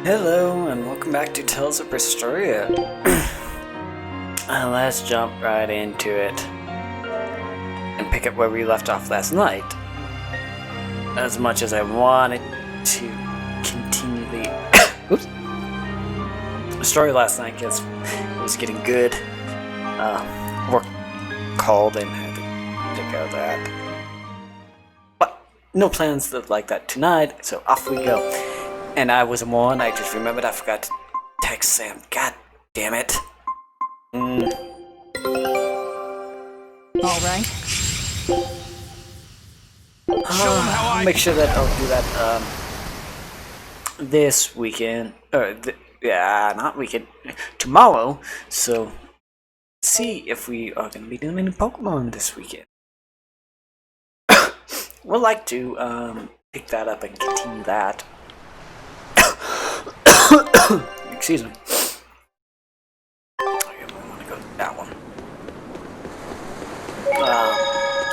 Hello, and welcome back to Tales of Berseria. Let's jump right into it and pick up where we left off last night. As much as I wanted to continue the story last night, because it was getting good. Work called and had to take care of that. But no plans like that tonight, so off we go. And I was on, I just remembered I forgot to text Sam. God damn it. Alright. Make sure that I'll do that this weekend. Not weekend. Tomorrow. So, see if we are going to be doing any Pokemon this weekend. We'll like to pick that up and continue that. Excuse me. I want to go to that one.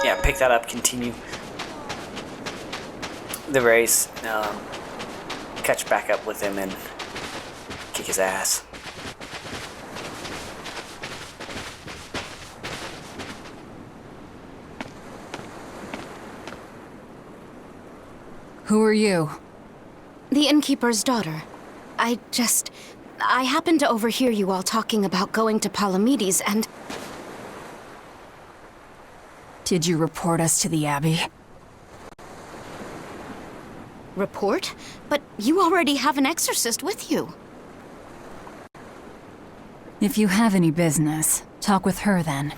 Yeah, pick that up, continue the race, catch back up with him and kick his ass. Who are you? The innkeeper's daughter. I happened to overhear you all talking about going to Palamedes and... Did you report us to the Abbey? Report? But you already have an exorcist with you. If you have any business, talk with her then.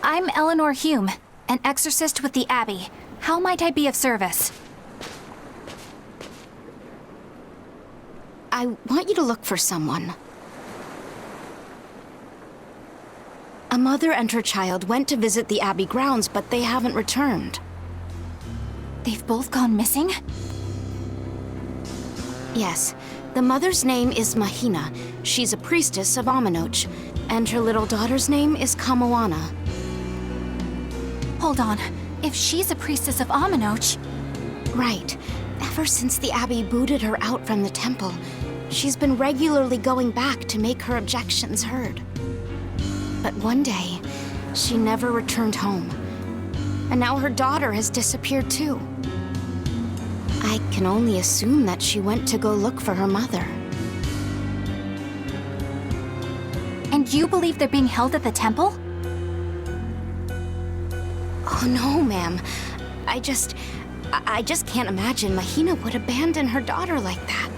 I'm Eleanor Hume, an exorcist with the Abbey. How might I be of service? I want you to look for someone. A mother and her child went to visit the Abbey grounds, but they haven't returned. They've both gone missing? Yes. The mother's name is Mahina. She's a priestess of Aminoch. And her little daughter's name is Kamoana. Hold on. If she's a priestess of Aminoch... Right. Ever since the Abbey booted her out from the temple, she's been regularly going back to make her objections heard. But one day, she never returned home. And now her daughter has disappeared too. I can only assume that she went to go look for her mother. And you believe they're being held at the temple? Oh no, ma'am. I just can't imagine Mahina would abandon her daughter like that.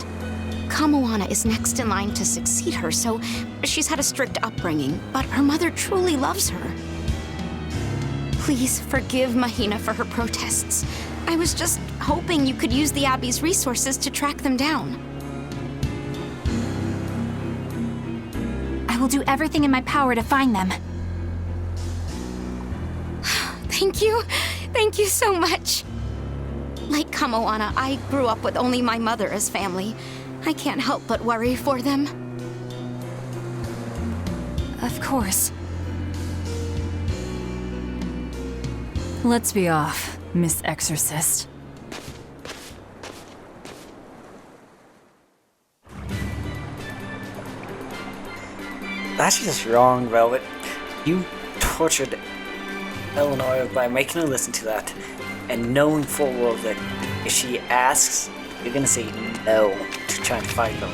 Kamoana is next in line to succeed her, so she's had a strict upbringing, but her mother truly loves her. Please forgive Mahina for her protests. I was just hoping you could use the Abbey's resources to track them down. I will do everything in my power to find them. Thank you. Thank you so much. Like Kamoana, I grew up with only my mother as family. I can't help but worry for them. Of course. Let's be off, Miss Exorcist. That's just wrong, Velvet. You tortured Eleanor by making her listen to that, and knowing full well that if she asks, you're gonna say no to try and find them.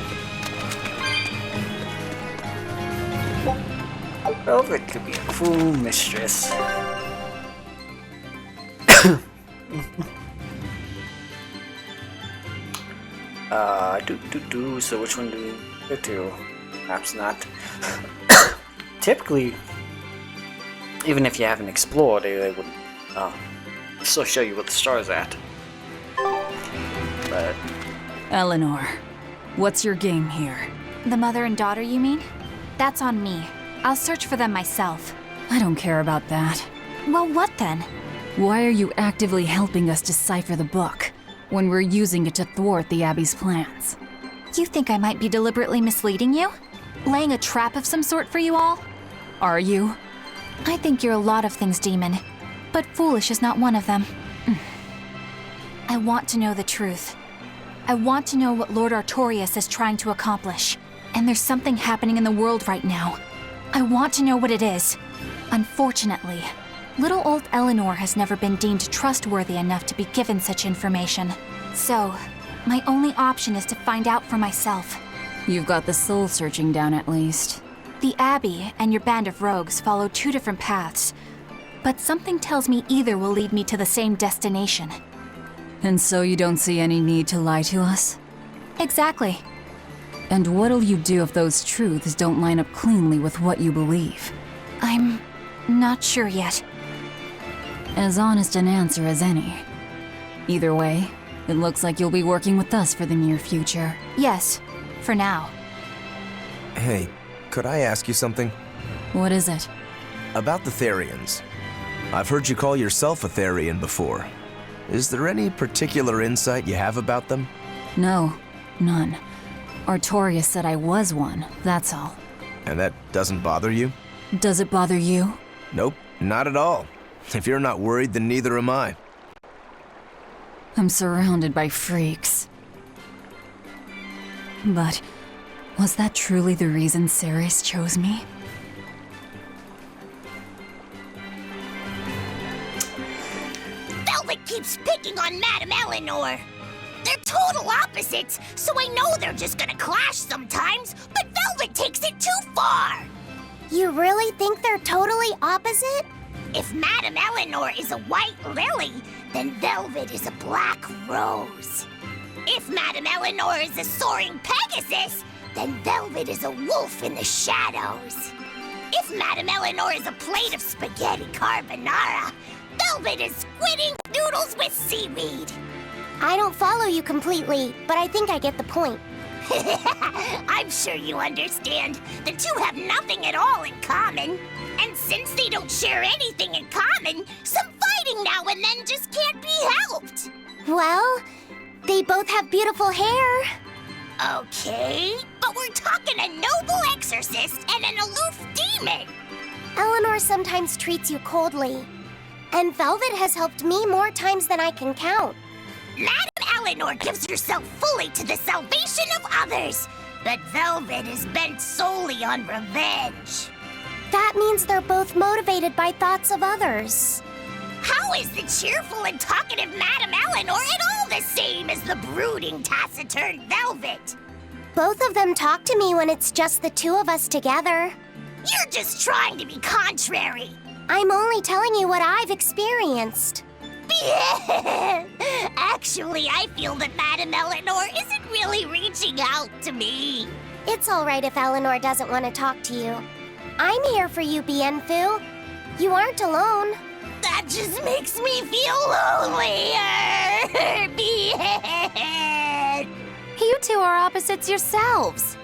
Velvet could be a cool mistress. So which one do we go to? Perhaps not. Typically, even if you haven't explored, they would still show you what the star's at. But Eleanor, what's your game here? The mother and daughter, you mean? That's on me. I'll search for them myself. I don't care about that. Well, what then? Why are you actively helping us decipher the book, when we're using it to thwart the Abbey's plans? You think I might be deliberately misleading you? Laying a trap of some sort for you all? Are you? I think you're a lot of things, Demon. but foolish is not one of them. I want to know the truth. I want to know what Lord Artorias is trying to accomplish. And there's something happening in the world right now. I want to know what it is. Unfortunately, little old Eleanor has never been deemed trustworthy enough to be given such information. So, my only option is to find out for myself. You've got the soul searching down at least. The Abbey and your band of rogues follow two different paths, but something tells me either will lead me to the same destination. And so you don't see any need to lie to us? Exactly. And what'll you do if those truths don't line up cleanly with what you believe? I'm not sure yet. As honest an answer as any. Either way, it looks like you'll be working with us for the near future. Yes, for now. Hey, could I ask you something? What is it? About the Therians. I've heard you call yourself a Therian before. Is there any particular insight you have about them? No, none. Artorias said I was one, that's all. And that doesn't bother you? Does it bother you? Nope, not at all. If you're not worried, then neither am I. I'm surrounded by freaks. But was that truly the reason Ceres chose me? Velvet keeps picking on Madame Eleanor. They're total opposites, so I know they're just gonna clash sometimes, but Velvet takes it too far. You really think they're totally opposite? If Madame Eleanor is a white lily, then Velvet is a black rose. If Madame Eleanor is a soaring Pegasus, then Velvet is a wolf in the shadows. If Madame Eleanor is a plate of spaghetti carbonara, Velvet is squidding noodles with seaweed. I don't follow you completely, but I think I get the point. I'm sure you understand. The two have nothing at all in common. And since they don't share anything in common, some fighting now and then just can't be helped. Well, they both have beautiful hair. Okay, but we're talking a noble exorcist and an aloof demon. Eleanor sometimes treats you coldly. And Velvet has helped me more times than I can count. Madame Eleanor gives herself fully to the salvation of others, but Velvet is bent solely on revenge. That means they're both motivated by thoughts of others. How is the cheerful and talkative Madame Eleanor at all the same as the brooding, taciturn Velvet? Both of them talk to me when it's just the two of us together. You're just trying to be contrary. I'm only telling you what I've experienced. Actually, I feel that Madame Eleanor isn't really reaching out to me. It's all right if Eleanor doesn't want to talk to you. I'm here for you, Bienfu. You aren't alone. That just makes me feel lonelier. Bien. You two are opposites yourselves.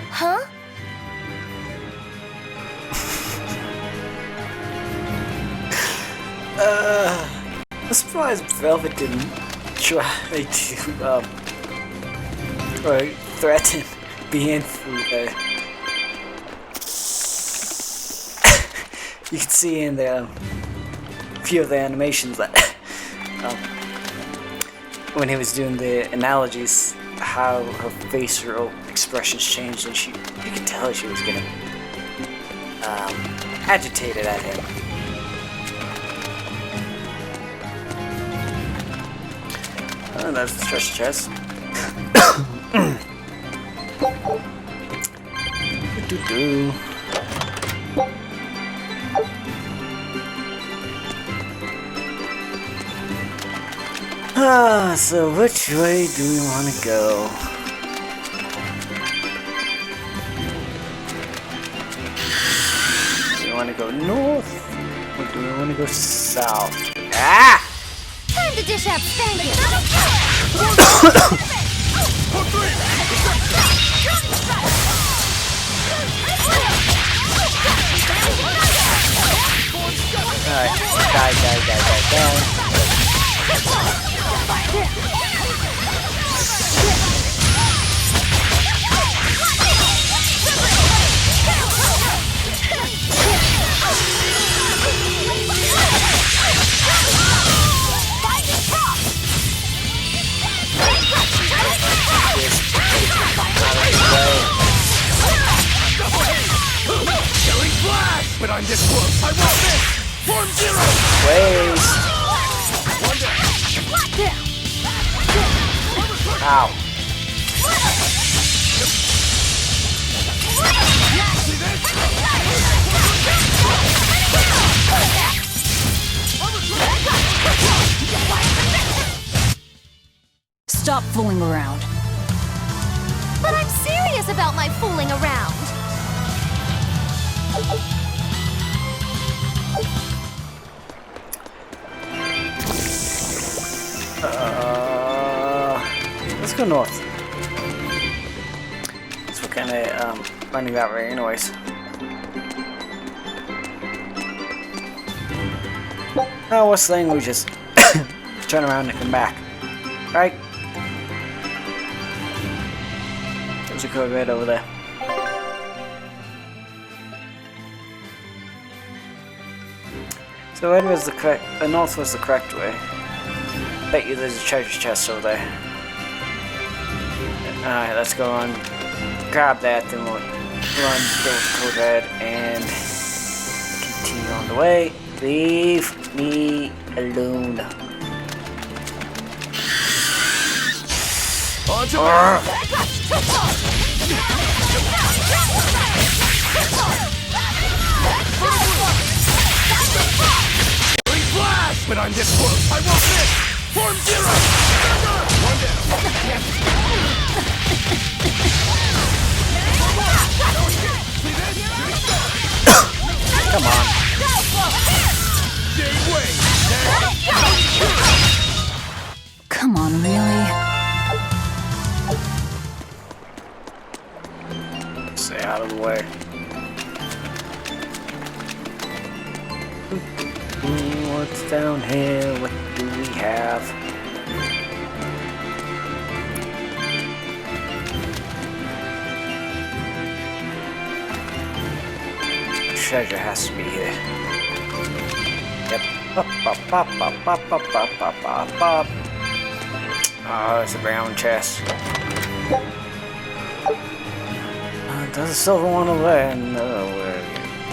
Huh? I'm surprised Velvet didn't try to, or threaten Bienfu. You can see in the few of the animations that when he was doing the analogies, how her facial expressions changed, and you could tell she was getting agitated at him. Oh, that's the treasure chest. Do-do-do. So which way do we want to go? Do we want to go north? Or do we want to go south? Ah! Time to dish out spanking. Alright, die. ways. Ow. Stop fooling around. But I'm serious about my fooling around. Let's go north. So we're kind of running that way anyways. Oh, what's the thing? We just turn around and come back, right? There's a Code Red over there. So red was the correct, the north was the correct way. Bet you there's a treasure chest over there. Alright, let's go on, grab that, then we'll run, go with Code Red, and continue on the way. Leave me alone. Flash! But I'm this close, I won't miss! Form zero! One down! Come on. Come on, really? Stay out of the way. What's down here? What do we have? Treasure has to be here. Yep. Up, up, up, up, up, up, up, up, up, up. Oh, it's a brown chest. There's a silver one over there, and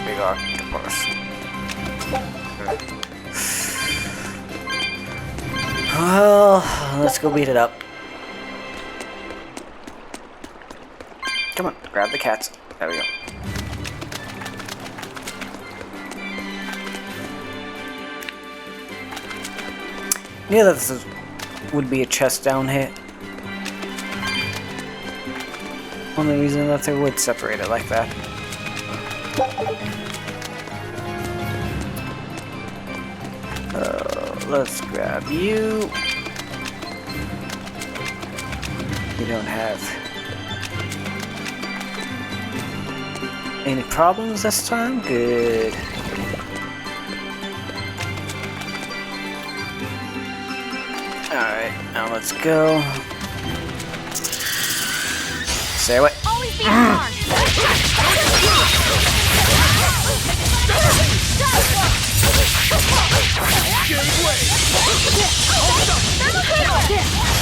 big octopus. Well, let's go beat it up. Come on, grab the cats. There we go. Knew that this would be a chest down here. Only reason that they would separate it like that. Let's grab you. We don't have any problems this time? Good. Alright, now let's go. Stay away. Always be smart.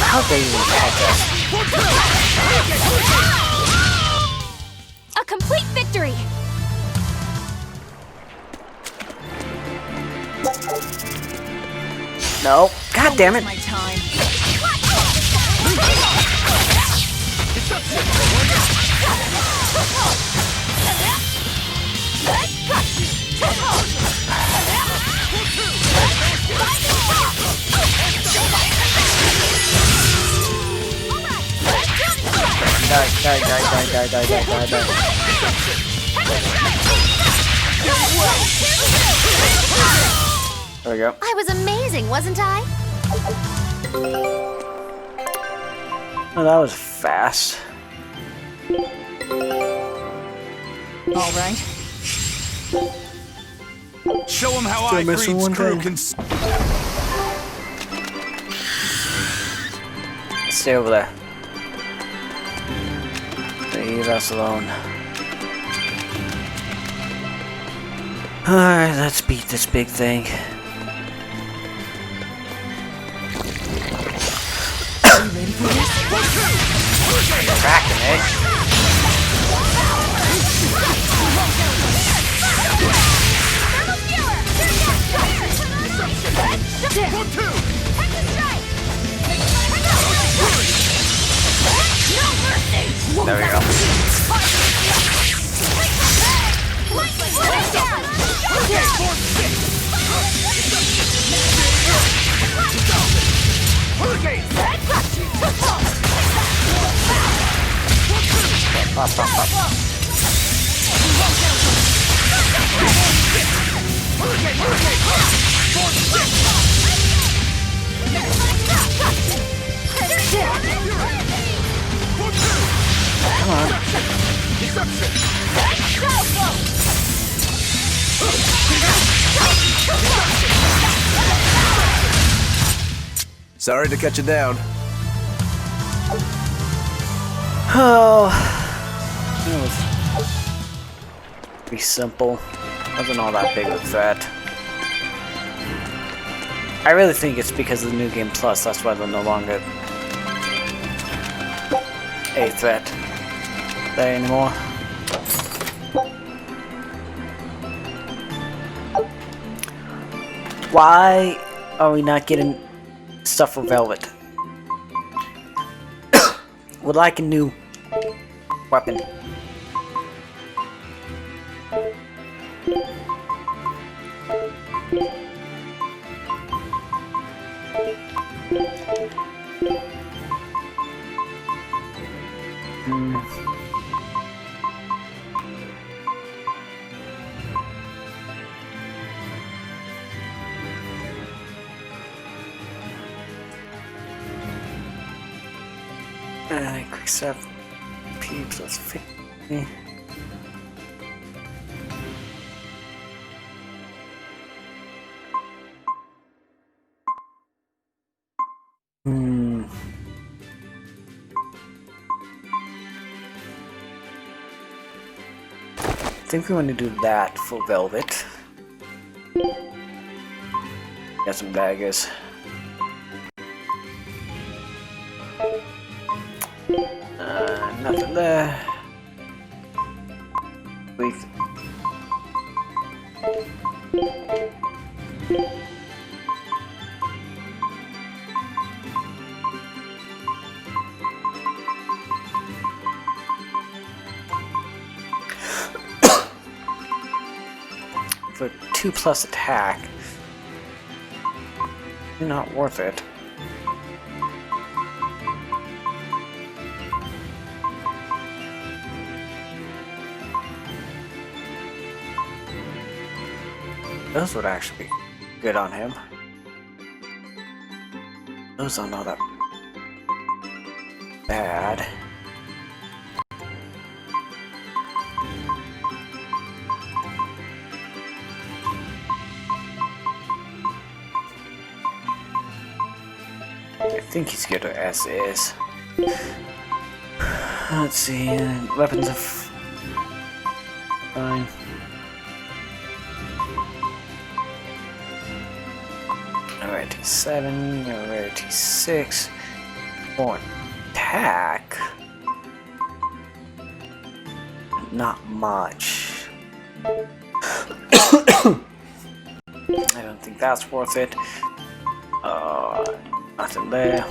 How dare you attack us? A complete victory! No. God damn it. My time. Die. There we go. I was amazing, wasn't I? Oh, that was fast. All right. Show them how Still missing Ifrit's one crew thing. can... Stay over there. Leave us alone. Alright, let's beat this big thing. Cracking, eh? There we go. Pop, pop, pop. Come on. Sorry to cut you down. Oh, it was pretty simple. Wasn't all that big of a threat. I really think it's because of the New Game Plus, that's why they're no longer a threat there anymore. Why are we not getting stuff for Velvet? Would like a new weapon. Quick step. P plus 50. I think we want to do that for Velvet. Got some daggers. Nothing there. Weak. For 2+ attack, not worth it. Those would actually be good on him. Those are not that bad. I think he's good as is. Let's see, weapons of fine. Rarity 7, rarity 6, more attack. Not much. I don't think that's worth it. Nothing there.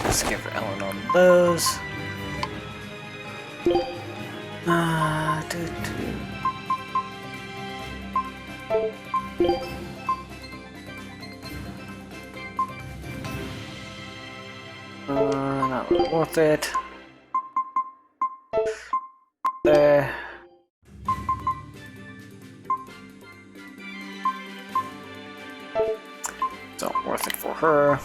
Let's give Ellen on those. Not really worth it. There. Not worth it for her.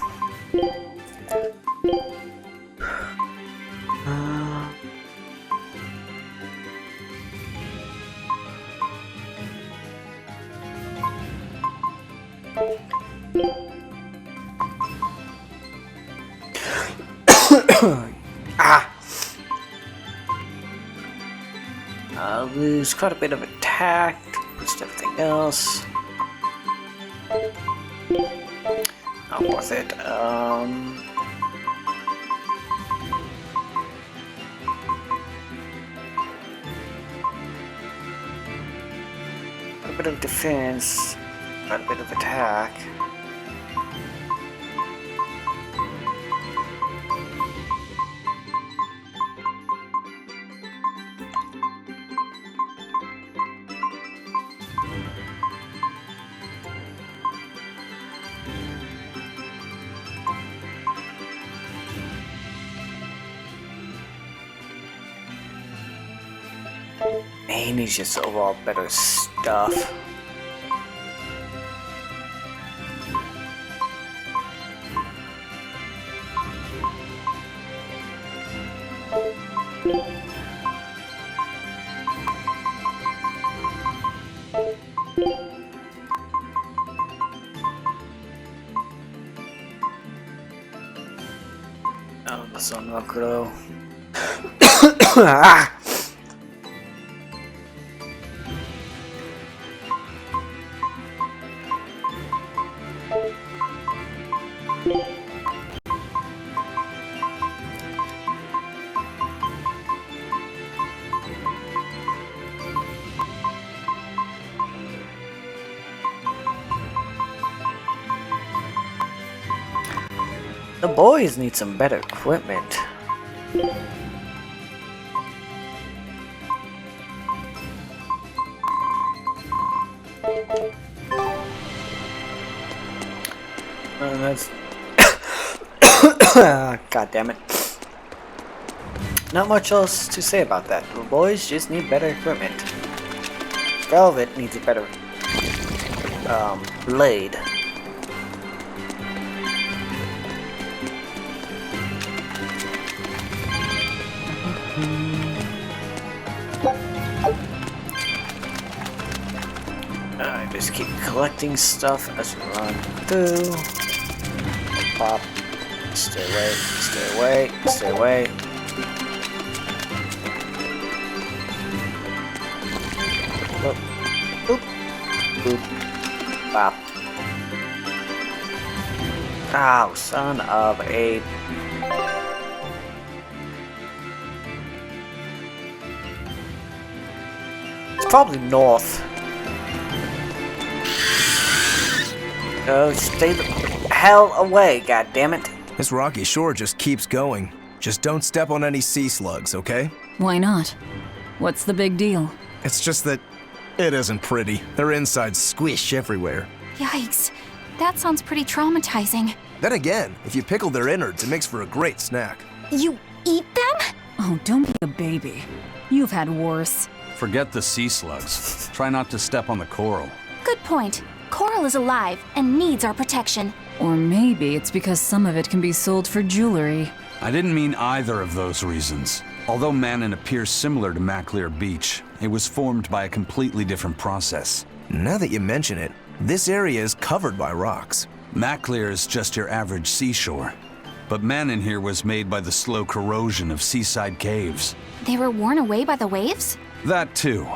lose quite a bit of attack, just everything else. Not worth it. A bit of defense, quite a bit of attack. He needs just overall better stuff. Oh, the sun will grow. Ah! The boys need some better equipment. That's God damn it. Not much else to say about that. The boys just need better equipment. Velvet needs a better blade. Alright, just keep collecting stuff as we run through. Pop. Stay away, stay away, stay away. Boop. Boop. Boop. Pop. Ow, son of a... It's probably north. Oh, stay the hell away, goddammit. This rocky shore just keeps going. Just don't step on any sea slugs, okay? Why not? What's the big deal? It's just that it isn't pretty. Their insides squish everywhere. Yikes. That sounds pretty traumatizing. Then again, if you pickle their innards, it makes for a great snack. You eat them? Oh, don't be a baby. You've had worse. Forget the sea slugs. Try not to step on the coral. Good point. Coral is alive and needs our protection. Or maybe it's because some of it can be sold for jewelry. I didn't mean either of those reasons. Although Manon appears similar to Maclear Beach, it was formed by a completely different process. Now that you mention it, this area is covered by rocks. Maclear is just your average seashore. But Manon here was made by the slow corrosion of seaside caves. They were worn away by the waves? That too.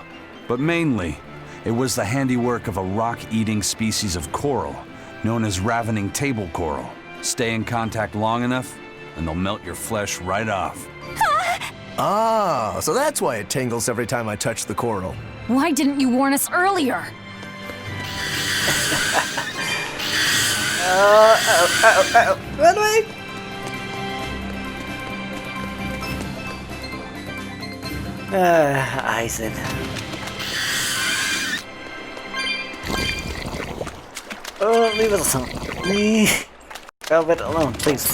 But mainly, it was the handiwork of a rock-eating species of coral, known as ravening table coral. Stay in contact long enough, and they'll melt your flesh right off. Ah, so that's why it tingles every time I touch the coral. Why didn't you warn us earlier? Run away! Eisen. Oh, leave it alone. Leave Velvet alone, please.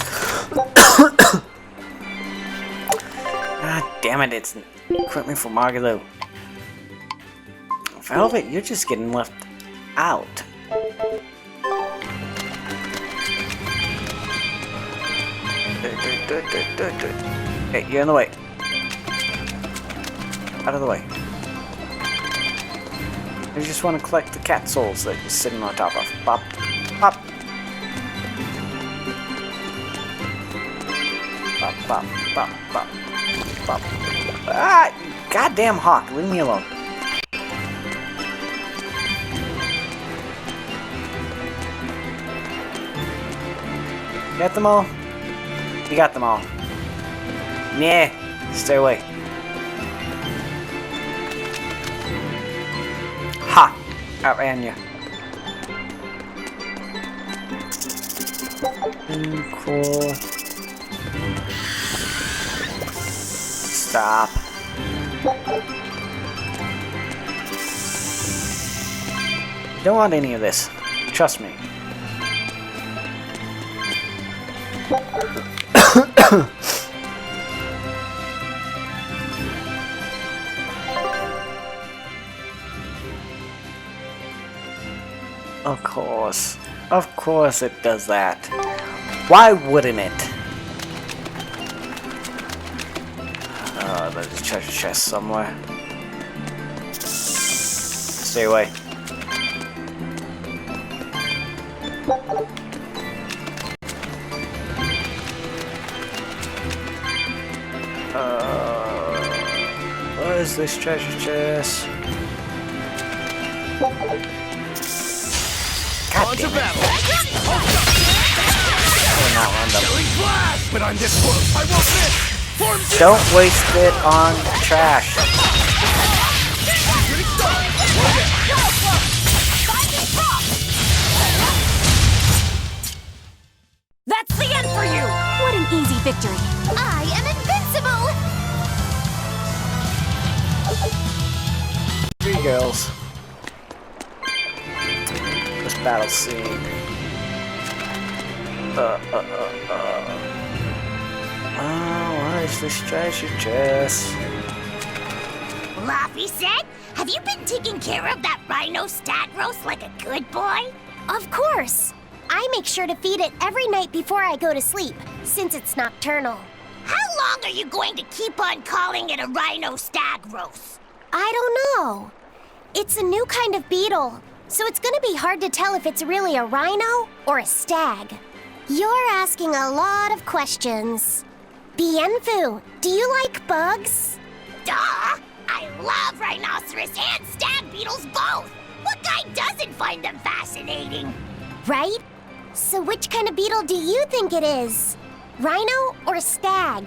God damn it, it's equipment for Margalo. Velvet, you're just getting left out. Hey, you're in the way. Out of the way. I just want to collect the cat souls that you're sitting on top of. Pop. Pop. Pop, pop, pop, pop, pop. Ah! Goddamn hawk, leave me alone. You got them all? You got them all. Nah, stay away. Ha! Outran you. Cool. Stop. You don't want any of this. Trust me. Of course. Of course it does that. Why wouldn't it? Oh, there's a treasure chest somewhere. Stay away. Where is this treasure chest? God damn it. Not random. But I'm this close, I won't miss! Don't waste it on trash. That's the end for you! What an easy victory. I am invincible! 3 girls. This battle scene. What is this treasure chest? Laffy said, have you been taking care of that rhino stag roast like a good boy? Of course! I make sure to feed it every night before I go to sleep, since it's nocturnal. How long are you going to keep on calling it a rhino stag roast? I don't know. It's a new kind of beetle, so it's gonna be hard to tell if it's really a rhino or a stag. You're asking a lot of questions. Bienfu, do you like bugs? Duh! I love rhinoceros and stag beetles both! What guy doesn't find them fascinating? Right? So which kind of beetle do you think it is? Rhino or stag?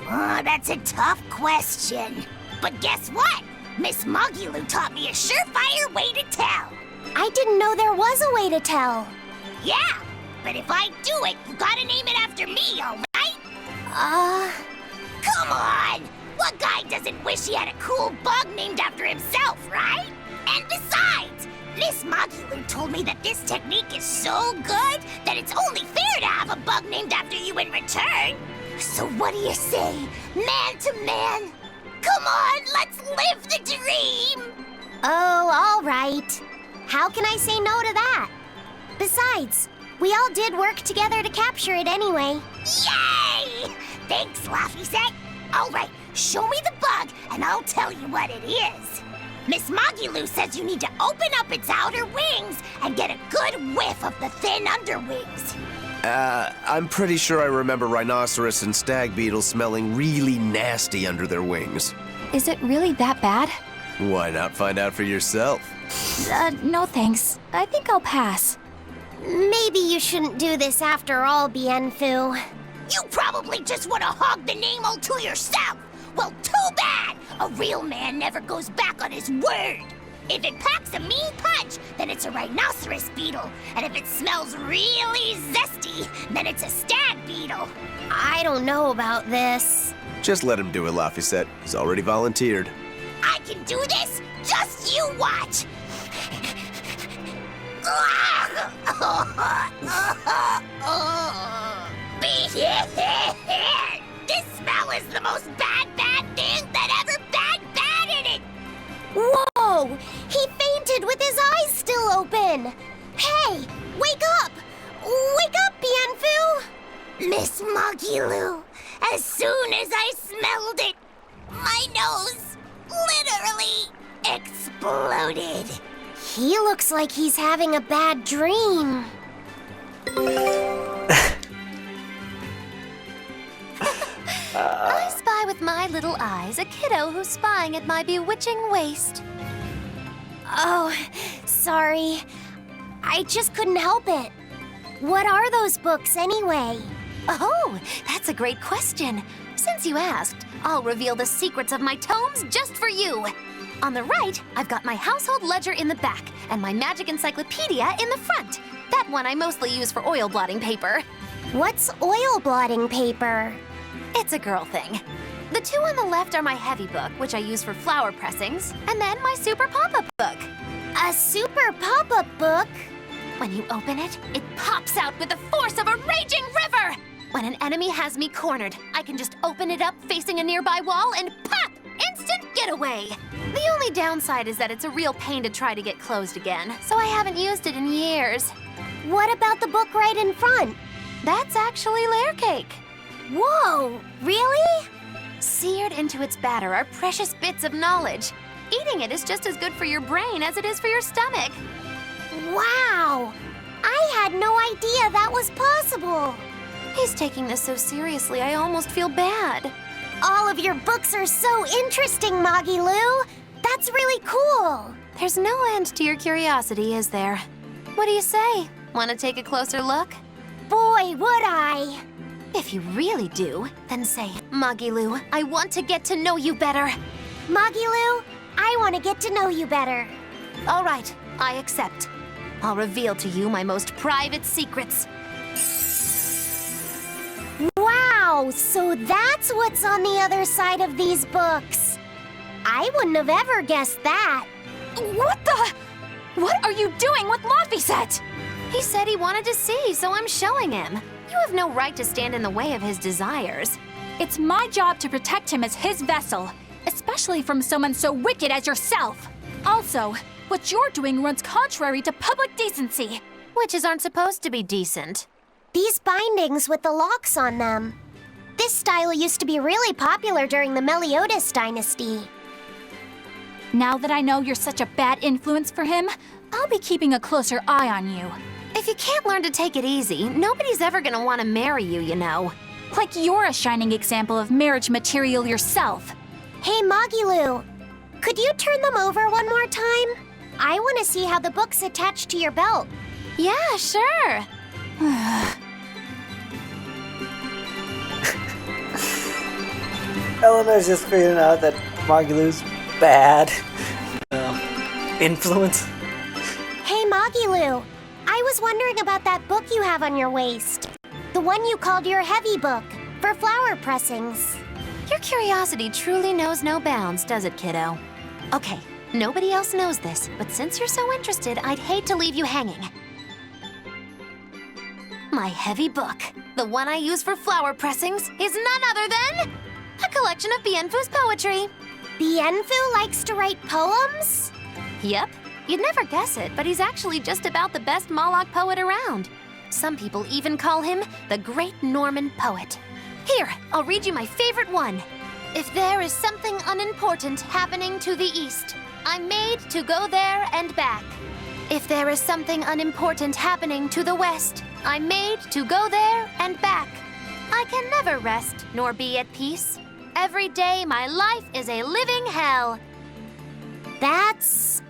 Oh, that's a tough question. But guess what? Miss Mogulu taught me a surefire way to tell. I didn't know there was a way to tell. Yeah, but if I do it, you gotta name it after me, alright? Come on! What guy doesn't wish he had a cool bug named after himself, right? And besides, Miss Mogulu told me that this technique is so good that it's only fair to have a bug named after you in return. So what do you say, man to man? Come on, let's live the dream! Oh, all right. How can I say no to that? Besides, we all did work together to capture it anyway. Yay! Thanks, Laffy Set. All right, show me the bug and I'll tell you what it is. Miss Mogulu says you need to open up its outer wings and get a good whiff of the thin underwings. I'm pretty sure I remember rhinoceros and stag beetles smelling really nasty under their wings. Is it really that bad? Why not find out for yourself? No thanks. I think I'll pass. Maybe you shouldn't do this after all, Bienfu. You probably just want to hog the name all to yourself. Well, too bad! A real man never goes back on his word. If it packs a mean punch, then it's a rhinoceros beetle. And if it smells really zesty, then it's a stag beetle. I don't know about this. Just let him do it, Laffy. He's already volunteered. I can do this? Just you watch! This smell is the most bad thing that ever bad in it! Whoa! He fainted with his eyes still open! Hey! Wake up! Wake up, Bienfu! Miss Mogulu, as soon as I smelled it, my nose literally exploded. He looks like he's having a bad dream. I spy spy with my little eyes a kiddo who's spying at my bewitching waist. Oh, sorry. I just couldn't help it. What are those books anyway? Oh, that's a great question. Since you asked, I'll reveal the secrets of my tomes just for you. On the right, I've got my household ledger in the back and my magic encyclopedia in the front. That one I mostly use for oil blotting paper. What's oil blotting paper? It's a girl thing. The two on the left are my heavy book, which I use for flower pressings, and then my super pop-up book. A super pop-up book? When you open it, it pops out with the force of a raging river! When an enemy has me cornered, I can just open it up facing a nearby wall and pop! Instant getaway! The only downside is that it's a real pain to try to get closed again, so I haven't used it in years. What about the book right in front? That's actually layer cake. Whoa, really? Seared into its batter are precious bits of knowledge. Eating it is just as good for your brain as it is for your stomach. Wow! I had no idea that was possible. He's taking this so seriously, I almost feel bad. All of your books are so interesting, Magilu. That's really cool. There's no end to your curiosity, is there? What do you say? Want to take a closer look? Boy, would I. If you really do, then say, Magilu, I want to get to know you better. Magilu, I want to get to know you better. All right, I accept. I'll reveal to you my most private secrets. Wow, so that's what's on the other side of these books. I wouldn't have ever guessed that. What the? What are you doing with Laphicet? He said he wanted to see, so I'm showing him. You have no right to stand in the way of his desires. It's my job to protect him as his vessel, especially from someone so wicked as yourself. Also, what you're doing runs contrary to public decency. Witches aren't supposed to be decent. These bindings with the locks on them. This style used to be really popular during the Meliodas dynasty. Now that I know you're such a bad influence for him, I'll be keeping a closer eye on you. If you can't learn to take it easy, nobody's ever gonna want to marry you, you know. Like you're a shining example of marriage material yourself. Hey, Magilu, could you turn them over one more time? I want to see how the book's attached to your belt. Yeah, sure. Eleanor's just figuring out that Magilu's bad influence. Hey, Magilu, I was wondering about that book you have on your waist. The one you called your heavy book, for flower pressings. Your curiosity truly knows no bounds, does it, kiddo? Okay, nobody else knows this, but since you're so interested, I'd hate to leave you hanging. My heavy book, the one I use for flower pressings, is none other than a collection of Bienfu's poetry. Bienfu likes to write poems? Yep, you'd never guess it, but he's actually just about the best Moloch poet around. Some people even call him the Great Norman Poet. Here, I'll read you my favorite one. If there is something unimportant happening to the east, I'm made to go there and back. If there is something unimportant happening to the west, I'm made to go there and back. I can never rest nor be at peace. Every day my life is a living hell. That's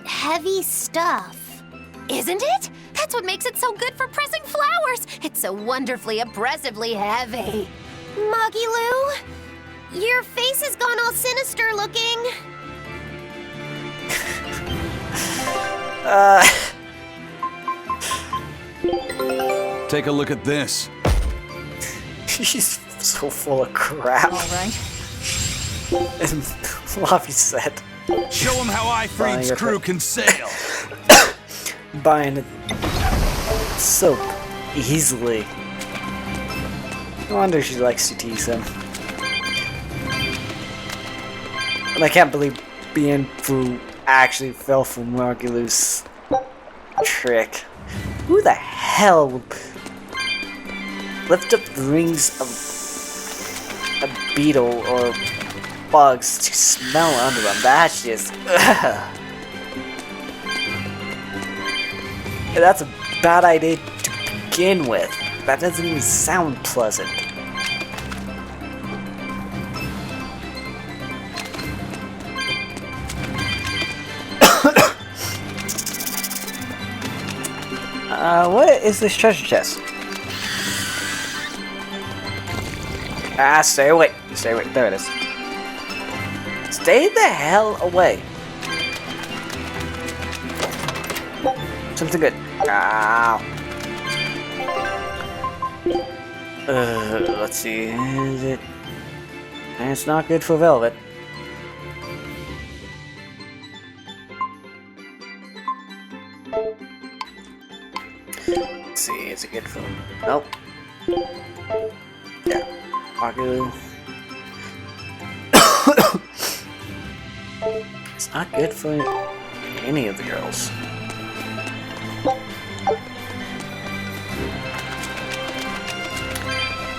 heavy stuff. Isn't it? That's what makes it so good for pressing flowers. It's so wonderfully oppressively heavy. Magilu, your face has gone all sinister looking. Take a look at this. He's so full of crap. All right. And Laphicet Show him how Ifrit's crew can sail. buying it so easily. No wonder she likes to tease him. And I can't believe Bienfu actually fell for Magilu's trick. Who the hell would lift up the rings of a beetle or bugs to smell under them? That's just... ugh. That's a bad idea to begin with. That doesn't even sound pleasant. What is this treasure chest? Ah, stay away. Stay away. There it is. Stay the hell away. Something good. Ow. Let's see. Is it? It's not good for velvet. Let's see. Is it good for? Nope. Yeah. Agu. It's not good for any of the girls.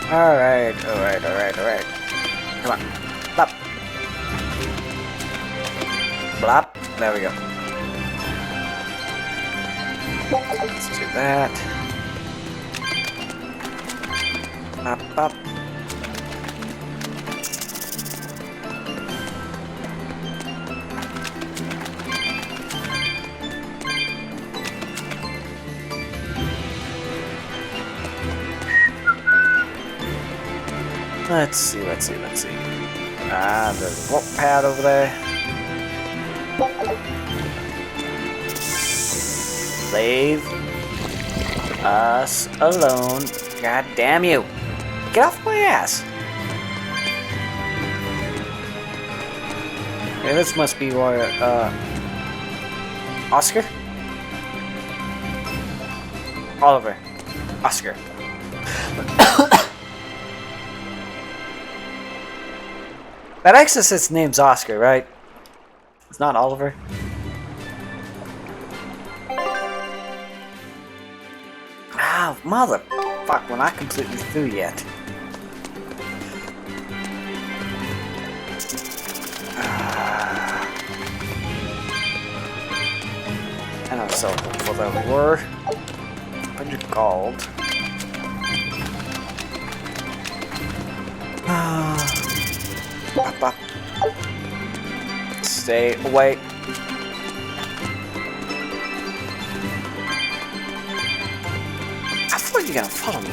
Alright. Come on. Blop. Blop. There we go. Let's do that. Up. Let's see. Ah, there's a warp pad over there. Leave us alone. God damn you. Get off my ass. Okay, this must be where, Oscar? Oliver. Oscar. That exorcist's name's Oscar, right? It's not Oliver. Ah, motherfuck, we're not completely through yet. And I'm so hopeful that we were. 100 gold. Up. Stay away. I thought you were gonna follow me.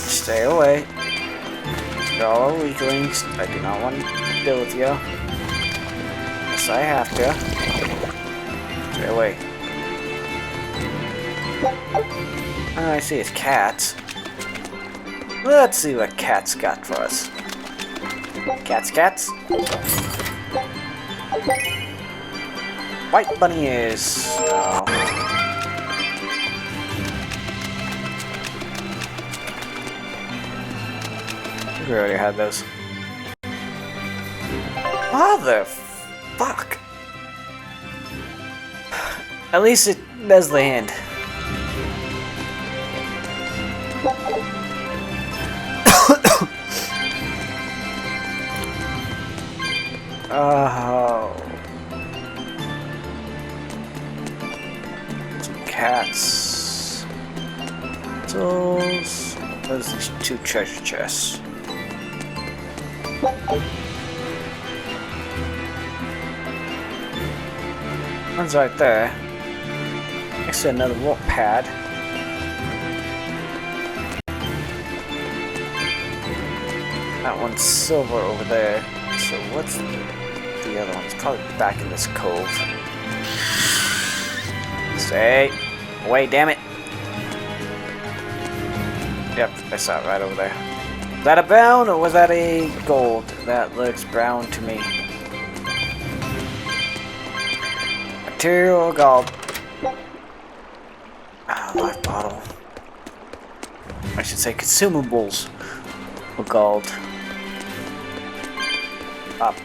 Stay away. Y'all are weaklings. I do not want to deal with you. Yes, I have to. Stay away. All I see is cats. Let's see what cats got for us. Cats. White bunny ears. Oh. We already had those. Motherfuck. At least it does land. Oh. Some cats. Tools. There's these 2 treasure chests. One's right there. Next to another warp pad. That one's silver over there. So what's the other one? It's probably back in this cove. Stay away, damn it. Yep, I saw it right over there. Was that a brown or was that a gold? That looks brown to me. Material gold. Ah, life bottle. I should say consumables of gold. Up.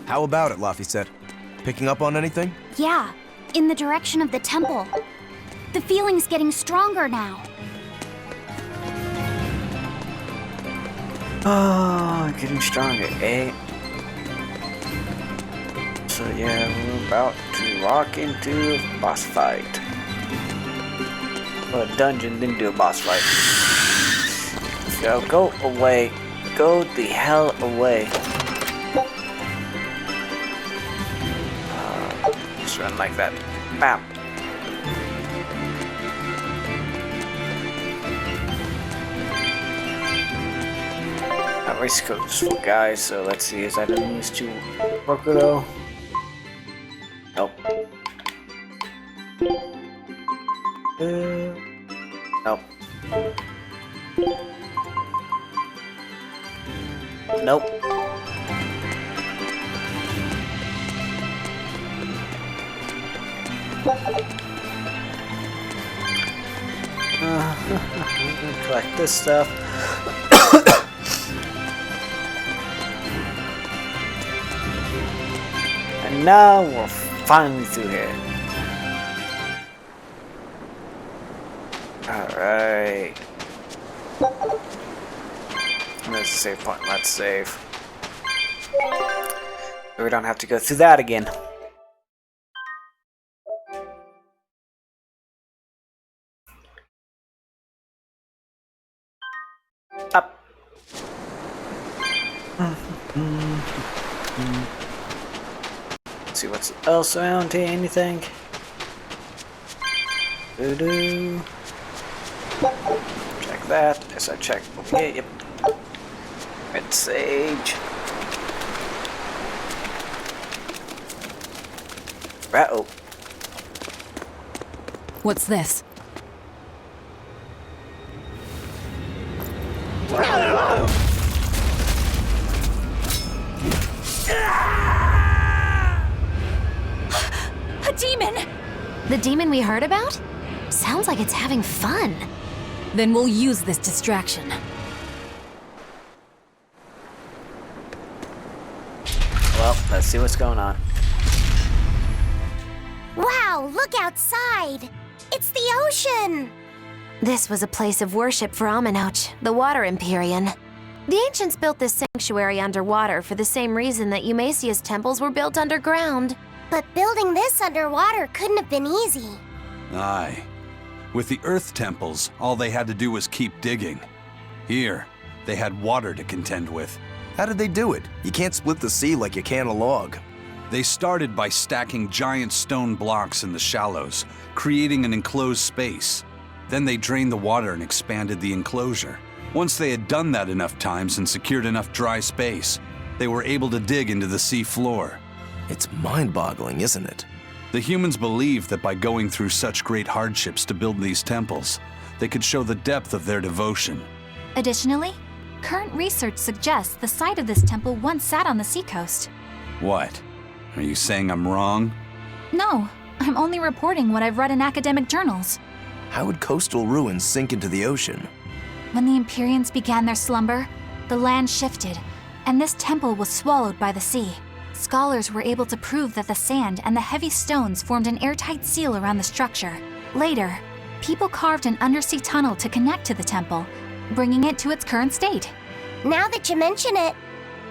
How about it, Laphicet? Picking up on anything? Yeah, in the direction of the temple. The feeling's getting stronger now. Oh, getting stronger, eh? So yeah, we're about to walk into a boss fight. Or a dungeon, then do a boss fight. So go away. Go the hell away. run like that. Bam. Race coach guys, so let's see, is that enemies to Crocodile? Nope. Nope. Nope. Collect this stuff. And now we're finally through here. Alright. There's a save point. Let's save. We don't have to go through that again. Up. Let's see what's else around here. Anything? Doo-doo. Check that. Yes, I checked. Okay, yep. Red sage. Uh-oh. What's this? A demon! The demon we heard about? Sounds like it's having fun. Then we'll use this distraction. Well, let's see what's going on. Wow, look outside! It's the ocean! This was a place of worship for Aminoch, the Water Empyrean. The ancients built this sanctuary underwater for the same reason that Eumasia's temples were built underground. But building this underwater couldn't have been easy. Aye. With the Earth temples, all they had to do was keep digging. Here, they had water to contend with. How did they do it? You can't split the sea like you can a log. They started by stacking giant stone blocks in the shallows, creating an enclosed space. Then they drained the water and expanded the enclosure. Once they had done that enough times and secured enough dry space, they were able to dig into the sea floor. It's mind-boggling, isn't it? The humans believed that by going through such great hardships to build these temples, they could show the depth of their devotion. Additionally, current research suggests the site of this temple once sat on the seacoast. What? Are you saying I'm wrong? No, I'm only reporting what I've read in academic journals. How would coastal ruins sink into the ocean? When the Empyreans began their slumber, the land shifted, and this temple was swallowed by the sea. Scholars were able to prove that the sand and the heavy stones formed an airtight seal around the structure. Later, people carved an undersea tunnel to connect to the temple, bringing it to its current state. Now that you mention it,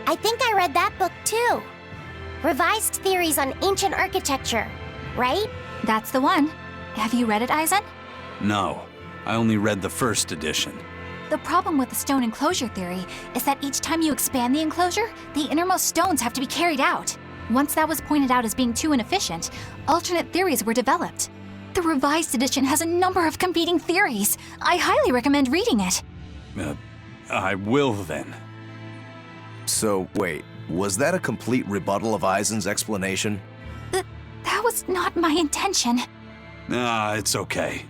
I think I read that book too. Revised Theories on Ancient Architecture, right? That's the one. Have you read it, Aizen? No, I only read the first edition. The problem with the stone enclosure theory is that each time you expand the enclosure, the innermost stones have to be carried out. Once that was pointed out as being too inefficient, alternate theories were developed. The revised edition has a number of competing theories. I highly recommend reading it. I will then. So, wait, was that a complete rebuttal of Aizen's explanation? That was not my intention. It's okay.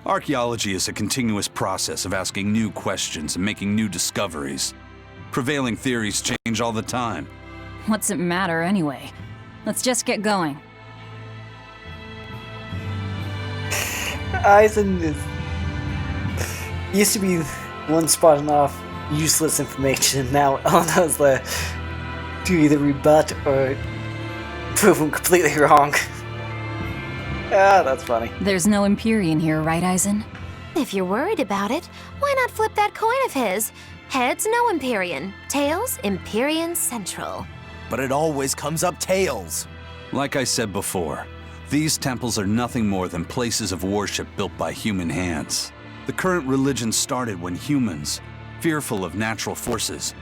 Archaeology is a continuous process of asking new questions and making new discoveries. Prevailing theories change all the time. What's it matter anyway? Let's just get going. Aizen used to be one spotting off useless information. Now all those to either rebut or prove him completely wrong. Ah, that's funny. There's no Empyrean here, right, Aizen? If you're worried about it, why not flip that coin of his? Heads, no Empyrean. Tails, Empyrean Central. But it always comes up tails. Like I said before, these temples are nothing more than places of worship built by human hands. The current religion started when humans, fearful of natural forces,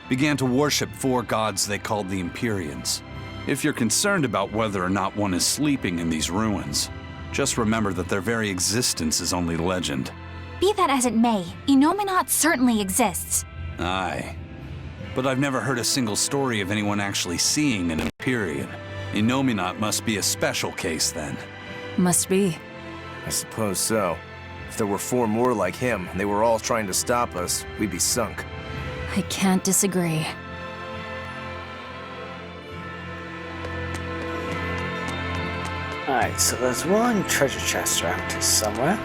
began to worship four gods they called the Empyreans. If you're concerned about whether or not one is sleeping in these ruins, just remember that their very existence is only legend. Be that as it may, Inominat certainly exists. Aye. But I've never heard a single story of anyone actually seeing an Empyrean. Inominat must be a special case then. Must be. I suppose so. If there were 4 more like him, and they were all trying to stop us, we'd be sunk. I can't disagree. Alright, so there's one treasure chest around here somewhere.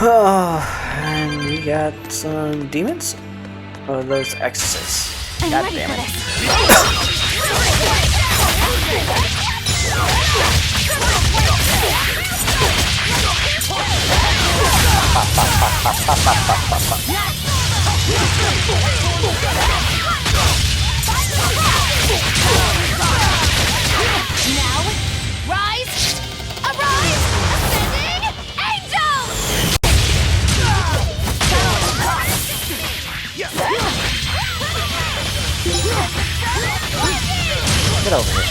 Oh, and we got some demons? Or those exorcists? I'm God ready damn for it. this. Now, rise, arise, ascending angels! Get over here.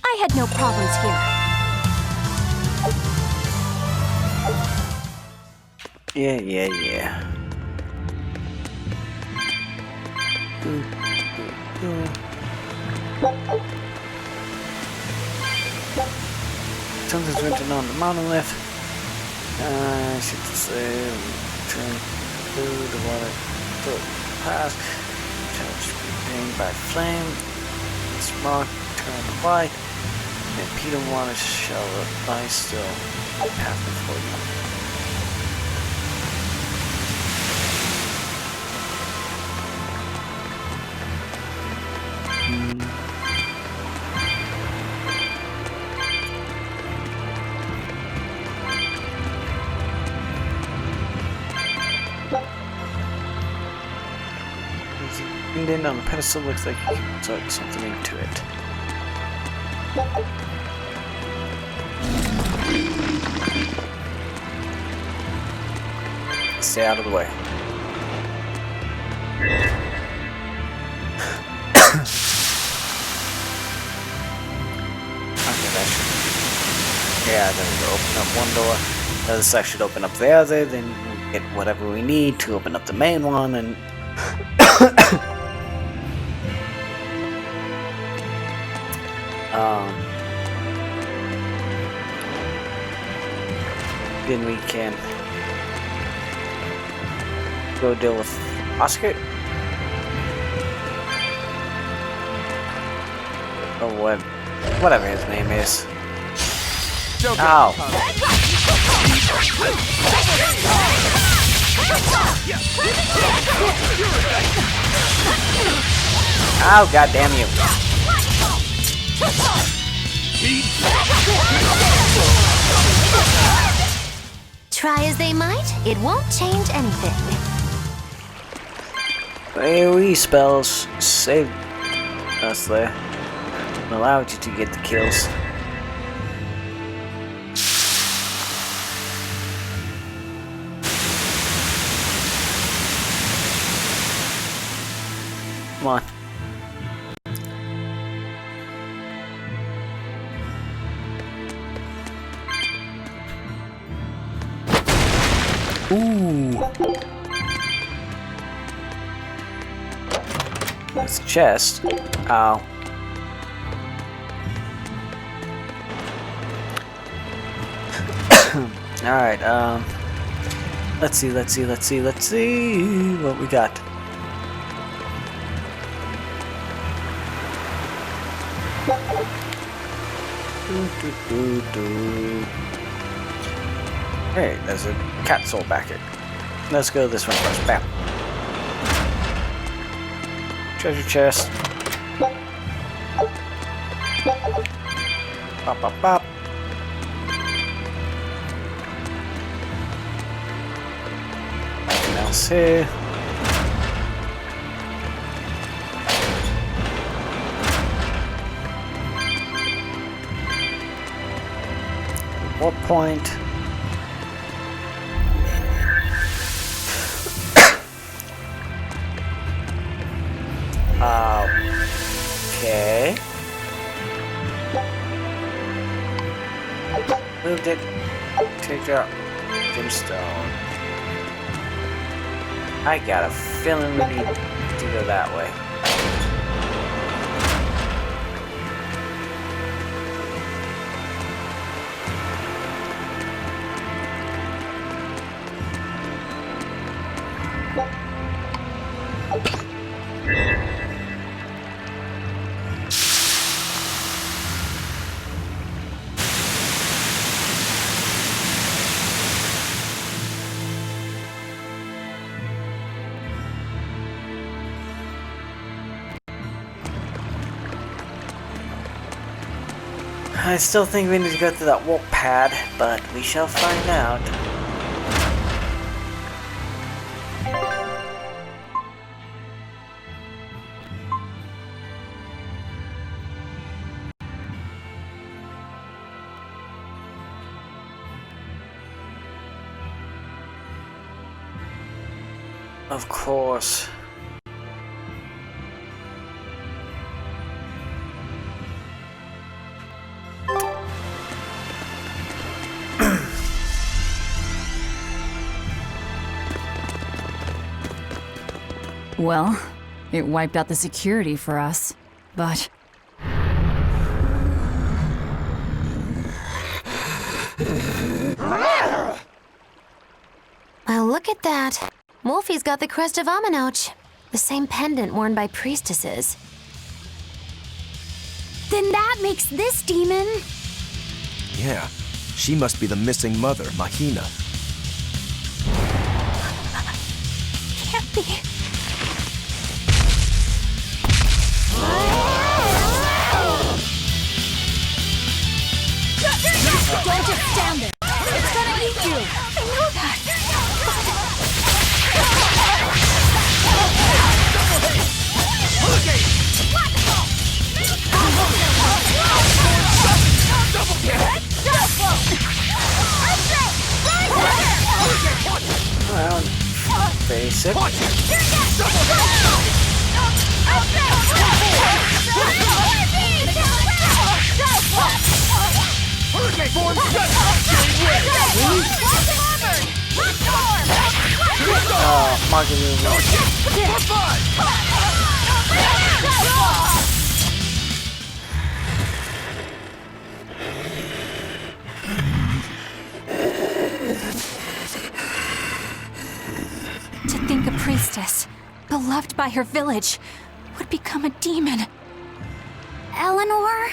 I had no problems here. Yeah. Something's written on the monolith. I should say, turn through the water, through the path, being by flame, this rock turn white, and Peter water shall lie still, path before you. Indent on the pedestal looks like you can insert something into it. Stay out of the way. Okay, that should... Yeah, there we go. Open up one door. The other side should open up the other. Then we'll get whatever we need to open up the main one and... Then we can go deal with Oscar. Or what? Whatever his name is. Ow! Oh, god damn you! Try as they might, it won't change anything. AoE spells saved us there. Allowed you to get the kills. Come on. Ooh. That's a chest. Ow. Alright, let's see what we got. Hey, there's a cat soul back here. Let's go this one first. Bam. Treasure chest. Pop, pop, pop. Nothing else here. warp point. Okay. Moved it. Take out gemstone. I got a feeling we need to go that way. I still think we need to go through that warp pad, but we shall find out. Of course. Well, it wiped out the security for us, but... Well, look at that. Wolfie's got the crest of Aminoch, the same pendant worn by priestesses. Then that makes this demon. Yeah, she must be the missing mother, Mahina. Can't be. Don't just stand there. It's gonna eat you. I know that. Well, basic. Market To think a priestess, beloved by her village, would become a demon. Eleanor?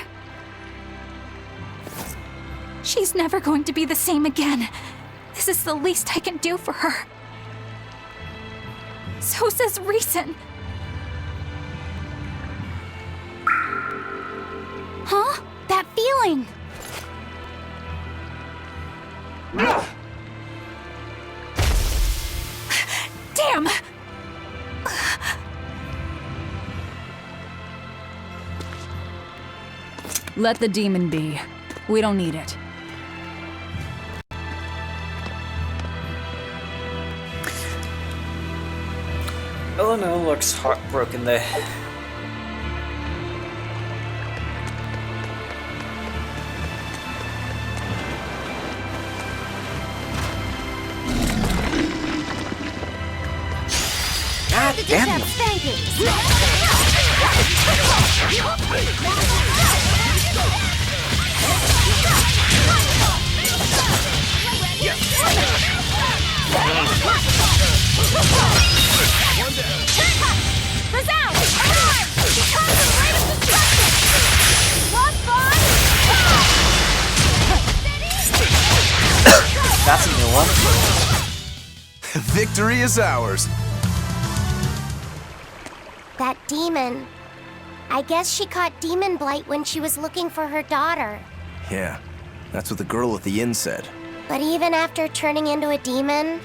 She's never going to be the same again. This is the least I can do for her. So says reason. Huh? That feeling. Damn! Let the demon be. We don't need it. Eleanor looks heartbroken there. God damn you. That's a new one. Victory is ours. That demon. I guess she caught DaemonBlight when she was looking for her daughter. Yeah, that's what the girl at the inn said. But even after turning into a demon,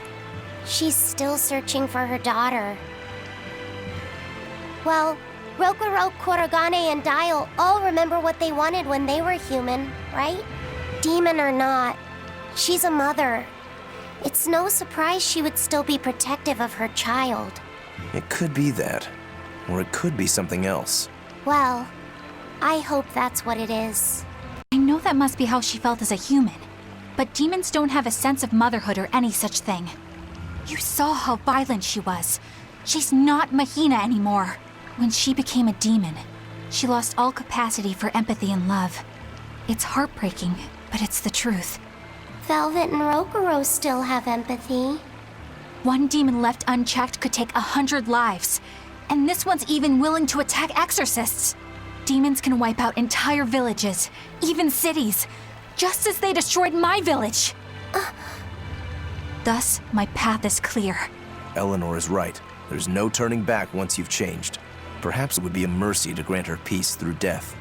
she's still searching for her daughter. Well, Rokurok, Korogane, and Dial all remember what they wanted when they were human, right? Demon or not, She's a mother. It's no surprise she would still be protective of her child. It could be that. Or it could be something else. Well, I hope that's what it is. I know that must be how she felt as a human, but demons don't have a sense of motherhood or any such thing. You saw how violent she was. She's not Mahina anymore. When she became a demon, she lost all capacity for empathy and love. It's heartbreaking, but it's the truth. Velvet and Rokuro still have empathy. One demon left unchecked could take 100 lives, and this one's even willing to attack exorcists. Demons can wipe out entire villages, even cities, just as they destroyed my village. Thus, my path is clear. Eleanor is right. There's no turning back once you've changed. Perhaps it would be a mercy to grant her peace through death.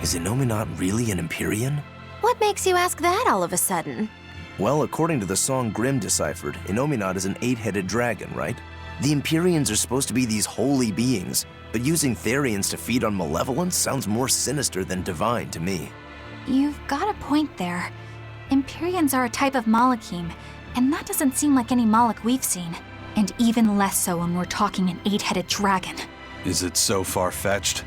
Is Innominat really an Empyrean? What makes you ask that all of a sudden? Well, according to the song Grimm deciphered, Innominat is an 8-headed dragon, right? The Empyreans are supposed to be these holy beings, but using Therians to feed on malevolence sounds more sinister than divine to me. You've got a point there. Empyreans are a type of Malachim, and that doesn't seem like any Malach we've seen. And even less so when we're talking an 8-headed dragon. Is it so far-fetched?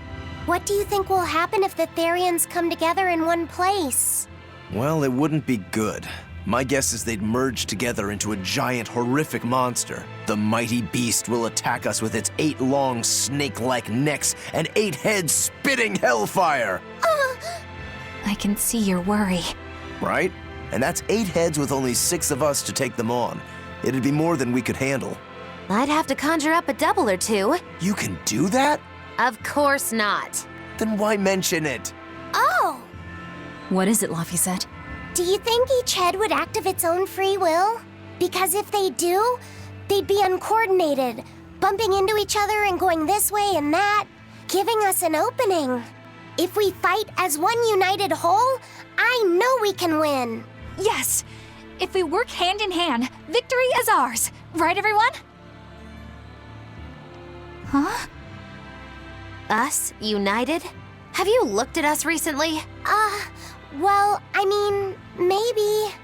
What do you think will happen if the Therians come together in one place? Well, it wouldn't be good. My guess is they'd merge together into a giant, horrific monster. The mighty beast will attack us with its 8 long, snake-like necks and 8 heads spitting hellfire! I can see your worry. Right? And that's 8 heads with only 6 of us to take them on. It'd be more than we could handle. I'd have to conjure up a double or two. You can do that? Of course not. Then why mention it? Oh! What is it, Laphicet? Do you think each head would act of its own free will? Because if they do, they'd be uncoordinated, bumping into each other and going this way and that, giving us an opening. If we fight as one united whole, I know we can win. Yes! If we work hand in hand, victory is ours. Right, everyone? Huh? Us, united? Have you looked at us recently? Well, I mean, maybe.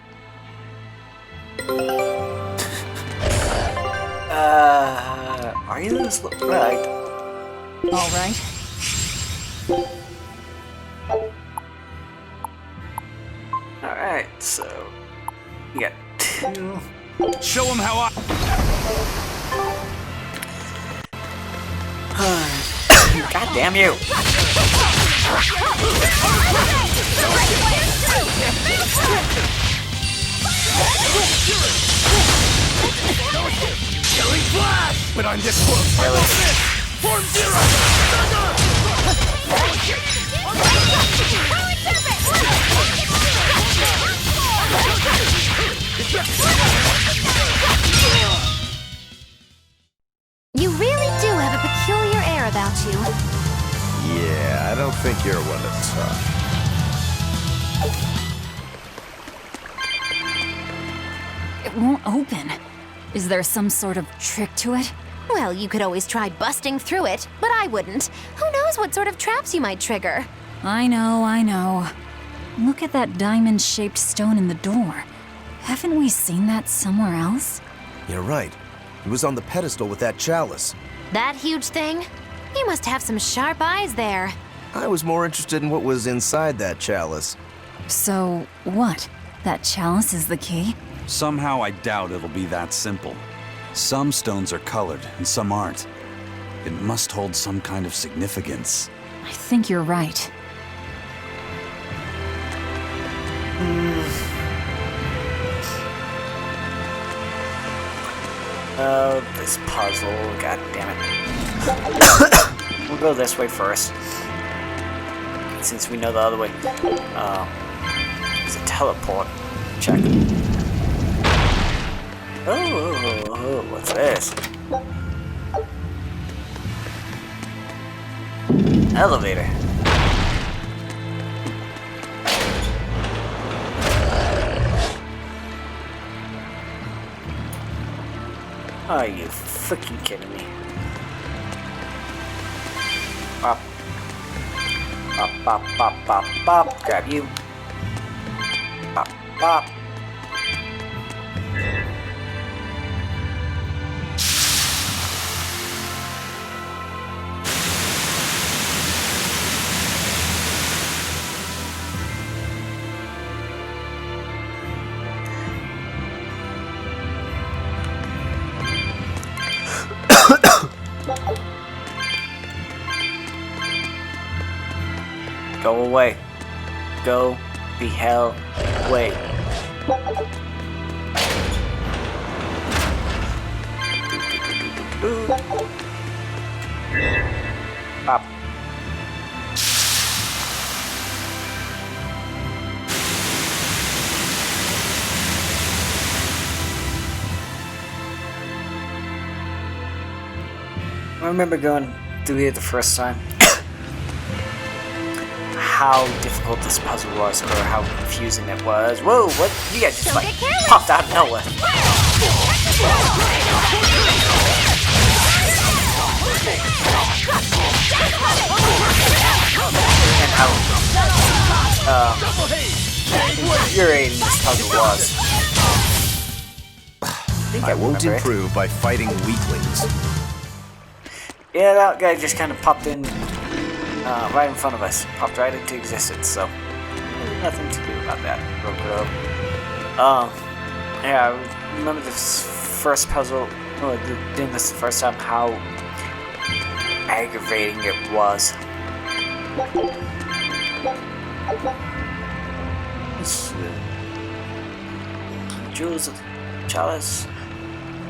Are you this right? All right. Alright, so you got 2. Show him how God damn you! But I'm this Form Zero! You really do have a peculiar air about you. Yeah, I don't think you're one to talk. It won't open. Is there some sort of trick to it? Well, you could always try busting through it, but I wouldn't. Who knows what sort of traps you might trigger? I know. Look at that diamond-shaped stone in the door. Haven't we seen that somewhere else? You're right. It was on the pedestal with that chalice. That huge thing? You must have some sharp eyes there. I was more interested in what was inside that chalice. So, what? That chalice is the key? Somehow I doubt it'll be that simple. Some stones are colored and some aren't. It must hold some kind of significance. I think you're right. This puzzle, god damn it. We'll go this way first. Since we know the other way. It's a teleport. Check. Oh, what's this? Elevator. Are you freaking kidding me? Up. Pop, pop, pop, pop, pop. Grab you. Pop, pop. Go away. Go the hell away. Pop. I remember going through here the first time. How difficult this puzzle was, or how confusing it was. Whoa, what? You guys just like popped out of nowhere. And how infuriating this puzzle was. I won't improve by fighting weaklings. Yeah, that guy just kind of popped in right in front of us. Popped right into existence, so nothing to do about that. Yeah, I remember this first puzzle, doing this the first time, how aggravating it was. Jewels of the chalice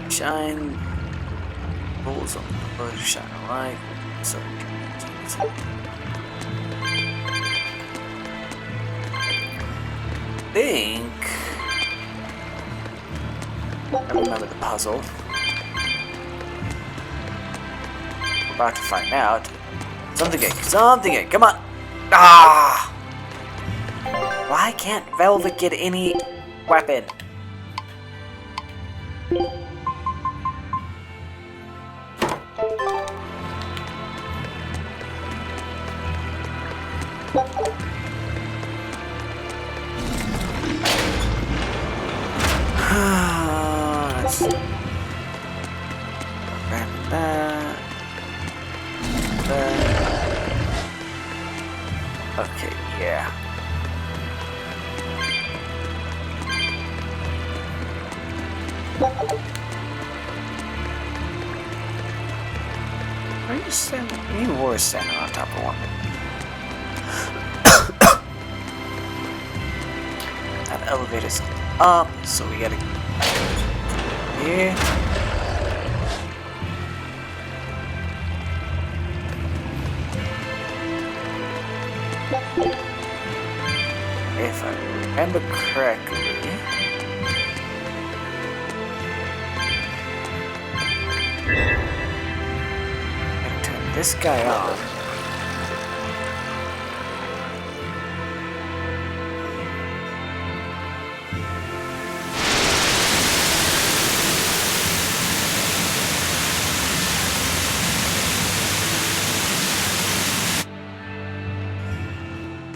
shine, balls on the bush shine a light. So, I think I remember the puzzle. We're about to find out. Something good, come on! Ah! Why can't Velvet get any weapon? Okay, yeah. Are you standing? You were standing on top of one. That elevator's up, so we gotta. Yeah. If I remember correctly, I turn this guy on.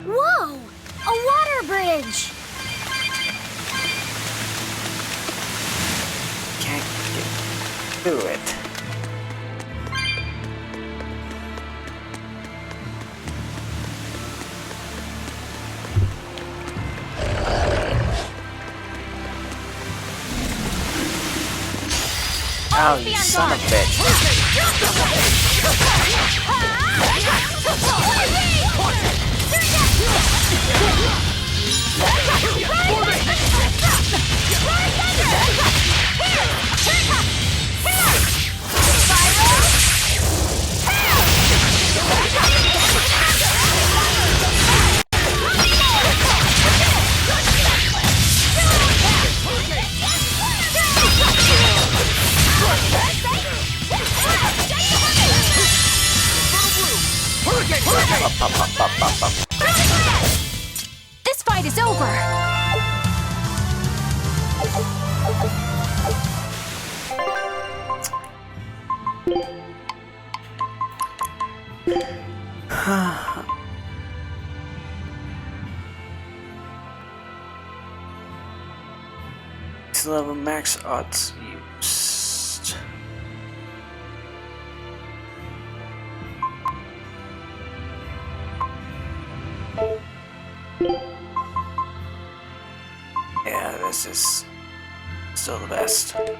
Whoa! A water bridge! Can't get through it. Oh, you son of a bitch. This fight is over! Max level, max odds used. Yeah, this is still the best. Okay,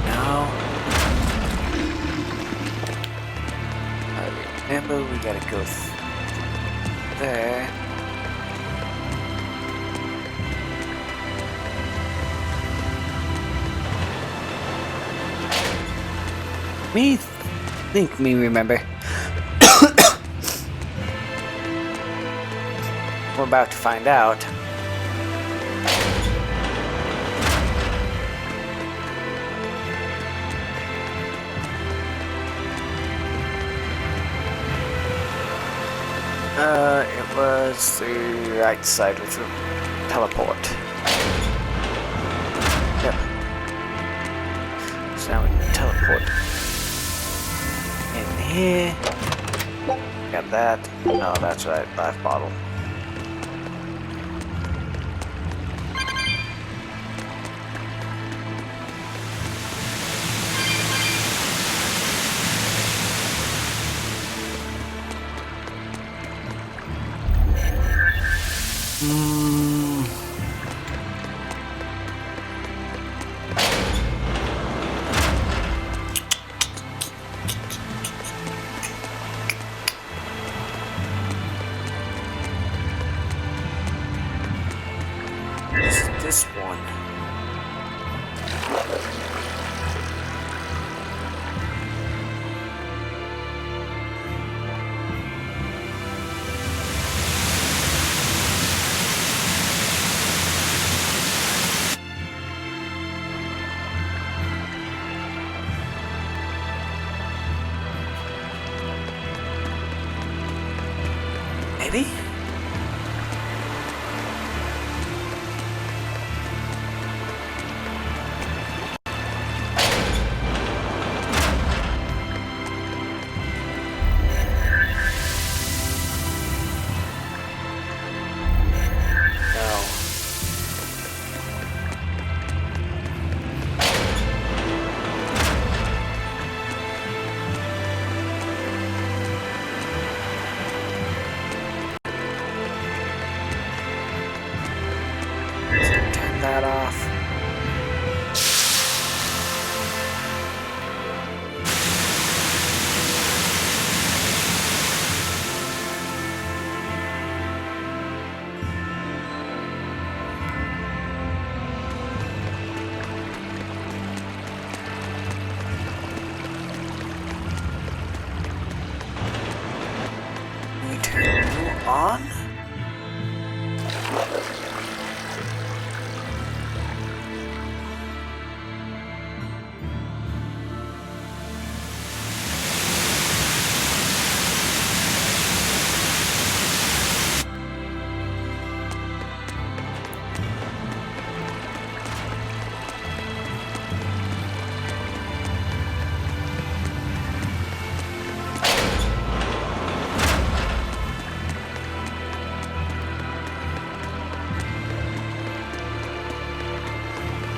now. Remember, we gotta go there. Me remember. We're about to find out. It was the right side with the teleport. Yep. So now we can teleport in here. Got that. Oh, that's right, life bottle. This one. Maybe? That off. We turn you on.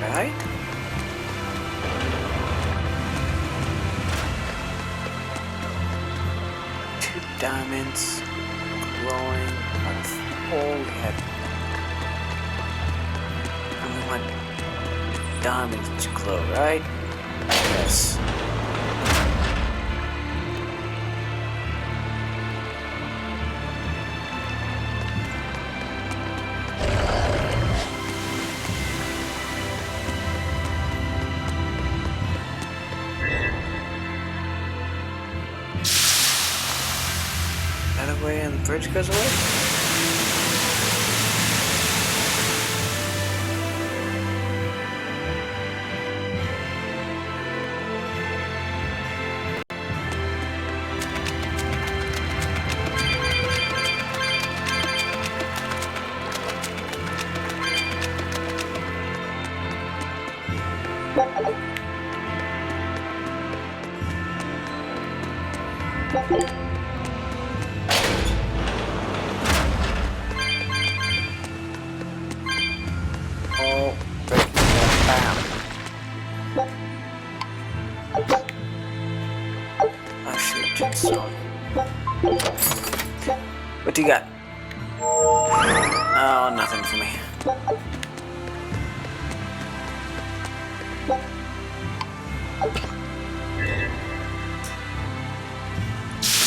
Right? Two diamonds glowing on full. We had only one diamond to glow, right? Yes. That away and the bridge goes away? What do you got? Oh, nothing for me.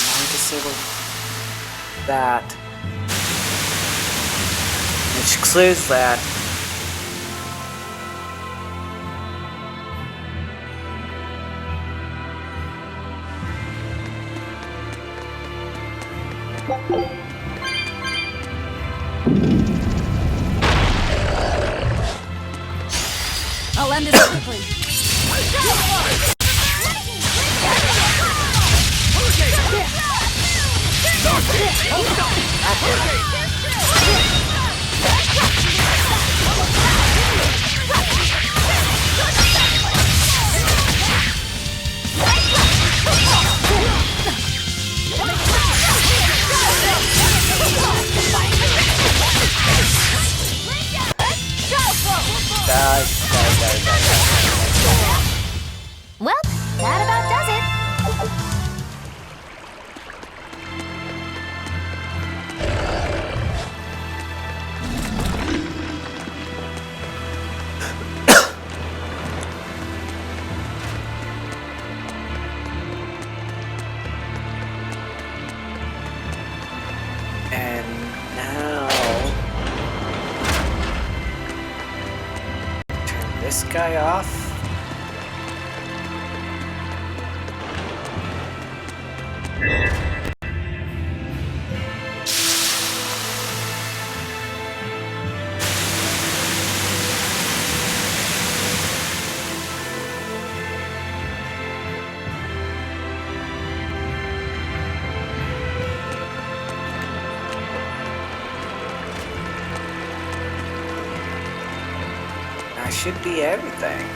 I'll disable that. Which clears that. I'll end this quickly. Well, that about does it. And now turn this guy off. That should be everything.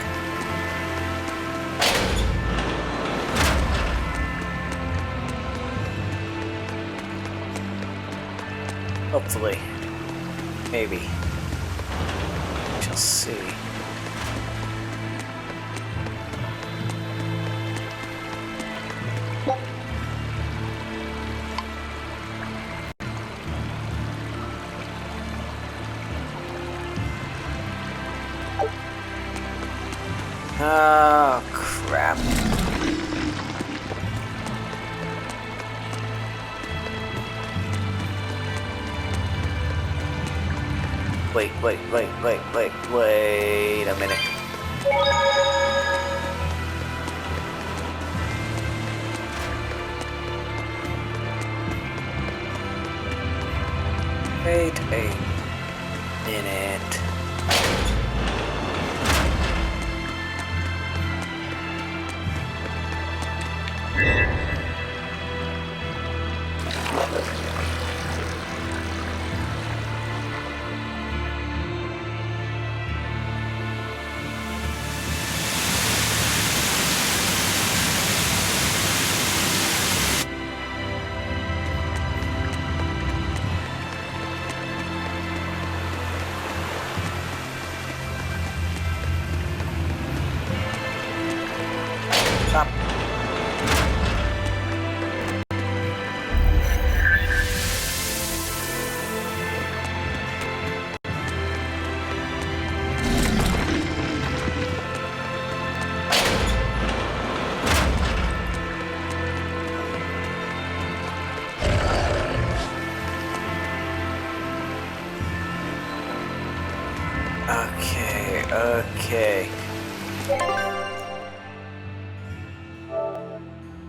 Hopefully. Maybe. We shall see. Oh, crap. Wait a minute. Wait a minute. Stop. Okay.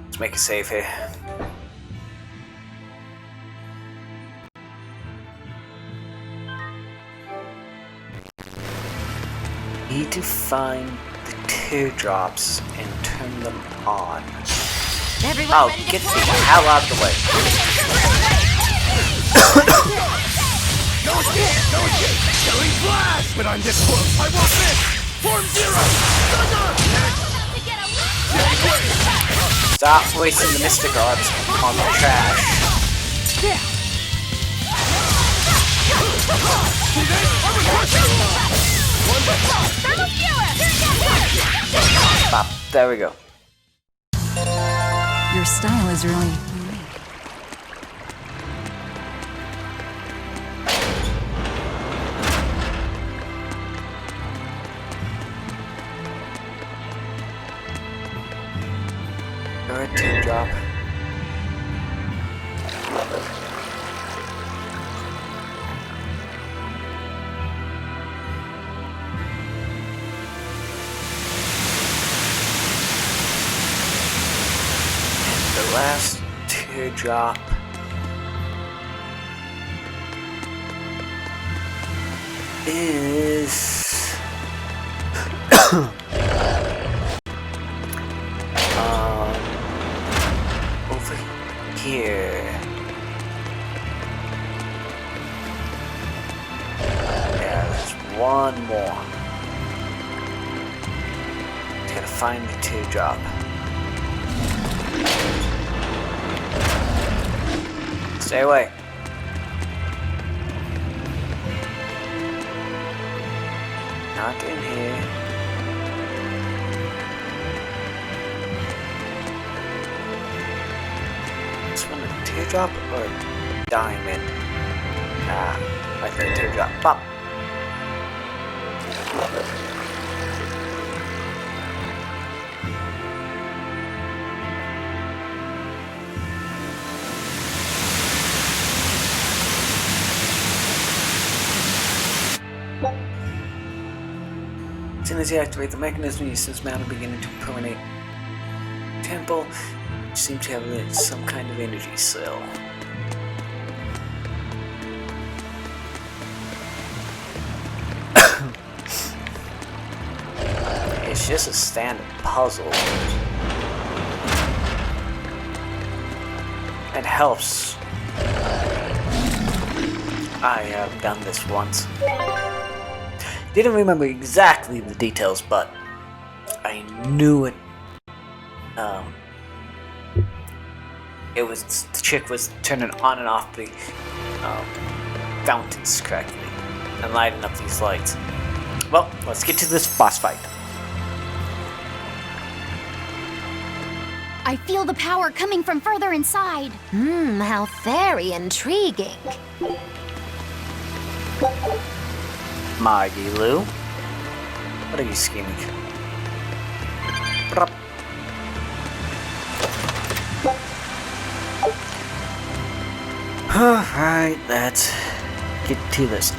Let's make a save here. Need to find the teardrops and turn them on. Everyone Oh, ready to get the play? hell out of the way. Killing flash! But I'm this close, I won't miss! Form zero! Stop wasting the Mystic Orbs on the trash. Stop. There we go. Your style is really unique. teardrop. And the last teardrop is over here. Yeah, there's one more. Gotta find the teardrop. Stay away. Not in here. This one a teardrop or a diamond? Nah, like a teardrop. Pop. As soon as you activate the mechanism, you sense mana beginning to permeate the temple. You seem to have some kind of energy cell. It's just a standard puzzle. It helps. I have done this once. Didn't remember exactly the details, but I knew it. It was the chick was turning on and off the fountains correctly and lighting up these lights. Well, let's get to this boss fight. I feel the power coming from further inside. How very intriguing. Margie Lou, what are you scheming? Alright, let's get to this.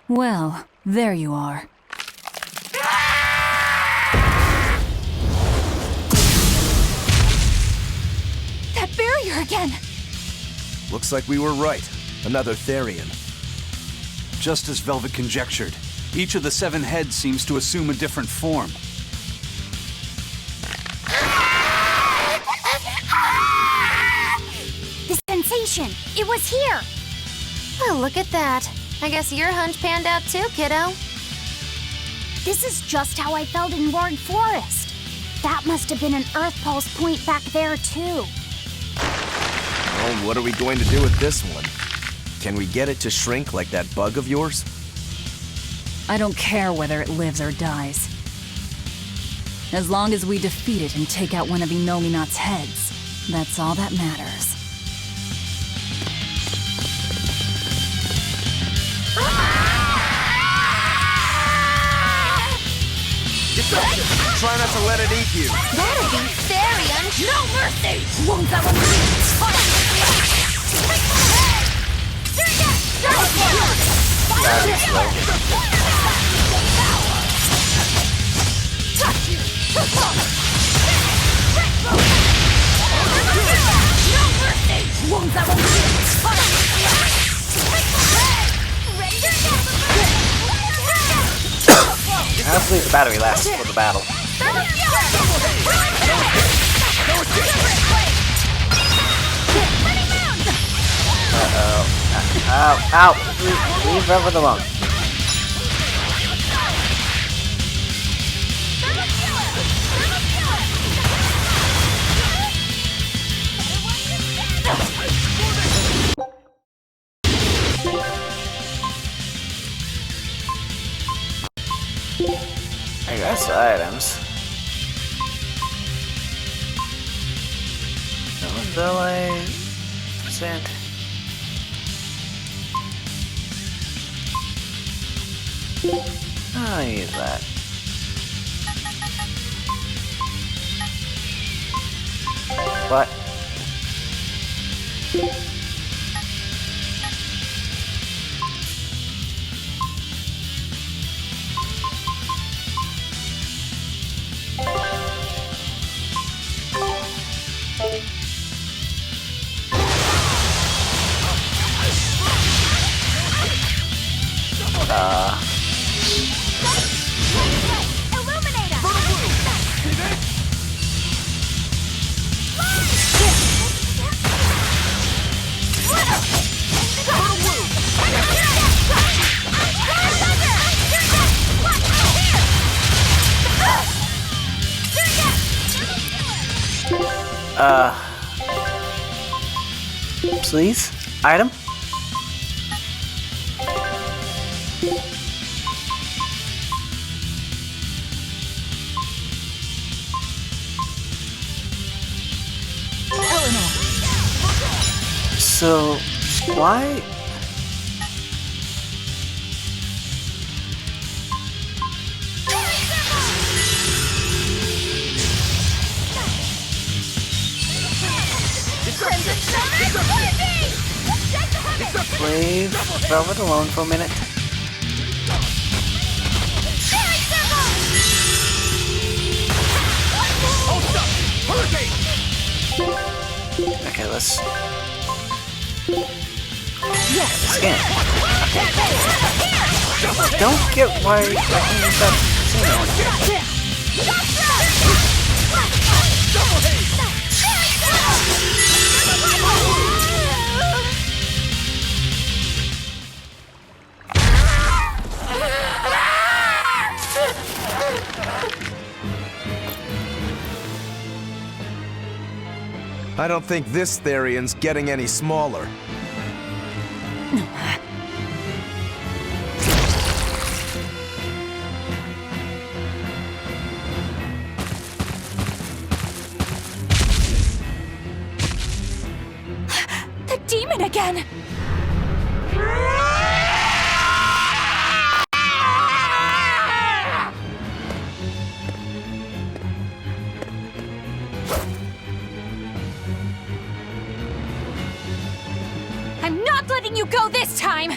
Well, there you are. That barrier again! Looks like we were right. Another Therian. Just as Velvet conjectured, each of the 7 heads seems to assume a different form. The sensation! It was here! Well, look at that. I guess your hunch panned out too, kiddo. This is just how I felt in Roaring Forest. That must have been an Earth Pulse point back there, too. Well, what are we going to do with this one? Can we get it to shrink like that bug of yours? I don't care whether it lives or dies. As long as we defeat it and take out one of Inominat's heads, that's all that matters. Try not to let it eat you. That'd be very No mercy! Hopefully the battery lasts for the battle. Uh-oh. Ow, ow! Leave everyone alone. I got some items. Will I send? I'll use that. What? Please? Item? So, why? Leave Velvet alone for a minute. Okay, let's... Scan. Don't get why I can use that sooner. I don't think this Therian's getting any smaller. The demon again! I'm not letting you go this time!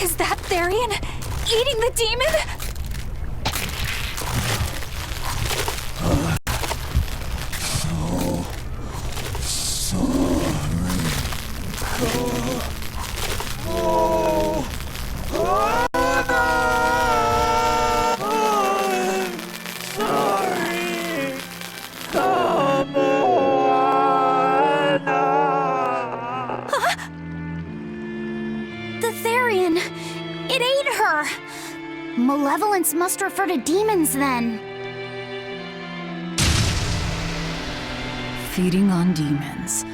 Is that Therian eating the demon? The Therian! It ate her! Malevolence must refer to demons then. Feeding on demons.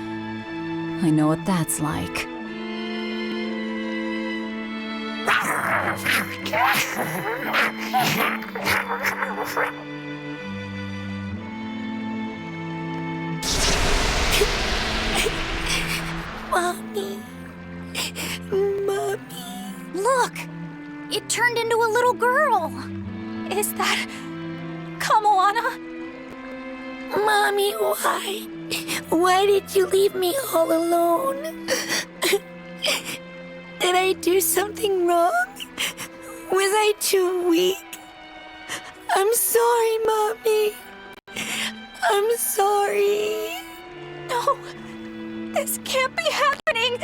I know what that's like. Mommy. Look! It turned into a little girl. Is that Kamoana? Mommy, why? Why did you leave me all alone? Did I do something wrong? Was I too weak? I'm sorry, Mommy. I'm sorry. No, this can't be happening.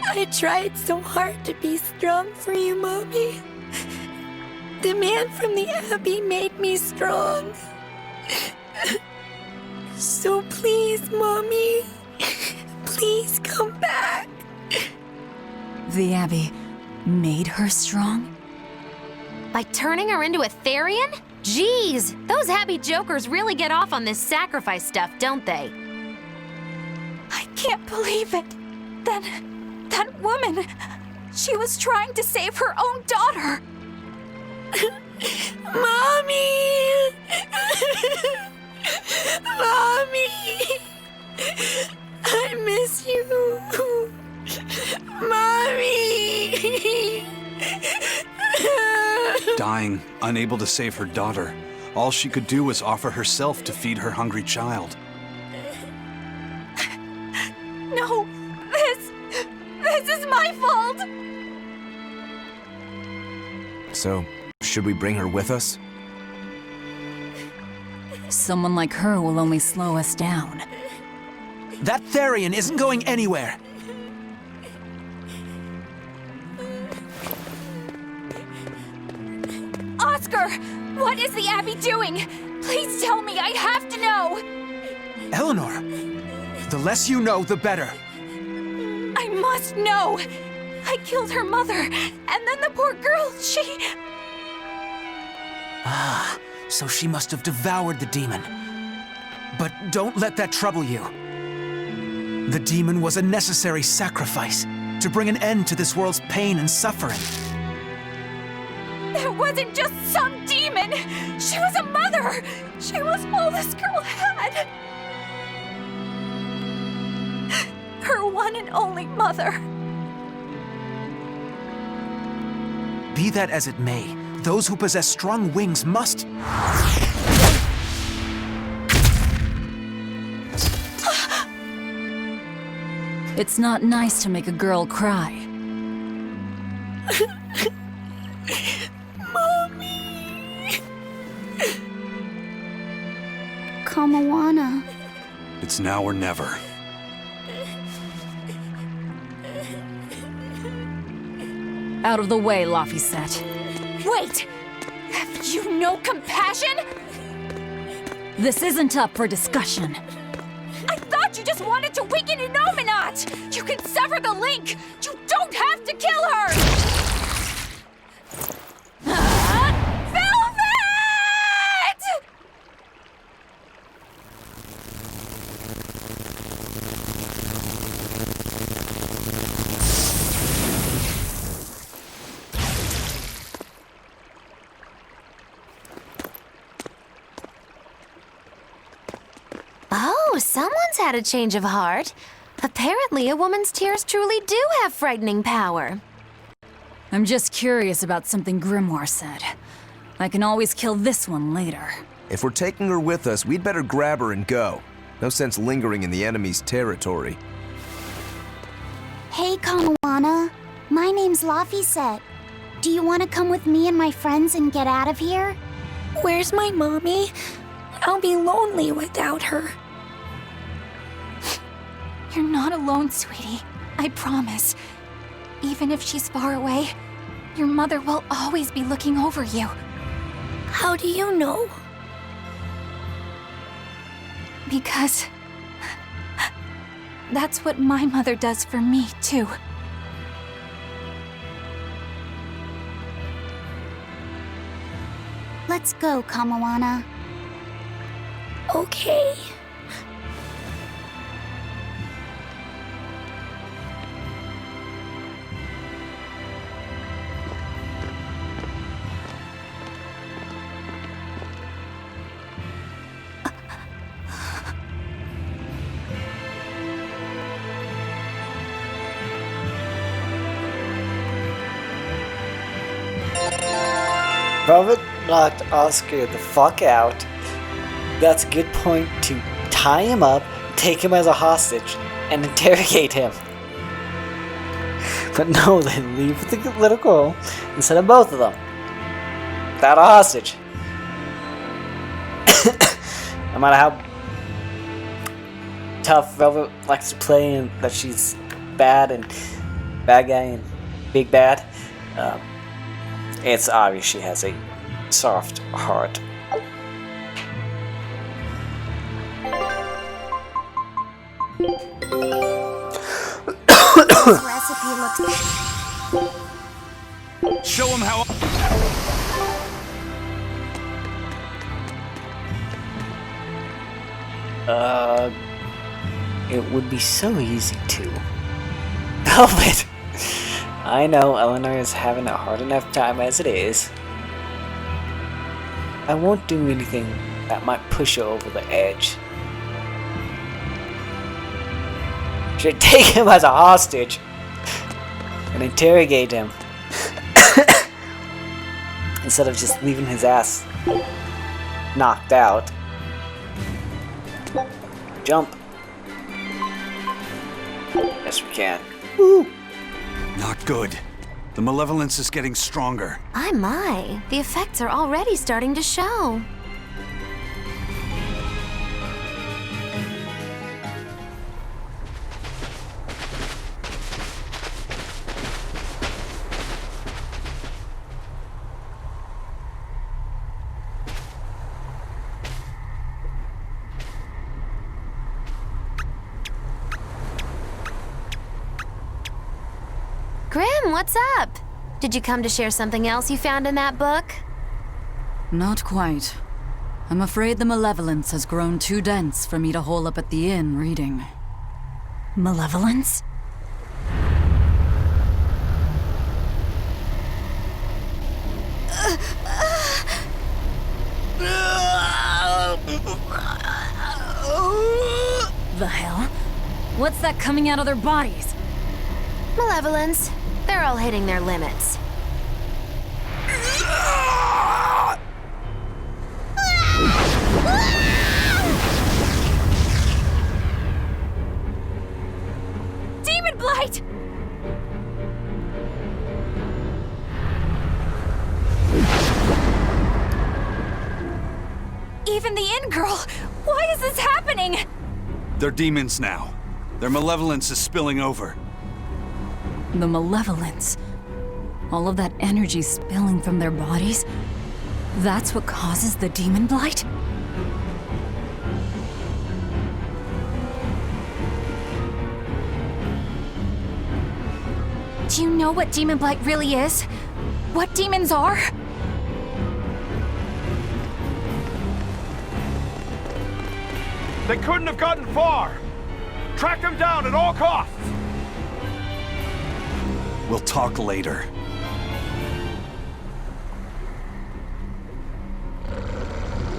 I tried so hard to be strong for you, Mommy. The man from the Abbey made me strong. So please, Mommy, please come back. The Abbey made her strong? By turning her into a Therian? Jeez, those Abbey jokers really get off on this sacrifice stuff, don't they? I can't believe it. That woman, she was trying to save her own daughter. Mommy! Mommy! I miss you. Mommy! Dying, unable to save her daughter, all she could do was offer herself to feed her hungry child. No, this is my fault. So, should we bring her with us? Someone like her will only slow us down. That Therian isn't going anywhere. Oscar, what is the Abbey doing? Please tell me, I have to know. Eleanor, the less you know, the better. I must know. I killed her mother, and then the poor girl, she... Ah, so she must have devoured the demon. But don't let that trouble you. The demon was a necessary sacrifice to bring an end to this world's pain and suffering. It wasn't just some demon. She was a mother. She was all this girl had. Her one and only mother. Be that as it may, those who possess strong wings must... It's not nice to make a girl cry. Mommy! Kamawana. It's now or never. Out of the way, Laphicet. Wait! Have you no compassion? This isn't up for discussion. I thought you just wanted to weaken Innominat! You can sever the link! You don't have to kill her! Velvet! Oh, someone's had a change of heart. Apparently, a woman's tears truly do have frightening power. I'm just curious about something Grimoire said. I can always kill this one later. If we're taking her with us, we'd better grab her and go. No sense lingering in the enemy's territory. Hey, Kamawana. My name's Laphicet. Do you want to come with me and my friends and get out of here? Where's my mommy? I'll be lonely without her. You're not alone, sweetie. I promise. Even if she's far away, your mother will always be looking over you. How do you know? Because that's what my mother does for me, too. Let's go, Kamawana. Okay. Velvet knocked Oscar the fuck out. That's a good point to tie him up, take him as a hostage, and interrogate him. But no, they leave with the little girl instead of both of them. Without a hostage. No matter how tough Velvet likes to play and that she's bad and bad guy and big bad, it's obvious she has a soft heart. This recipe looks... Show him how. It would be so easy to. Velvet! I know Eleanor is having a hard enough time as it is. I won't do anything that might push her over the edge. Should take him as a hostage and interrogate him instead of just leaving his ass knocked out. Jump. Yes, we can. Woo! Not good. The malevolence is getting stronger. My. The effects are already starting to show. Grim, what's up? Did you come to share something else you found in that book? Not quite. I'm afraid the malevolence has grown too dense for me to hole up at the inn reading. Malevolence? The hell? What's that coming out of their bodies? Malevolence. They're all hitting their limits. DaemonBlight! Even the inn girl! Why is this happening? They're demons now. Their malevolence is spilling over. The malevolence. All of that energy spilling from their bodies? That's what causes the DaemonBlight? Do you know what DaemonBlight really is? What demons are? They couldn't have gotten far. Track them down at all costs. We'll talk later.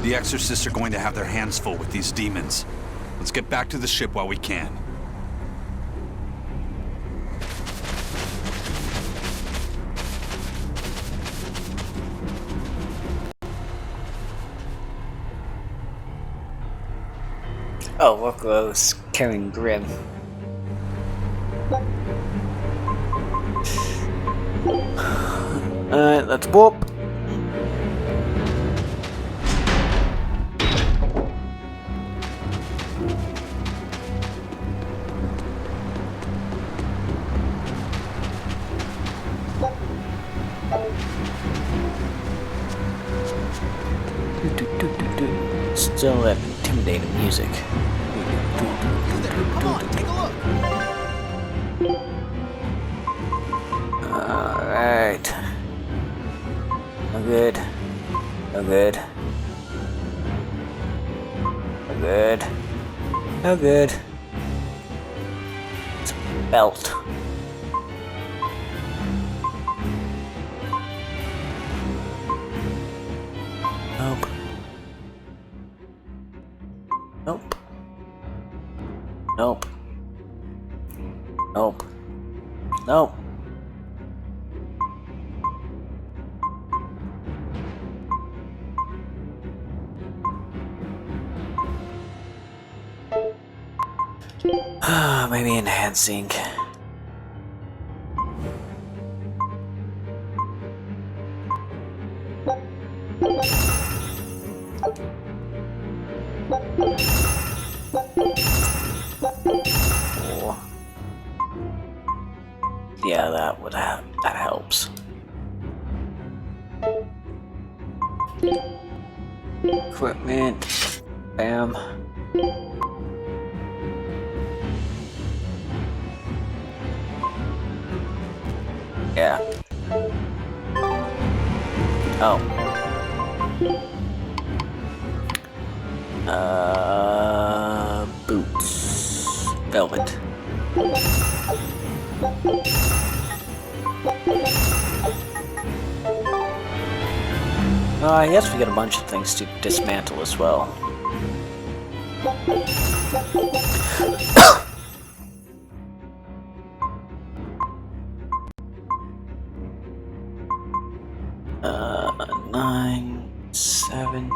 The exorcists are going to have their hands full with these demons. Let's get back to the ship while we can. Oh, Rocco's carrying Grim. Alright, let's warp. Still that intimidating music. Come on, take a look. Alright. No good. No good. No good. No good. It's a belt. Nope. Nope. Nope. Nope. Nope. Maybe enhancing. Oh. Yeah, that helps. Equipment. Bam. Yeah. Oh. Boots. Velvet. I guess we got a bunch of things to dismantle as well. Nine, 7.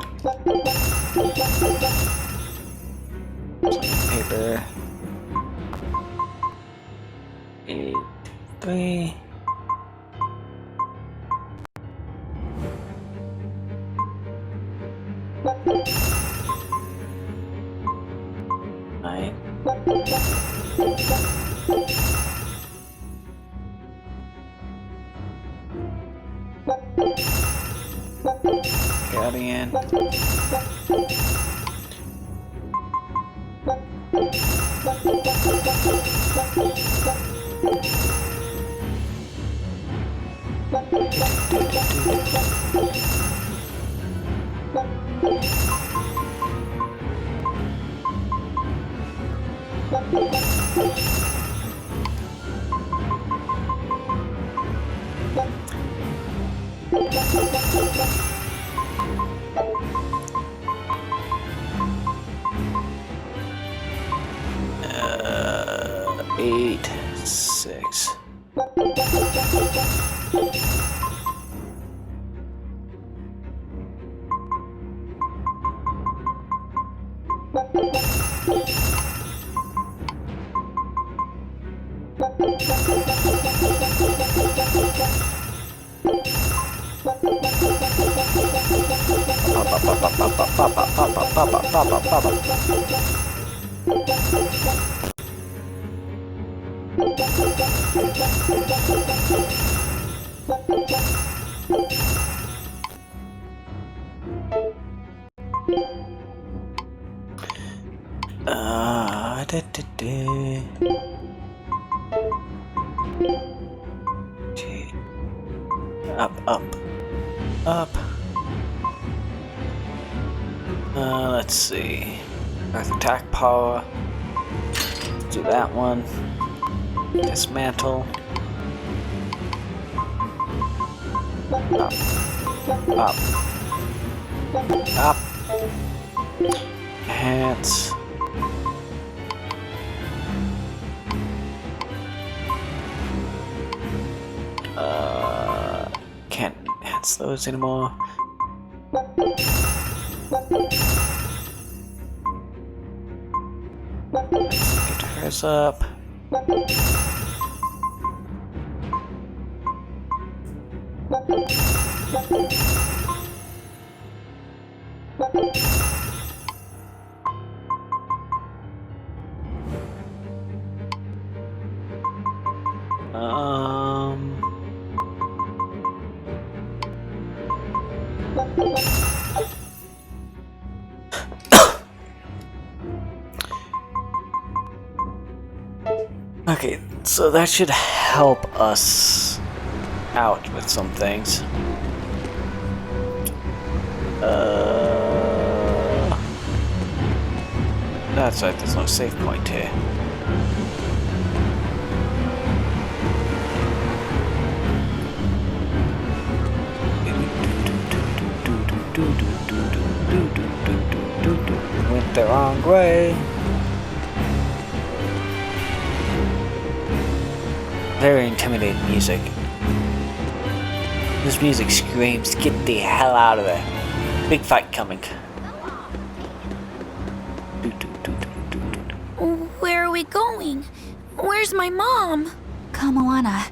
Paper. 8, 3. Nine. Guardian. Eight, 6. Up. Let's see. Earth attack power. Let's do that one. Dismantle. Up. Enhance. Can't enhance those anymore. Let's get hers up. Okay, so that should help us out with some things. That's right, there's no save point here. Went the wrong way. Very intimidating music. This music screams, get the hell out of there. Big fight coming. Where are we going? Where's my mom? Kamoana,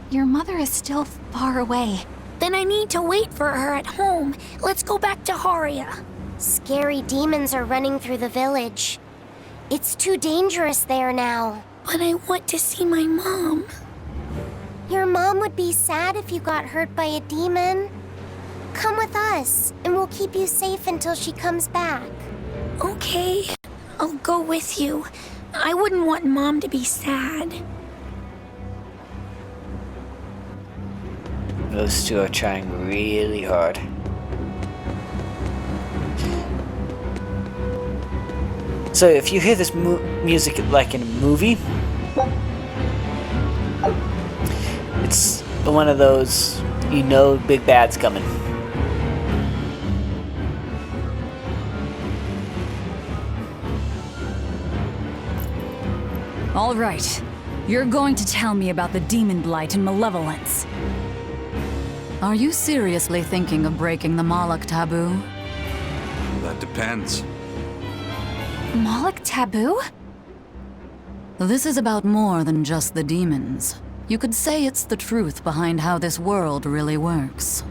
your mother is still far away. Then I need to wait for her at home. Let's go back to Haria. Scary demons are running through the village. It's too dangerous there now. But I want to see my mom. Your mom would be sad if you got hurt by a demon. Come with us, and we'll keep you safe until she comes back. Okay, I'll go with you. I wouldn't want Mom to be sad. Those two are trying really hard. So if you hear this music like in a movie, it's one of those, you know, big bad's coming. All right. You're going to tell me about the DaemonBlight and malevolence. Are you seriously thinking of breaking the Moloch taboo? That depends. Moloch taboo? This is about more than just the demons. You could say it's the truth behind how this world really works.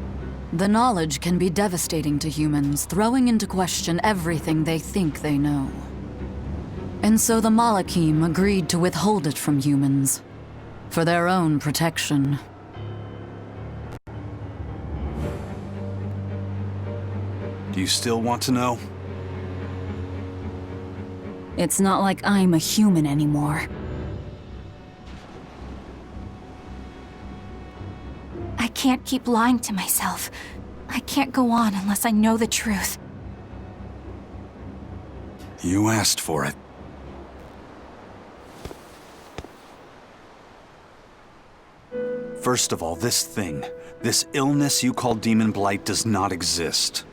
The knowledge can be devastating to humans, throwing into question everything they think they know. And so the Malachim agreed to withhold it from humans, for their own protection. Do you still want to know? It's not like I'm a human anymore. I can't keep lying to myself. I can't go on unless I know the truth. You asked for it. First of all, this illness you call DaemonBlight does not exist.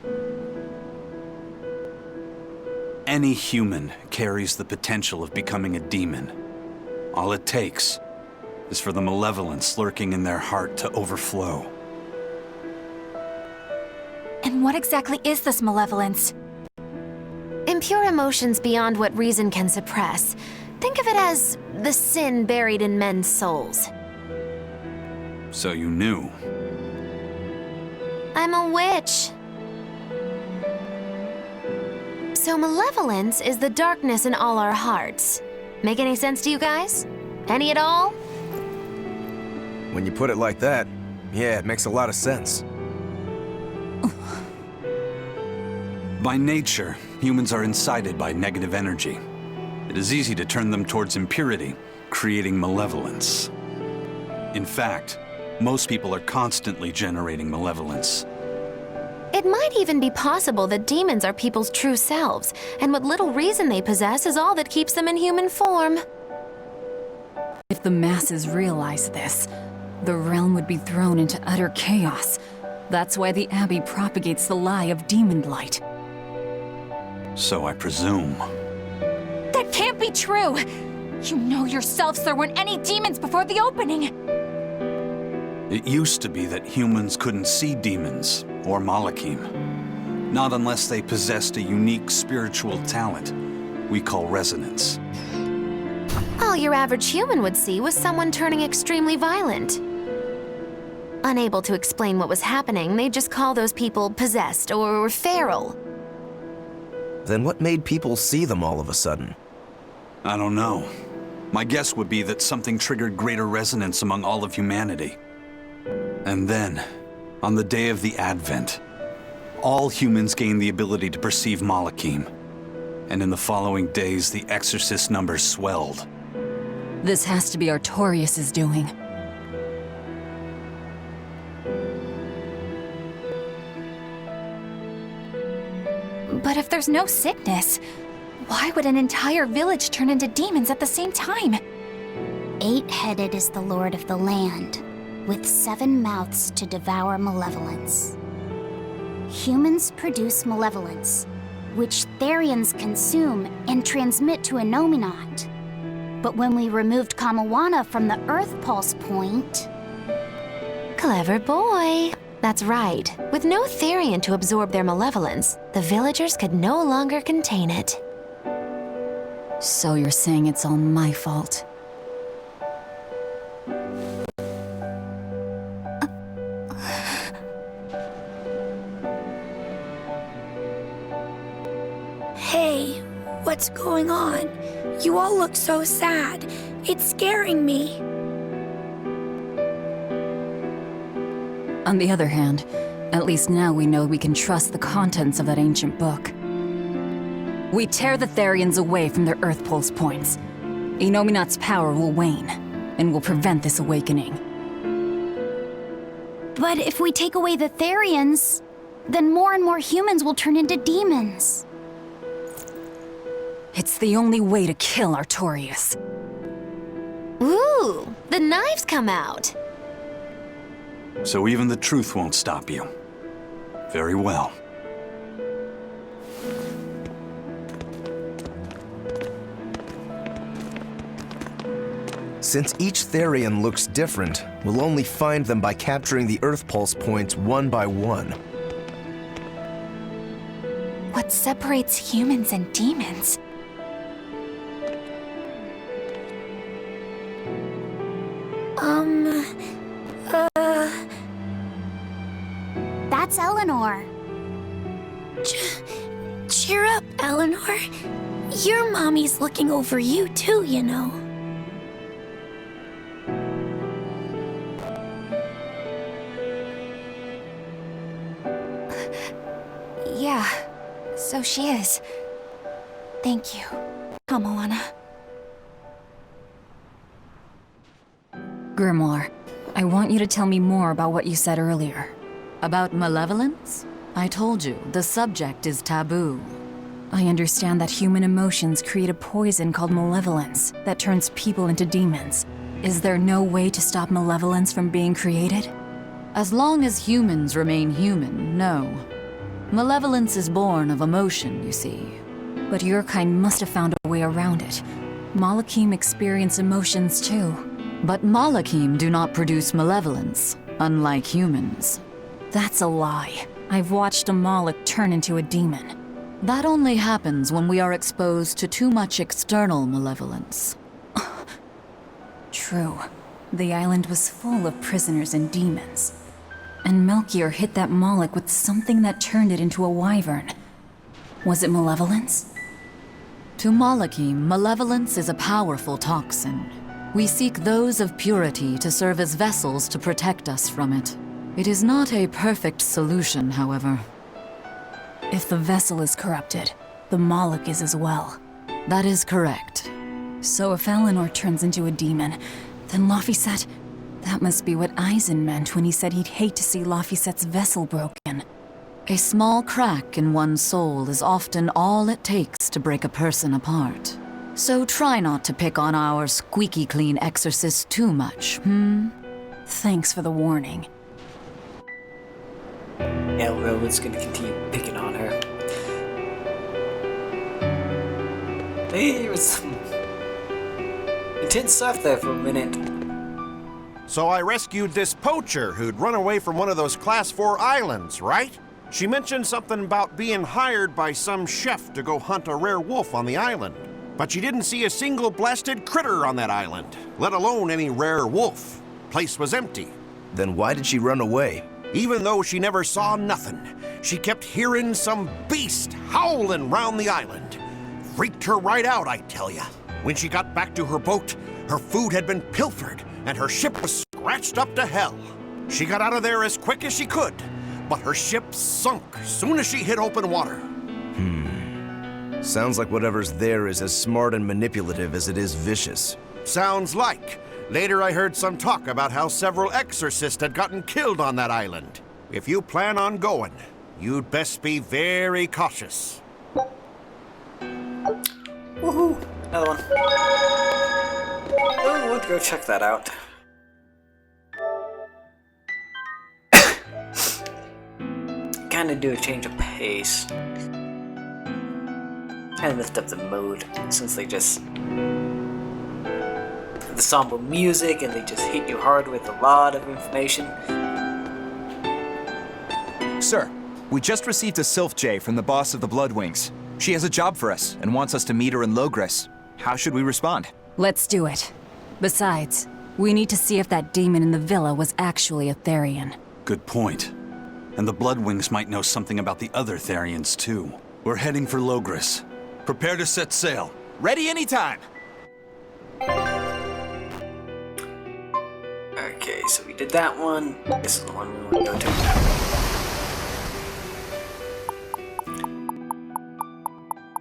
Any human carries the potential of becoming a demon. All it takes is for the malevolence lurking in their heart to overflow. And what exactly is this malevolence? Impure emotions beyond what reason can suppress. Think of it as the sin buried in men's souls. So you knew. I'm a witch. So malevolence is the darkness in all our hearts. Make any sense to you guys? Any at all? When you put it like that, yeah, it makes a lot of sense. By nature, humans are incited by negative energy. It is easy to turn them towards impurity, creating malevolence. In fact, most people are constantly generating malevolence. It might even be possible that demons are people's true selves, and what little reason they possess is all that keeps them in human form. If the masses realize this, the realm would be thrown into utter chaos. That's why the Abbey propagates the lie of DaemonBlight. So I presume. That can't be true! You know yourselves there weren't any demons before the opening! It used to be that humans couldn't see demons, or Malachim. Not unless they possessed a unique spiritual talent we call resonance. All your average human would see was someone turning extremely violent. Unable to explain what was happening, they'd just call those people possessed or feral. Then what made people see them all of a sudden? I don't know. My guess would be that something triggered greater resonance among all of humanity. And then, on the day of the Advent, all humans gained the ability to perceive Malachim. And in the following days, the exorcist numbers swelled. This has to be Artorias' doing. But if there's no sickness, why would an entire village turn into demons at the same time? 8-headed is the lord of the land, with 7 mouths to devour malevolence. Humans produce malevolence, which Therians consume and transmit to a Nominat. But when we removed Kamawana from the Earth Pulse point... Clever boy. That's right. With no Therian to absorb their malevolence, the villagers could no longer contain it. So you're saying it's all my fault? Hey, what's going on? You all look so sad. It's scaring me. On the other hand, At least now we know we can trust the contents of that ancient book. We tear the Therians away from their Earth Pulse points. Inominat's power will wane, and will prevent this awakening. But if we take away the Therians, then more and more humans will turn into demons. It's the only way to kill Artorias. Ooh, the knives come out. So even the truth won't stop you. Very well. Since each Therian looks different, we'll only find them by capturing the Earth Pulse points one by one. What separates humans and demons? That's Eleanor. Cheer up, Eleanor. Your mommy's looking over you too, you know. Yeah, so she is. Thank you. Come, Moana. Grimoire, I want you to tell me more about what you said earlier. About malevolence? I told you, the subject is taboo. I understand that human emotions create a poison called malevolence that turns people into demons. Is there no way to stop malevolence from being created? As long as humans remain human, no. Malevolence is born of emotion, you see. But your kind must have found a way around it. Malakim experience emotions too. But Malakim do not produce malevolence, unlike humans. That's a lie. I've watched a Malak turn into a demon. That only happens when we are exposed to too much external malevolence. True. The island was full of prisoners and demons. And Melchior hit that Malak with something that turned it into a wyvern. Was it malevolence? To Malakim, malevolence is a powerful toxin. We seek those of purity to serve as vessels to protect us from it. It is not a perfect solution, however. If the vessel is corrupted, the Malak is as well. That is correct. So if Eleanor turns into a demon, then Laphicet... That must be what Eisen meant when he said he'd hate to see Laphicet's vessel broken. A small crack in one's soul is often all it takes to break a person apart. So try not to pick on our squeaky clean exorcist too much, Thanks for the warning. Elrowan's gonna continue picking on her. There was some intense stuff there for a minute. So I rescued this poacher who'd run away from one of those Class 4 islands, right? She mentioned something about being hired by some chef to go hunt a rare wolf on the island. But she didn't see a single blasted critter on that island, let alone any rare wolf. Place was empty. Then why did she run away? Even though she never saw nothing, she kept hearing some beast howling round the island. Freaked her right out, I tell ya. When she got back to her boat, her food had been pilfered, and her ship was scratched up to hell. She got out of there as quick as she could, but her ship sunk soon as she hit open water. Sounds like whatever's there is as smart and manipulative as it is vicious. Sounds like. Later I heard some talk about how several exorcists had gotten killed on that island. If you plan on going, you'd best be very cautious. Woohoo! Another one. Oh, I want to go check that out. Kinda do a change of pace. Kinda lift up the mood, since they just... the somber music, and they just hit you hard with a lot of information. Sir, we just received a Sylph J from the boss of the Bloodwings. She has a job for us and wants us to meet her in Logres. How should we respond? Let's do it. Besides, we need to see if that demon in the villa was actually a Therian. Good point. And the Bloodwings might know something about the other Therians, too. We're heading for Logres. Prepare to set sail. Ready anytime! Okay, so we did that one. This is the one we want to go to.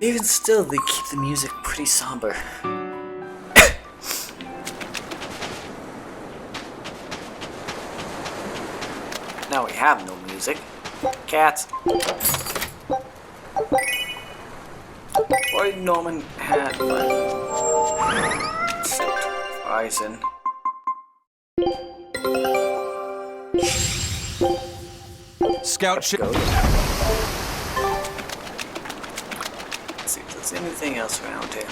Even still, they keep the music pretty somber. Now we have no music. Cats. Why Norman had except Eisen. Scout ship. Let's see if there's anything else around here.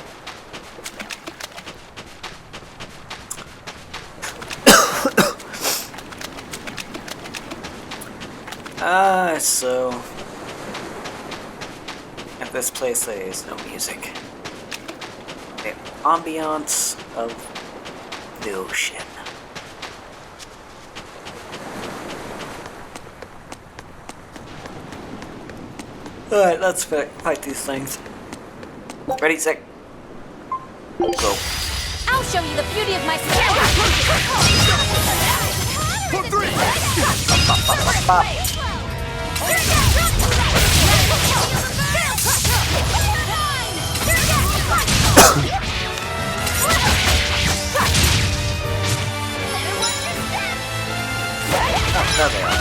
So at this place there is no music. The ambiance of the ocean. Alright, let's fight these things. Ready, set, go. I'll show you the beauty of my skill. For three! There they are.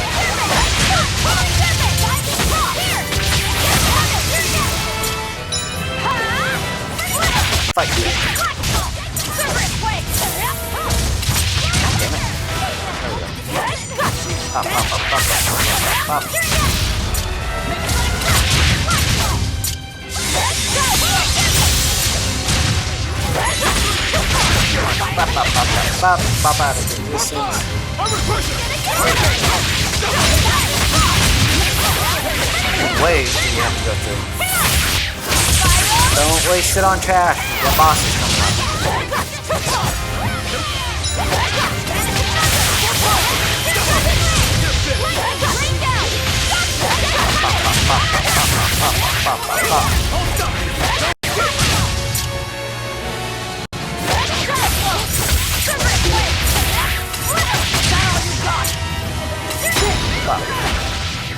Fight. God damn it. There we go. Pop, pop, pop, pop, pop, pop. Pop, pop, pop, pop, pop out of resistance. Ways you have to go through. Don't waste it on trash. The boss is coming up.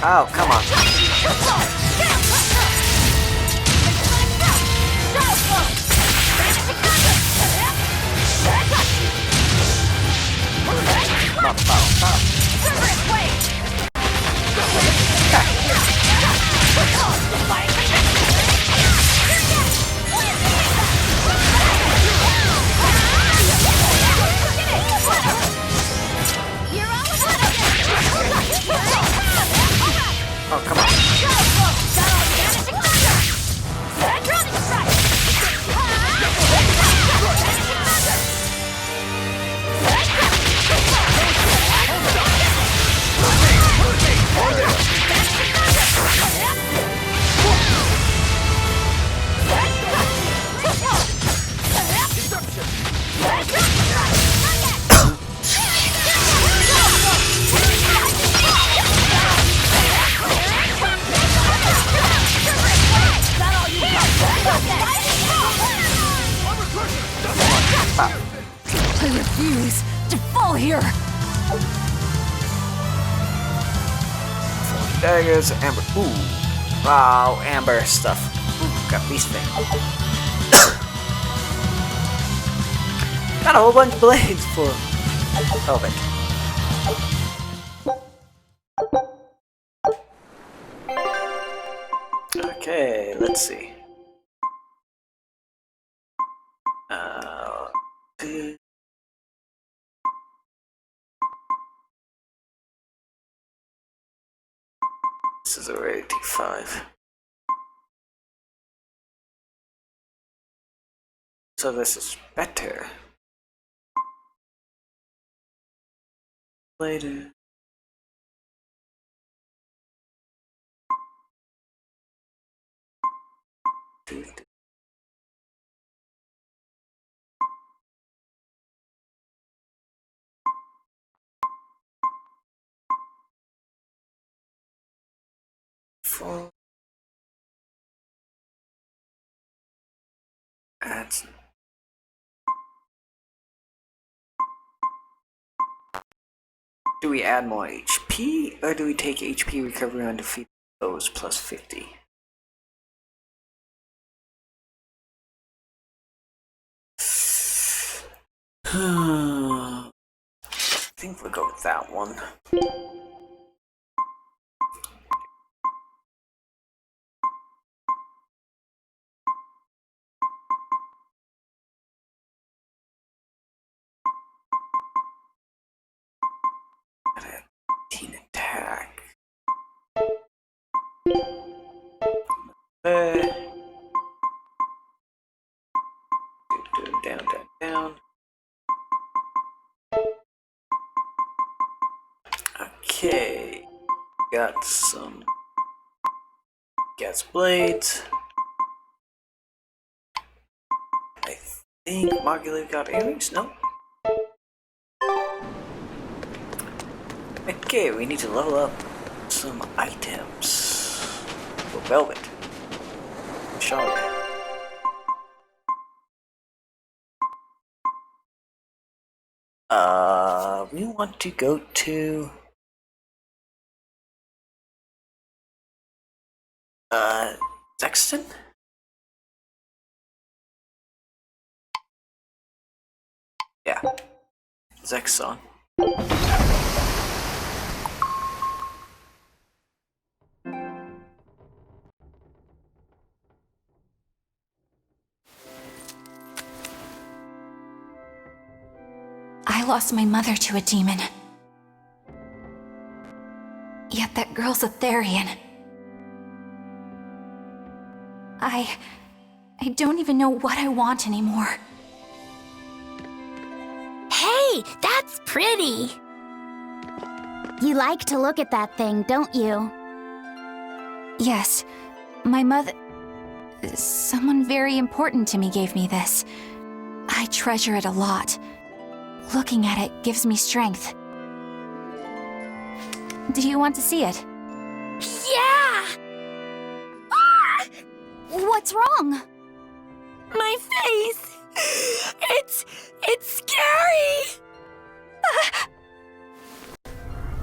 Oh, come on. Pop, pop, pop. Oh, come on. I refuse to fall here. Daggers, amber. Ooh. Wow, amber stuff. Ooh, got beast thing. Got a whole bunch of blades for velvet. Okay, let's see. This is already T5. So this is better. Later. For ads. Do we add more HP or do we take HP recovery on defeat foes plus 50? I think we'll go with that one. Teen attack. Down, down, down. Okay, got some gas blades. I think Moguli got earrings? No? Okay, we need to level up some items. For Velvet. Charlotte. We want to go to Sexton? Yeah. Zexon. I lost my mother to a demon. Yet that girl's a Therian. I don't even know what I want anymore. Hey, that's pretty! You like to look at that thing, don't you? Yes, my mother... Someone very important to me gave me this. I treasure it a lot. Looking at it gives me strength. Do you want to see it? Yeah! Ah! What's wrong? My face! It's scary!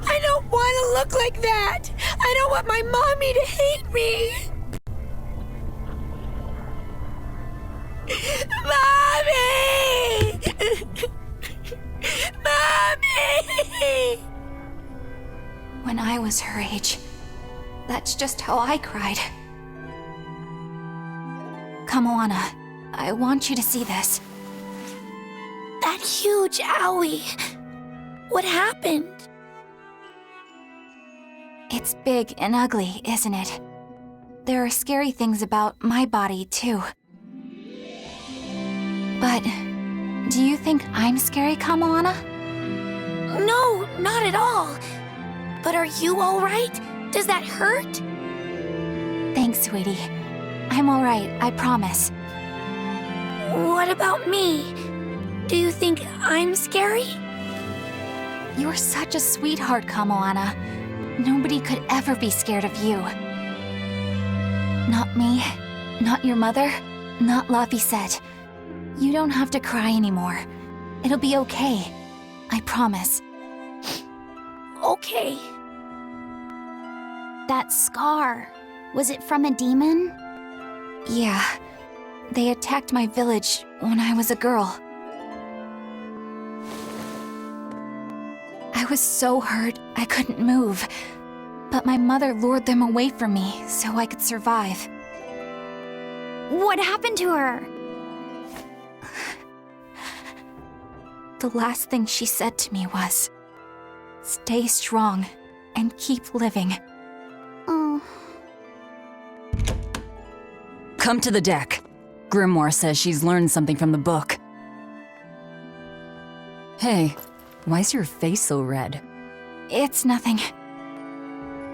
I don't want to look like that! I don't want my mommy to hate me! Mommy! Mommy! When I was her age, that's just how I cried. Come, Moana, I want you to see this. That huge owie. What happened? It's big and ugly, isn't it? There are scary things about my body, too. But do you think I'm scary, Kamoana? No, not at all. But are you all right? Does that hurt? Thanks, sweetie. I'm all right, I promise. What about me? Do you think I'm scary? You're such a sweetheart, Kamoana. Nobody could ever be scared of you. Not me, not your mother, not Laphicet. You don't have to cry anymore. It'll be okay. I promise. Okay. That scar, was it from a demon? Yeah. They attacked my village when I was a girl. I was so hurt I couldn't move. But my mother lured them away from me so I could survive. What happened to her? The last thing she said to me was, "Stay strong and keep living." Oh. Come to the deck. Grimoire says she's learned something from the book. Hey, why's your face so red? It's nothing.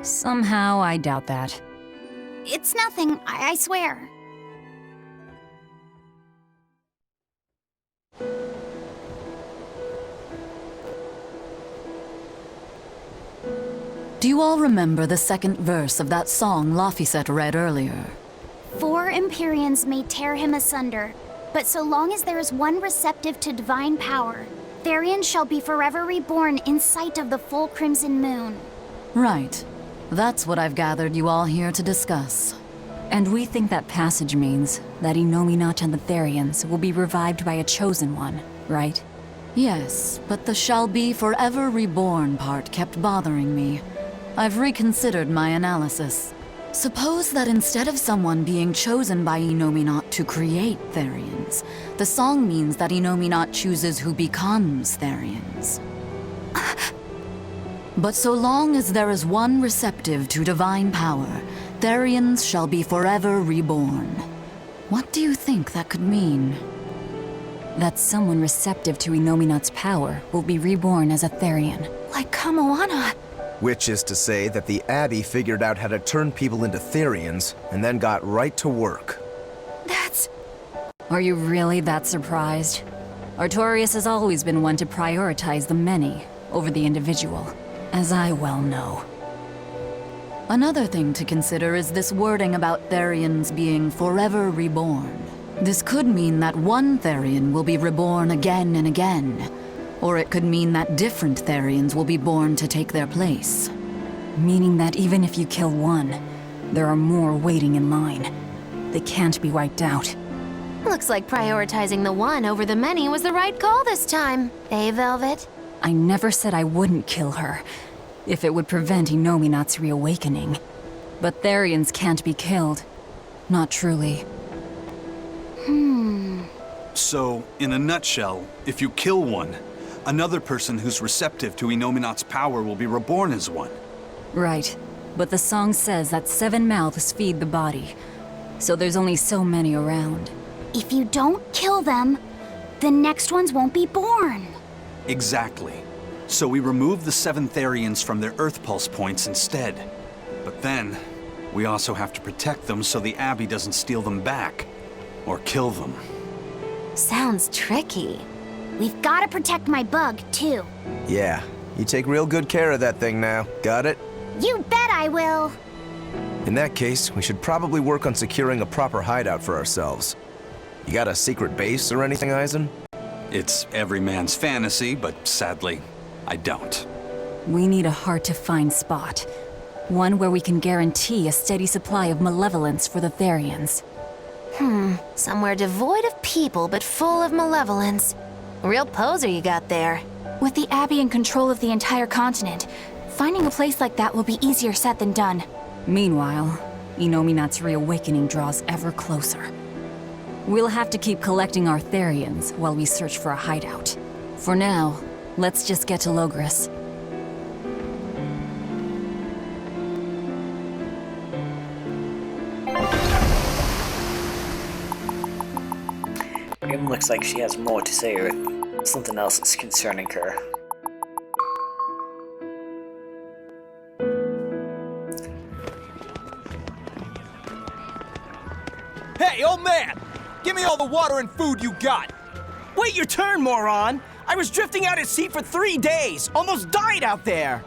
Somehow I doubt that. It's nothing, I swear. Do you all remember the second verse of that song Laphicet read earlier? 4 Empyreans may tear him asunder, but so long as there is one receptive to divine power, Therian shall be forever reborn in sight of the full crimson moon. Right. That's what I've gathered you all here to discuss. And we think that passage means that Innominat and the Therians will be revived by a chosen one, right? Yes, but the shall be forever reborn part kept bothering me. I've reconsidered my analysis. Suppose that instead of someone being chosen by Innominat to create Therians, the song means that Innominat chooses who becomes Therians. But so long as there is one receptive to divine power, Therians shall be forever reborn. What do you think that could mean? That someone receptive to Innominat's power will be reborn as a Therian. Like Kamoana. Which is to say that the Abbey figured out how to turn people into Therians, and then got right to work. That's... Are you really that surprised? Artorias has always been one to prioritize the many over the individual, as I well know. Another thing to consider is this wording about Therians being forever reborn. This could mean that one Therian will be reborn again and again, or it could mean that different Therians will be born to take their place. Meaning that even if you kill one, there are more waiting in line. They can't be wiped out. Looks like prioritizing the one over the many was the right call this time. Eh, Velvet? I never said I wouldn't kill her, if it would prevent Innominat's reawakening. But Therians can't be killed. Not truly. So, in a nutshell, if you kill one, another person who's receptive to Innominat's power will be reborn as one. Right. But the song says that 7 mouths feed the body, so there's only so many around. If you don't kill them, the next ones won't be born. Exactly. So we remove the 7 Therians from their Earth Pulse points instead. But then, we also have to protect them so the Abbey doesn't steal them back. Or kill them. Sounds tricky. We've got to protect my bug, too. Yeah, you take real good care of that thing now. Got it? You bet I will. In that case, we should probably work on securing a proper hideout for ourselves. You got a secret base or anything, Eisen? It's every man's fantasy, but sadly, I don't. We need a hard-to-find spot. One where we can guarantee a steady supply of malevolence for the Therians. Somewhere devoid of people but full of malevolence. Real poser you got there. With the Abbey in control of the entire continent, finding a place like that will be easier said than done. Meanwhile, Innominat's reawakening draws ever closer. We'll have to keep collecting our Therians while we search for a hideout. For now, let's just get to Logris. It looks like she has more to say or something else is concerning her. Hey, old man! Give me all the water and food you got! Wait your turn, moron! I was drifting out at sea for 3 days! Almost died out there!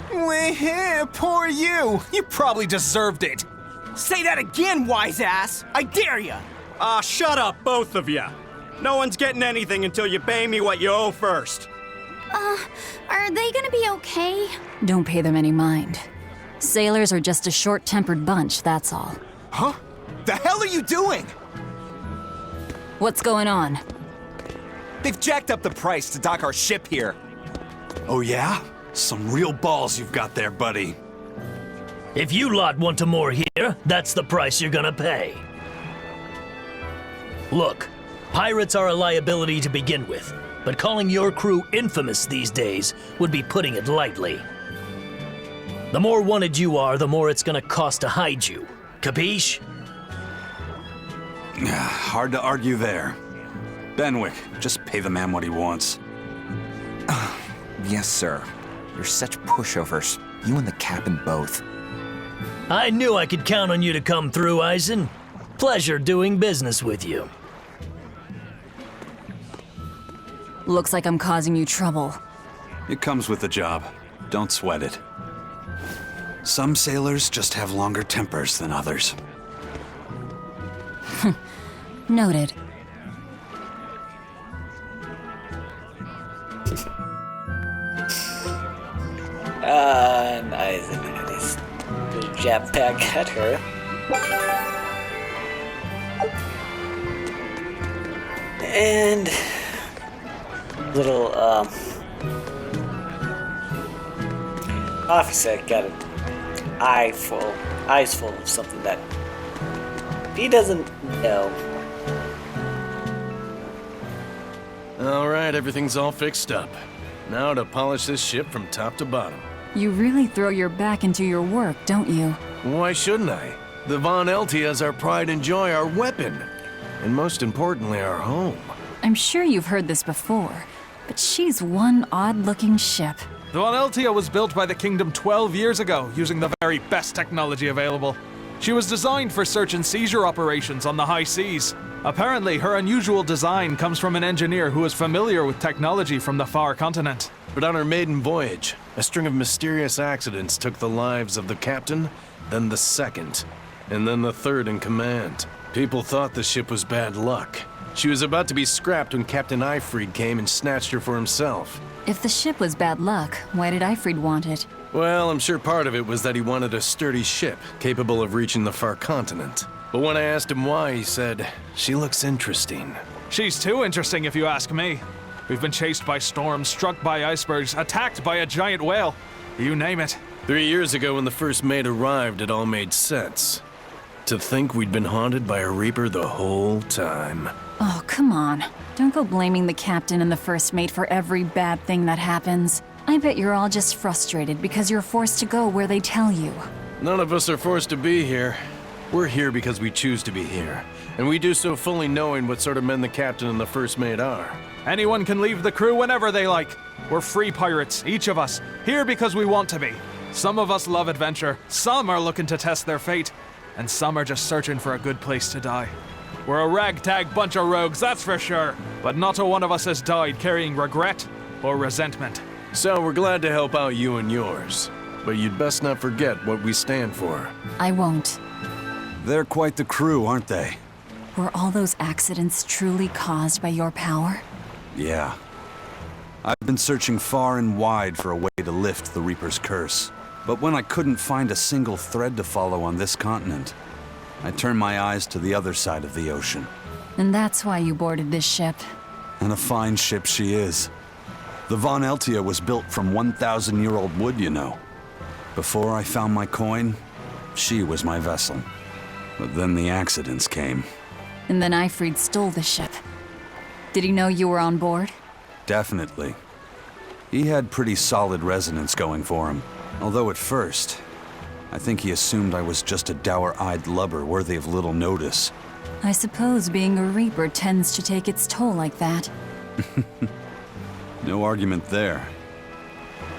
Poor you! You probably deserved it! Say that again, wise ass! I dare ya! Shut up, both of you! No one's getting anything until you pay me what you owe first. Are they gonna be okay? Don't pay them any mind. Sailors are just a short-tempered bunch, that's all. Huh? The hell are you doing? What's going on? They've jacked up the price to dock our ship here. Oh yeah? Some real balls you've got there, buddy. If you lot want to moor here, that's the price you're gonna pay. Look, pirates are a liability to begin with, but calling your crew infamous these days would be putting it lightly. The more wanted you are, the more it's gonna cost to hide you. Capiche? Hard to argue there. Benwick, just pay the man what he wants. Yes, sir. You're such pushovers. You and the captain both. I knew I could count on you to come through, Eisen. Pleasure doing business with you. Looks like I'm causing you trouble. It comes with the job. Don't sweat it. Some sailors just have longer tempers than others. Noted. And Eisen had his little jab pack at her. And little officer got an eyes full of something that he doesn't know. Alright, everything's all fixed up. Now to polish this ship from top to bottom. You really throw your back into your work, don't you? Why shouldn't I? The Von Eltia is our pride and joy, our weapon. And most importantly, our home. I'm sure you've heard this before, but she's one odd-looking ship. The Von Eltia was built by the Kingdom 12 years ago, using the very best technology available. She was designed for search and seizure operations on the high seas. Apparently, her unusual design comes from an engineer who is familiar with technology from the far continent. But on her maiden voyage, a string of mysterious accidents took the lives of the captain, then the second, and then the third in command. People thought the ship was bad luck. She was about to be scrapped when Captain Eyfried came and snatched her for himself. If the ship was bad luck, why did Eyfried want it? Well, I'm sure part of it was that he wanted a sturdy ship, capable of reaching the far continent. But when I asked him why, he said, "She looks interesting." She's too interesting if you ask me. We've been chased by storms, struck by icebergs, attacked by a giant whale. You name it. 3 years ago when the first mate arrived, it all made sense. To think we'd been haunted by a Reaper the whole time. Oh, come on. Don't go blaming the captain and the first mate for every bad thing that happens. I bet you're all just frustrated because you're forced to go where they tell you. None of us are forced to be here. We're here because we choose to be here. And we do so fully knowing what sort of men the captain and the first mate are. Anyone can leave the crew whenever they like. We're free pirates, each of us, here because we want to be. Some of us love adventure, some are looking to test their fate, and some are just searching for a good place to die. We're a ragtag bunch of rogues, that's for sure. But not a one of us has died carrying regret or resentment. So we're glad to help out you and yours. But you'd best not forget what we stand for. I won't. They're quite the crew, aren't they? Were all those accidents truly caused by your power? Yeah. I've been searching far and wide for a way to lift the Reaper's curse. But when I couldn't find a single thread to follow on this continent, I turned my eyes to the other side of the ocean. And that's why you boarded this ship. And a fine ship she is. The Von Eltia was built from 1,000-year-old wood, you know. Before I found my coin, she was my vessel. But then the accidents came. And then Eyfried stole the ship. Did he know you were on board? Definitely. He had pretty solid resonance going for him. Although at first, I think he assumed I was just a dour-eyed lubber worthy of little notice. I suppose being a Reaper tends to take its toll like that. No argument there.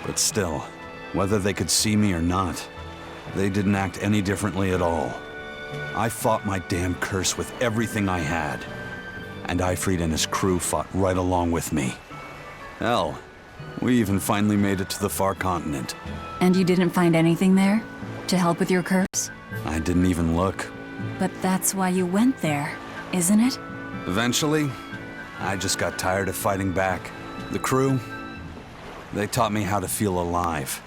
But still, whether they could see me or not, they didn't act any differently at all. I fought my damn curse with everything I had. And Eyfried and his crew fought right along with me. Hell, we even finally made it to the far continent. And you didn't find anything there? To help with your curse? I didn't even look. But that's why you went there, isn't it? Eventually, I just got tired of fighting back. The crew, they taught me how to feel alive.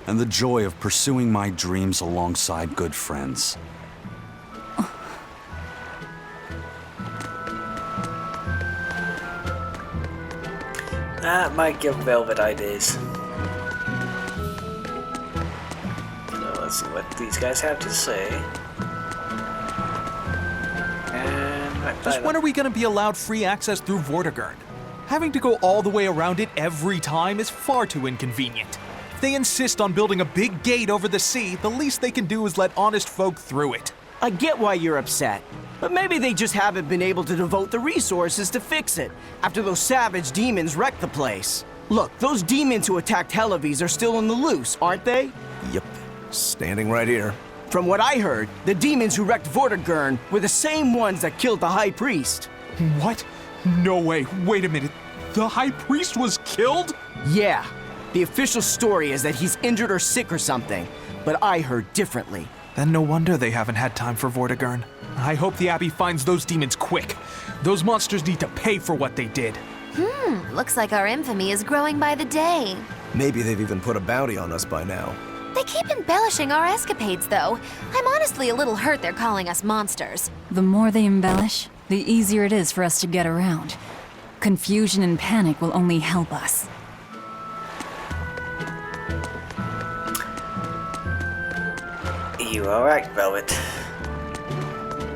And the joy of pursuing my dreams alongside good friends. That might give Velvet ideas. So let's see what these guys have to say. And Just when are we gonna be allowed free access through Vortigern? Having to go all the way around it every time is far too inconvenient. If they insist on building a big gate over the sea, the least they can do is let honest folk through it. I get why you're upset, but maybe they just haven't been able to devote the resources to fix it after those savage demons wrecked the place. Look, those demons who attacked Helavis are still on the loose, aren't they? Yep, standing right here. From what I heard, the demons who wrecked Vortigern were the same ones that killed the High Priest. What? No way, wait a minute. The High Priest was killed? Yeah. The official story is that he's injured or sick or something, but I heard differently. Then no wonder they haven't had time for Vortigern. I hope the Abbey finds those demons quick. Those monsters need to pay for what they did. Looks like our infamy is growing by the day. Maybe they've even put a bounty on us by now. They keep embellishing our escapades, though. I'm honestly a little hurt they're calling us monsters. The more they embellish, the easier it is for us to get around. confusion and panic will only help us. You alright, Velvet?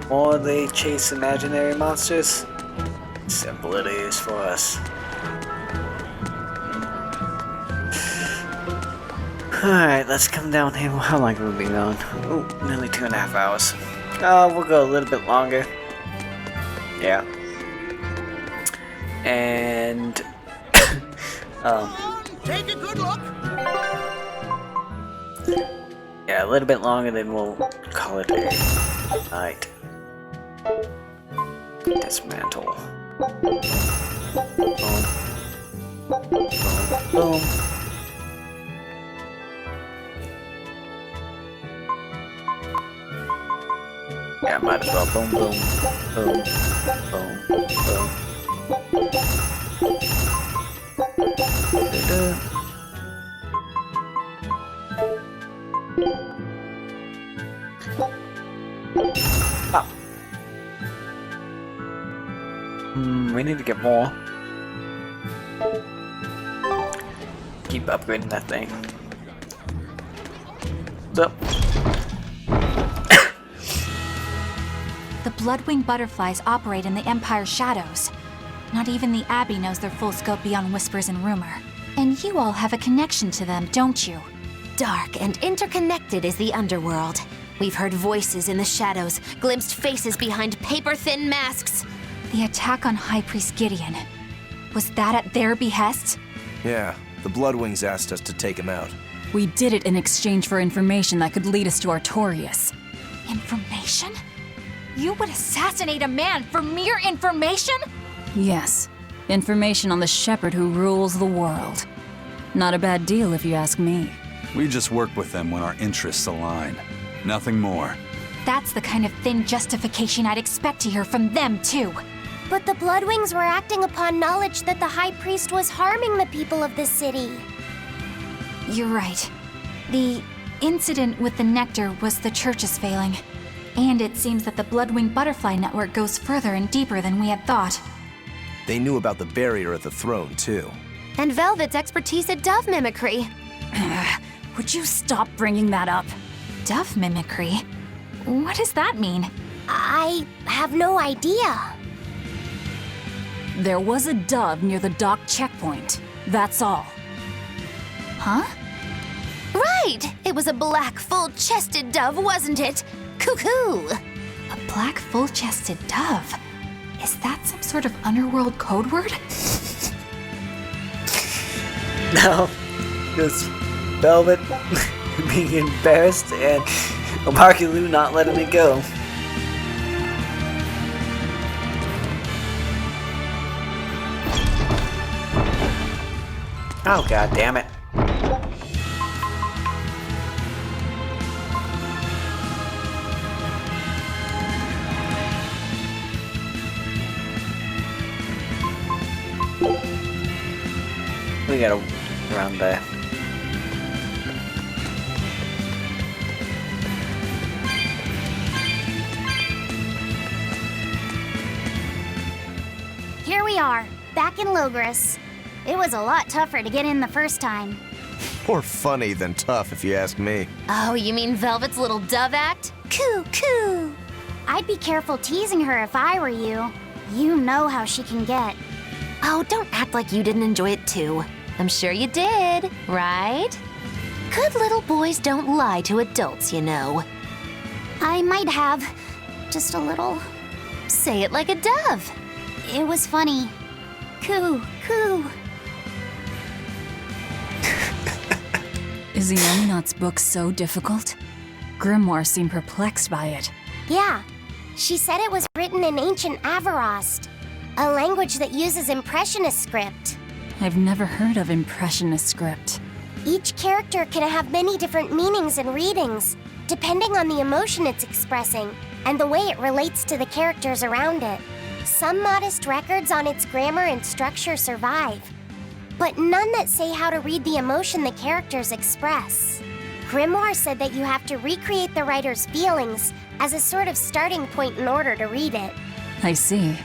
More they chase imaginary monsters, simple it is for us. Alright, let's come down here. How long have we been on? Ooh, nearly 2.5 hours. We'll go a little bit longer. Yeah. And Take a good look. yeah, a little bit longer, then we'll call it a night. Dismantle. Boom. Boom. Boom. Yeah, might as well. Boom, boom, boom, boom, boom. Da-da. Ah. We need to get more. Keep upgrading that thing. So. The Bloodwing butterflies operate in the Empire's shadows. Not even the Abbey knows their full scope beyond whispers and rumor. And you all have a connection to them, don't you? Dark and interconnected is the underworld. We've heard voices in the shadows, glimpsed faces behind paper-thin masks. The attack on High Priest Gideon. Was that at their behest? Yeah, the Bloodwings asked us to take him out. We did it in exchange for information that could lead us to Artorias. Information? You would assassinate a man for mere information? Yes, information on the shepherd who rules the world. Not a bad deal if you ask me. We just work with them when our interests align. Nothing more. That's the kind of thin justification I'd expect to hear from them, too. But the Bloodwings were acting upon knowledge that the High Priest was harming the people of the city. You're right. The incident with the nectar was the Church's failing. And it seems that the Bloodwing Butterfly Network goes further and deeper than we had thought. They knew about the barrier at the throne, too. And Velvet's expertise at dove mimicry. Would you stop bringing that up? Dove mimicry? What does that mean? I have no idea. There was a dove near the dock checkpoint. That's all. Huh? Right! It was a black, full-chested dove, wasn't it? Cuckoo! A black, full-chested dove? Is that some sort of underworld code word? No, just Velvet being embarrassed and Oparkulu not letting it go. Oh, god damn it. We gotta run there. Here we are, back in Logris. It was a lot tougher to get in the first time. More funny than tough, if you ask me. Oh, you mean Velvet's little dove act? Coo, coo! I'd be careful teasing her if I were you. You know how she can get. Oh, don't act like you didn't enjoy it too. I'm sure you did, right? Good little boys don't lie to adults, you know. I might have. Just a little. Say it like a dove. It was funny. Coo, coo. Is the Ominot's book so difficult? Grimoire seemed perplexed by it. Yeah. She said it was written in ancient Avarost, a language that uses Impressionist script. I've never heard of Impressionist script. Each character can have many different meanings and readings, depending on the emotion it's expressing and the way it relates to the characters around it. Some modest records on its grammar and structure survive, but none that say how to read the emotion the characters express. Grimoire said that you have to recreate the writer's feelings as a sort of starting point in order to read it. I see.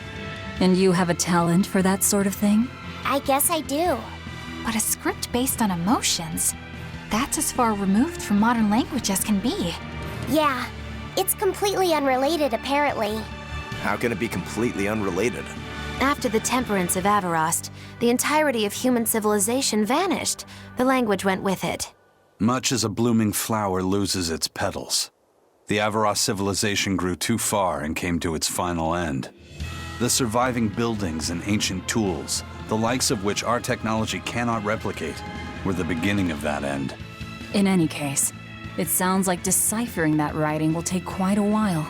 And you have a talent for that sort of thing? I guess I do. But a script based on emotions? That's as far removed from modern language as can be. Yeah, it's completely unrelated apparently. How can it be completely unrelated? After the temperance of Avarost, the entirety of human civilization vanished. The language went with it. Much as a blooming flower loses its petals, the Avarost civilization grew too far and came to its final end. The surviving buildings and ancient tools, the likes of which our technology cannot replicate, were the beginning of that end. In any case, it sounds like deciphering that writing will take quite a while.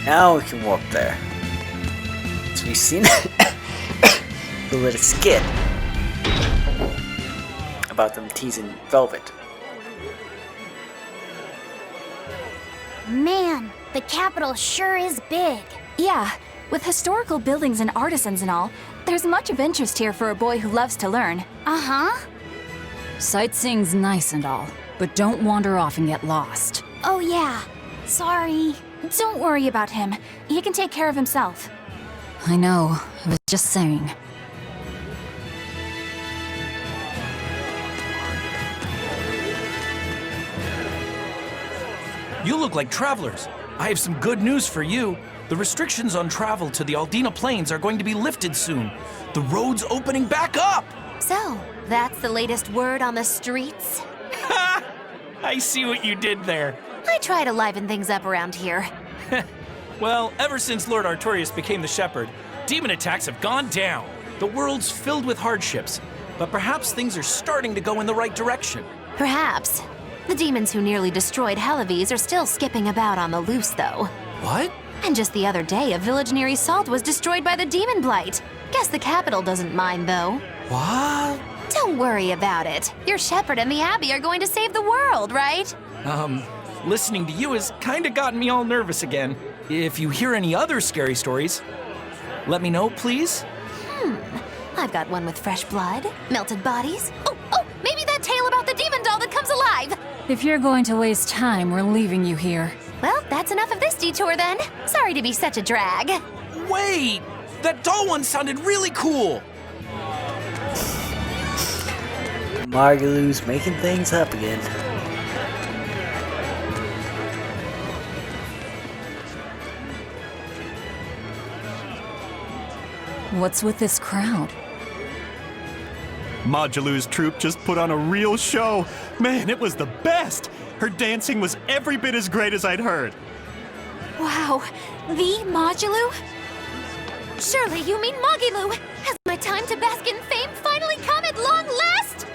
Now we can walk there. So we've seen the little skit about them teasing Velvet. Man, the capital sure is big. Yeah, with historical buildings and artisans and all, there's much of interest here for a boy who loves to learn. Uh-huh. Sightseeing's nice and all, but don't wander off and get lost. Oh yeah, sorry. Don't worry about him. He can take care of himself. I know, I was just saying. You look like travelers. I have some good news for you. The restrictions on travel to the Aldina Plains are going to be lifted soon. The road's opening back up! So, that's the latest word on the streets? Ha! I see what you did there. I try to liven things up around here. Well, ever since Lord Artorias became the Shepherd, demon attacks have gone down. The world's filled with hardships, but perhaps things are starting to go in the right direction. Perhaps. The demons who nearly destroyed Halaves are still skipping about on the loose, though. What? And just the other day, a village near Salt was destroyed by the DaemonBlight. Guess the capital doesn't mind, though. What? Don't worry about it. Your shepherd and the Abbey are going to save the world, right? Listening to you has kinda gotten me all nervous again. If you hear any other scary stories, let me know, please. I've got one with fresh blood, melted bodies. Oh, maybe that tale about the demon doll that comes alive! If you're going to waste time, we're leaving you here. Well, that's enough of this detour then. Sorry to be such a drag. Wait! That doll one sounded really cool! Margalu's making things up again. What's with this crowd? Modulu's troupe just put on a real show. Man, it was the best! Her dancing was every bit as great as I'd heard. Wow, the Modulu? Surely you mean Magilu! Has my time to bask in fame finally come at long last?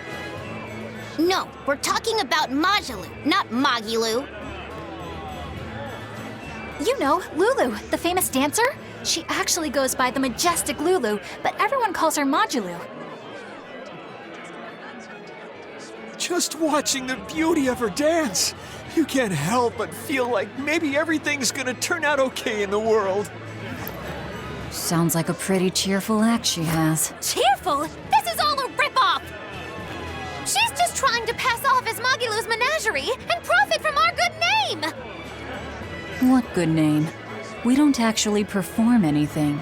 No, we're talking about Majalu, not Magilu. You know, Lulu, the famous dancer? She actually goes by the majestic Lulu, but everyone calls her Modulu. Just watching the beauty of her dance, you can't help but feel like maybe everything's gonna turn out okay in the world. Sounds like a pretty cheerful act she has. Cheerful? This is all a ripoff! She's just trying to pass off as Magilu's menagerie and profit from our good name! What good name? We don't actually perform anything.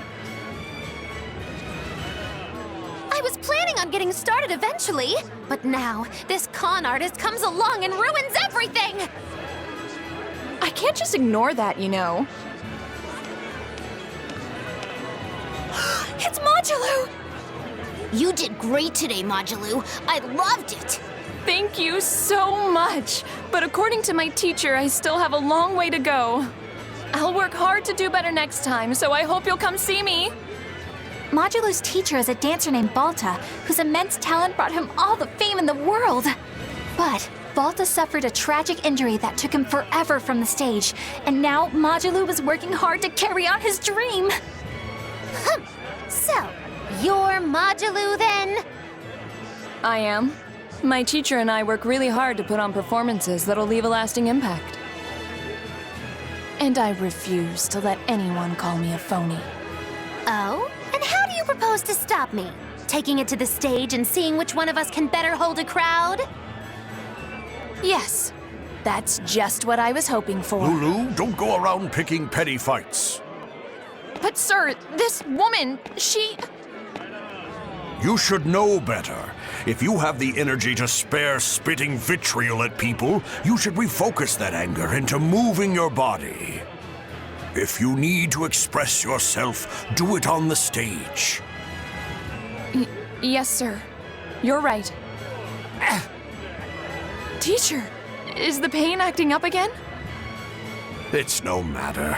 I was planning on getting started eventually, but now this con artist comes along and ruins everything! I can't just ignore that, you know. It's Modulu! You did great today, Majalu. I loved it. Thank you so much. But according to my teacher, I still have a long way to go. I'll work hard to do better next time, so I hope you'll come see me. Modulu's teacher is a dancer named Balta, whose immense talent brought him all the fame in the world. But Balta suffered a tragic injury that took him forever from the stage, and now Modulu is working hard to carry out his dream. So, you're Modulu then? I am. My teacher and I work really hard to put on performances that'll leave a lasting impact. And I refuse to let anyone call me a phony. Oh? And how do you propose to stop me? Taking it to the stage and seeing which one of us can better hold a crowd? Yes, that's just what I was hoping for. Lulu, don't go around picking petty fights. But sir, this woman, she... You should know better. If you have the energy to spare spitting vitriol at people, you should refocus that anger into moving your body. If you need to express yourself, do it on the stage. Yes, sir. You're right. Teacher, is the pain acting up again? It's no matter.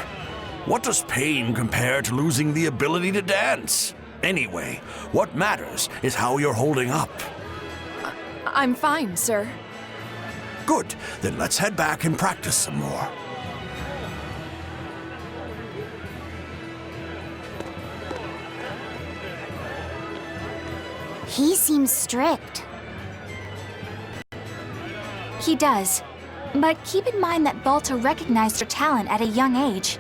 What does pain compare to losing the ability to dance? Anyway, what matters is how you're holding up. I'm fine, sir. Good, then let's head back and practice some more. He seems strict. He does. But keep in mind that Balta recognized her talent at a young age.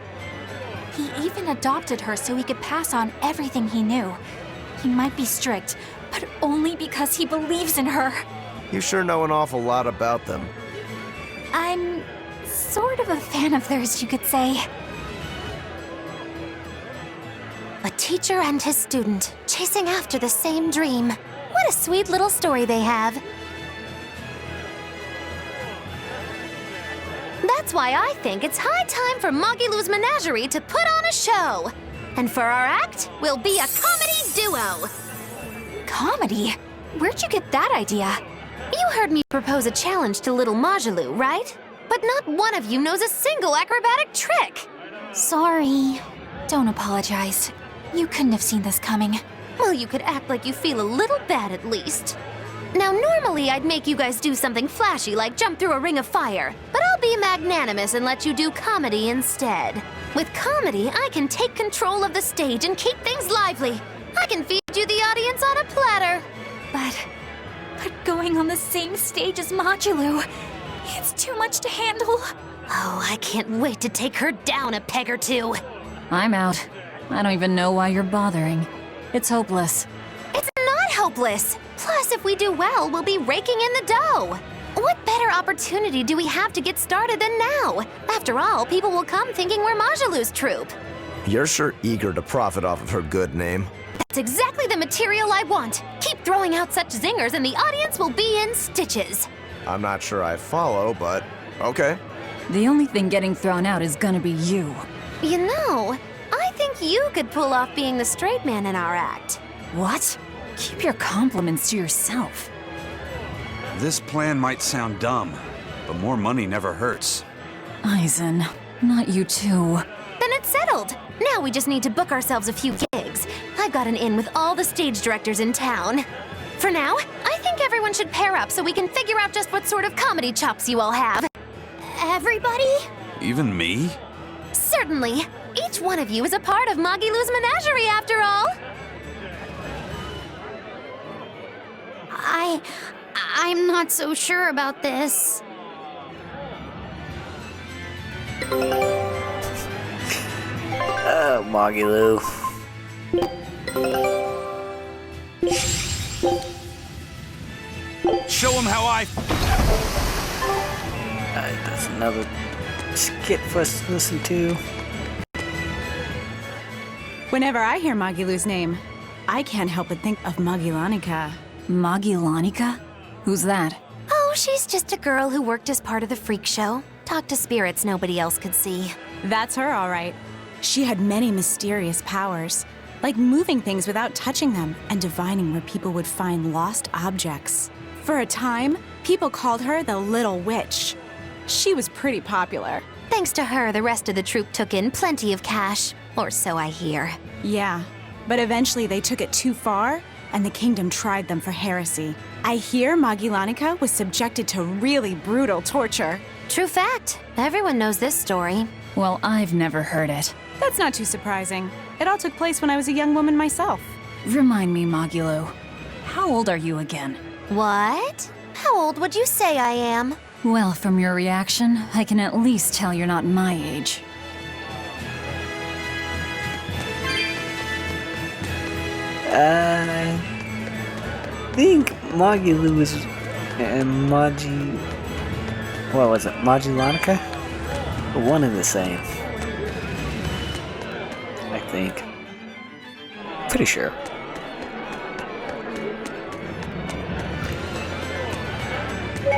He even adopted her so he could pass on everything he knew. He might be strict, but only because he believes in her. You sure know an awful lot about them. I'm sort of a fan of theirs, you could say. A teacher and his student, chasing after the same dream. What a sweet little story they have. That's why I think it's high time for Magilou's Menagerie to put on a show. And for our act, we'll be a comedy duo. Comedy? Where'd you get that idea? You heard me propose a challenge to little Magilou, right? But not one of you knows a single acrobatic trick. Sorry. Don't apologize. You couldn't have seen this coming. Well, you could act like you feel a little bad at least. Now, normally I'd make you guys do something flashy like jump through a ring of fire, but I'll be magnanimous and let you do comedy instead. With comedy, I can take control of the stage and keep things lively. I can feed you the audience on a platter. But going on the same stage as Magilou, it's too much to handle. Oh, I can't wait to take her down a peg or two. I'm out. I don't even know why you're bothering. It's hopeless. It's not hopeless. Plus, if we do well, we'll be raking in the dough. What better opportunity do we have to get started than now? After all, people will come thinking we're Magilou's troupe. You're sure eager to profit off of her good name. That's exactly the material I want. Keep throwing out such zingers and the audience will be in stitches. I'm not sure I follow, but okay. The only thing getting thrown out is gonna be you. You know, I think you could pull off being the straight man in our act. What? Keep your compliments to yourself. This plan might sound dumb, but more money never hurts. Eisen, not you too. Then it's settled. Now we just need to book ourselves a few gigs. I've got an in with all the stage directors in town. For now, I think everyone should pair up so we can figure out just what sort of comedy chops you all have. Everybody? Even me? Certainly. Each one of you is a part of Magilou's Menagerie, after all. I'm not so sure about this. Magilou. Show him how That's another skit for us to listen to. Whenever I hear Magilou's name, I can't help but think of Magilanica. Magilanica? Who's that? Oh, she's just a girl who worked as part of the freak show. Talked to spirits nobody else could see. That's her, all right. She had many mysterious powers, like moving things without touching them and divining where people would find lost objects. For a time, people called her the Little Witch. She was pretty popular. Thanks to her, the rest of the troupe took in plenty of cash, or so I hear. Yeah, but eventually they took it too far, and the kingdom tried them for heresy. I hear Magilanica was subjected to really brutal torture. True fact. Everyone knows this story. Well, I've never heard it. That's not too surprising. It all took place when I was a young woman myself. Remind me, Magilou. How old are you again? What? How old would you say I am? Well, from your reaction, I can at least tell you're not my age. I think Magilou is... what was it, Magellanica? One and the same. I think. Pretty sure.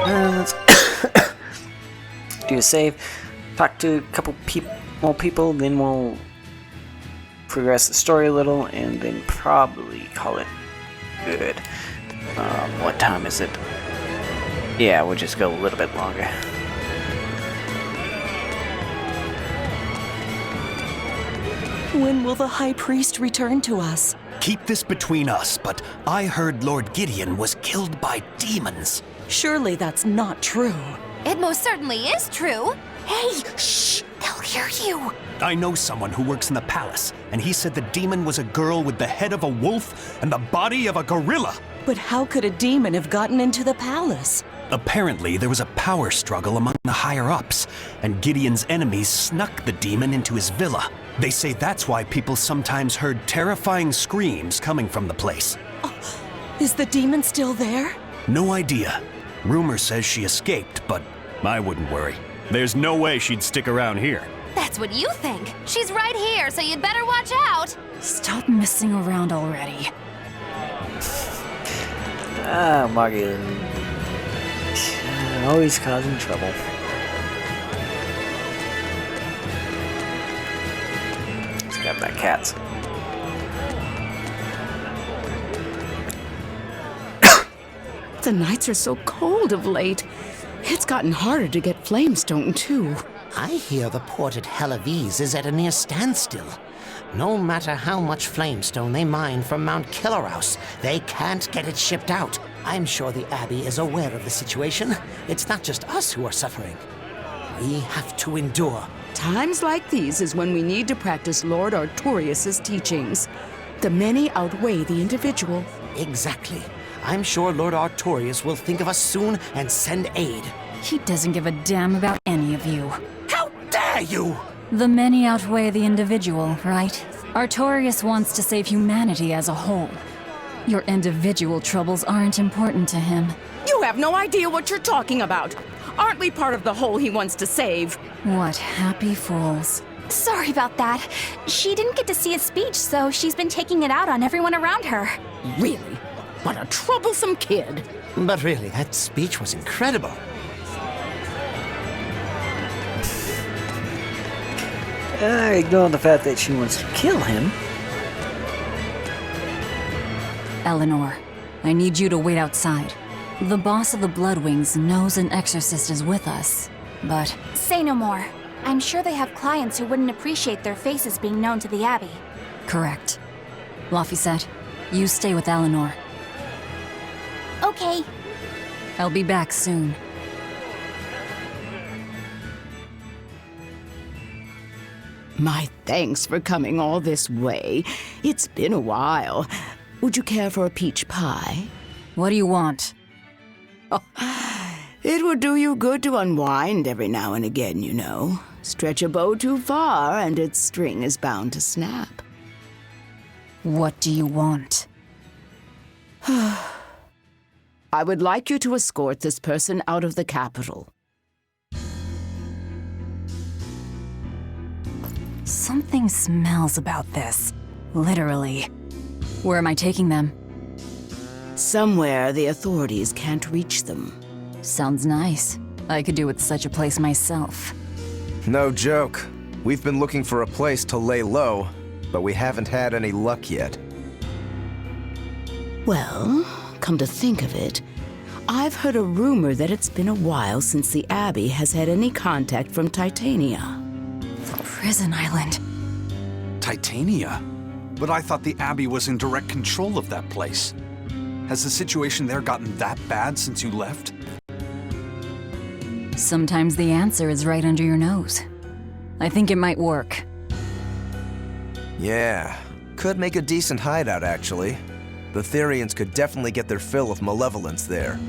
Let's do a save, talk to a couple more people, then we'll progress the story a little, and then probably call it good. What time is it? Yeah, we'll just go a little bit longer. When will the High Priest return to us? Keep this between us, but I heard Lord Gideon was killed by demons. Surely that's not true. It most certainly is true. Hey, shh! They'll hear you. I know someone who works in the palace, and he said the demon was a girl with the head of a wolf and the body of a gorilla. But how could a demon have gotten into the palace? Apparently, there was a power struggle among the higher-ups, and Gideon's enemies snuck the demon into his villa. They say that's why people sometimes heard terrifying screams coming from the place. Is the demon still there? No idea. Rumor says she escaped, but I wouldn't worry. There's no way she'd stick around here. That's what you think. She's right here, so you'd better watch out. Stop messing around already. Margie. Always causing trouble. Let's grab that cats. The nights are so cold of late. It's gotten harder to get flamestone, too. I hear the port at Helavis is at a near standstill. No matter how much flamestone they mine from Mount Killerhouse, they can't get it shipped out. I'm sure the Abbey is aware of the situation. It's not just us who are suffering. We have to endure. Times like these is when we need to practice Lord Artorius' teachings. The many outweigh the individual. Exactly. I'm sure Lord Artorius will think of us soon and send aid. He doesn't give a damn about any of you. How dare you! The many outweigh the individual, right? Artorius wants to save humanity as a whole. Your individual troubles aren't important to him. You have no idea what you're talking about. Aren't we part of the whole he wants to save? What happy fools. Sorry about that. She didn't get to see his speech, so she's been taking it out on everyone around her. Really? What a troublesome kid. But really, that speech was incredible. Ignore the fact that she wants to kill him. Eleanor, I need you to wait outside. The boss of the Bloodwings knows an exorcist is with us, but... Say no more. I'm sure they have clients who wouldn't appreciate their faces being known to the Abbey. Correct. Laphicet, you stay with Eleanor. Okay. I'll be back soon. My thanks for coming all this way. It's been a while. Would you care for a peach pie? What do you want? Oh, it would do you good to unwind every now and again, you know. Stretch a bow too far and its string is bound to snap. What do you want? I would like you to escort this person out of the capital. Something smells about this. Literally. Where am I taking them? Somewhere the authorities can't reach them. Sounds nice. I could do with such a place myself. No joke. We've been looking for a place to lay low, but we haven't had any luck yet. Well, come to think of it, I've heard a rumor that it's been a while since the Abbey has had any contact from Titania. Prison Island. Titania? But I thought the Abbey was in direct control of that place. Has the situation there gotten that bad since you left? Sometimes the answer is right under your nose. I think it might work. Yeah, could make a decent hideout, actually. The Therians could definitely get their fill of malevolence there.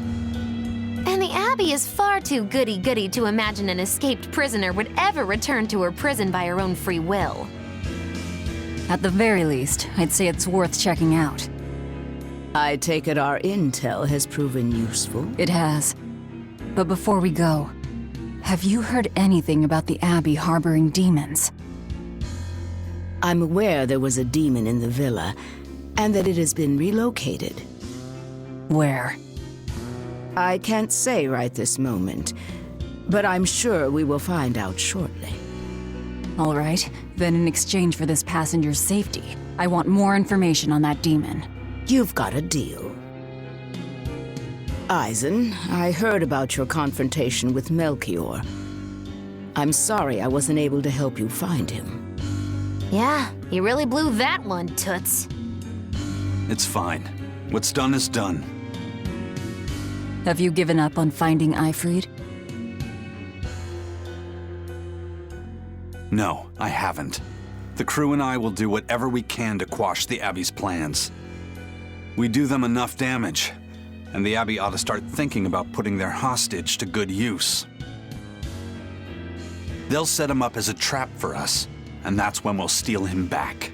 And the Abbey is far too goody-goody to imagine an escaped prisoner would ever return to her prison by her own free will. At the very least, I'd say it's worth checking out. I take it our intel has proven useful. It has. But before we go, Have you heard anything about the Abbey harboring demons? I'm aware there was a demon in the villa, and that it has been relocated. Where? I can't say right this moment, but I'm sure we will find out shortly. All right, then in exchange for this passenger's safety, I want more information on that demon. You've got a deal. Eisen, I heard about your confrontation with Melchior. I'm sorry I wasn't able to help you find him. Yeah, you really blew that one, Toots. It's fine. What's done is done. Have you given up on finding Eifried? No, I haven't. The crew and I will do whatever we can to quash the Abbey's plans. We do them enough damage, and the Abbey ought to start thinking about putting their hostage to good use. They'll set him up as a trap for us, and that's when we'll steal him back.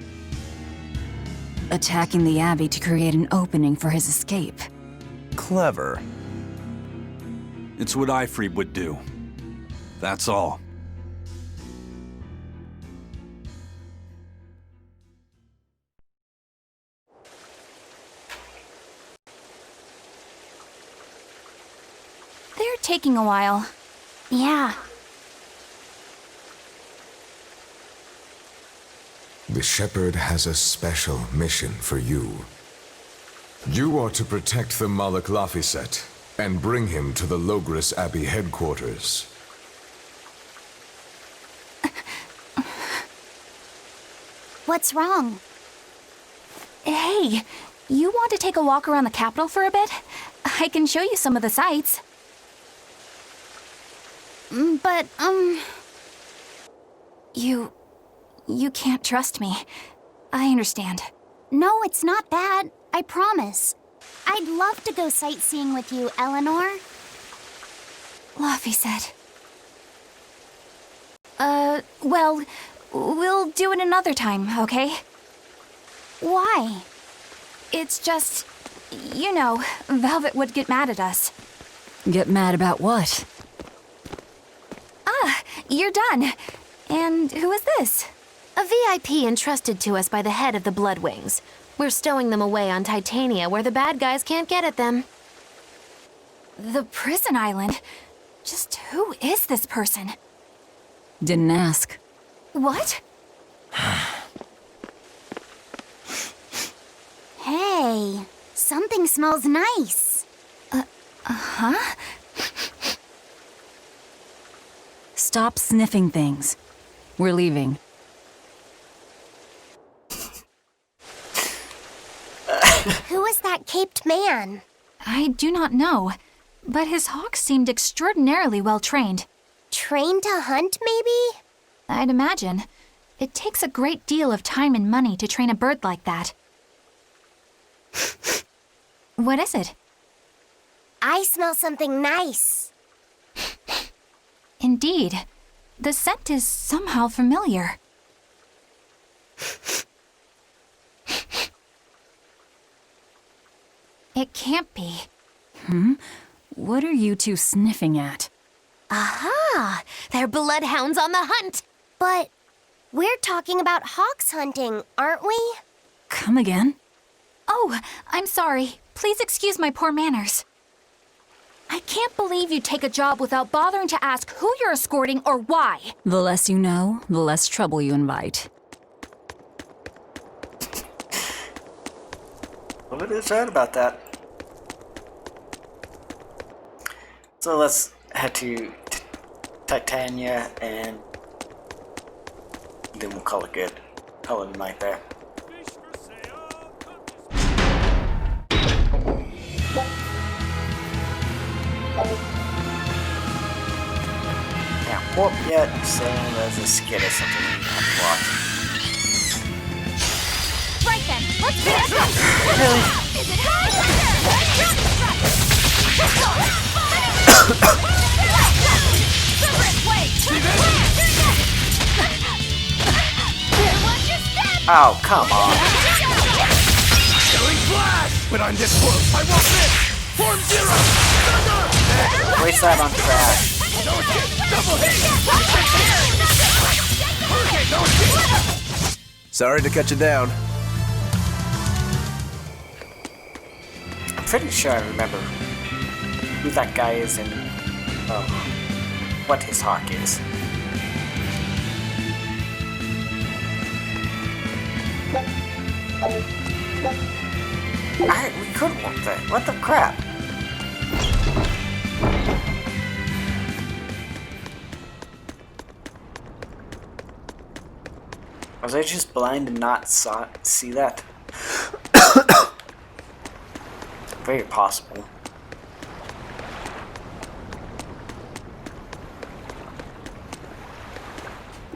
Attacking the Abbey to create an opening for his escape. Clever. It's what Eifried would do. That's all. They're taking a while. Yeah. The Shepherd has a special mission for you. You are to protect the Malak Laphicet and bring him to the Logres Abbey headquarters. What's wrong? Hey, you want to take a walk around the capital for a bit? I can show you some of the sights. But, You can't trust me. I understand. No, it's not that. I promise. I'd love to go sightseeing with you, Eleanor. Laphicet. Well, we'll do it another time, okay? Why? It's just, you know, Velvet would get mad at us. Get mad about what? Ah, you're done. And who is this? A VIP entrusted to us by the head of the Bloodwings. We're stowing them away on Titania where the bad guys can't get at them. The prison island? Just who is this person? Didn't ask. What? Hey, something smells nice. Huh? Stop sniffing things. We're leaving. Who is that caped man? I do not know, but his hawk seemed extraordinarily well trained. Trained to hunt, maybe? I'd imagine. It takes a great deal of time and money to train a bird like that. What is it? I smell something nice. Indeed. The scent is somehow familiar. It can't be. What are you two sniffing at? Aha! They're bloodhounds on the hunt! But we're talking about hawks hunting, aren't we? Come again? Oh, I'm sorry. Please excuse my poor manners. I can't believe you take a job without bothering to ask who you're escorting or why. The less you know, the less trouble you invite. Well, it is right about that. So let's head to Titania and then we'll call it good. Call it a night there. Can't warp yet, saying there's a skit or something we have to watch. Right then, let's do it! Really? Is it high? Oh, come on. Going flash! But I'm this close, I won't miss! Form zero! Waste that on trash. Double Sorry to cut you down. I'm pretty sure I remember who that guy is and what his hawk is. Alright, we could walk that. What the crap? Was I just blind and not see that? Very possible.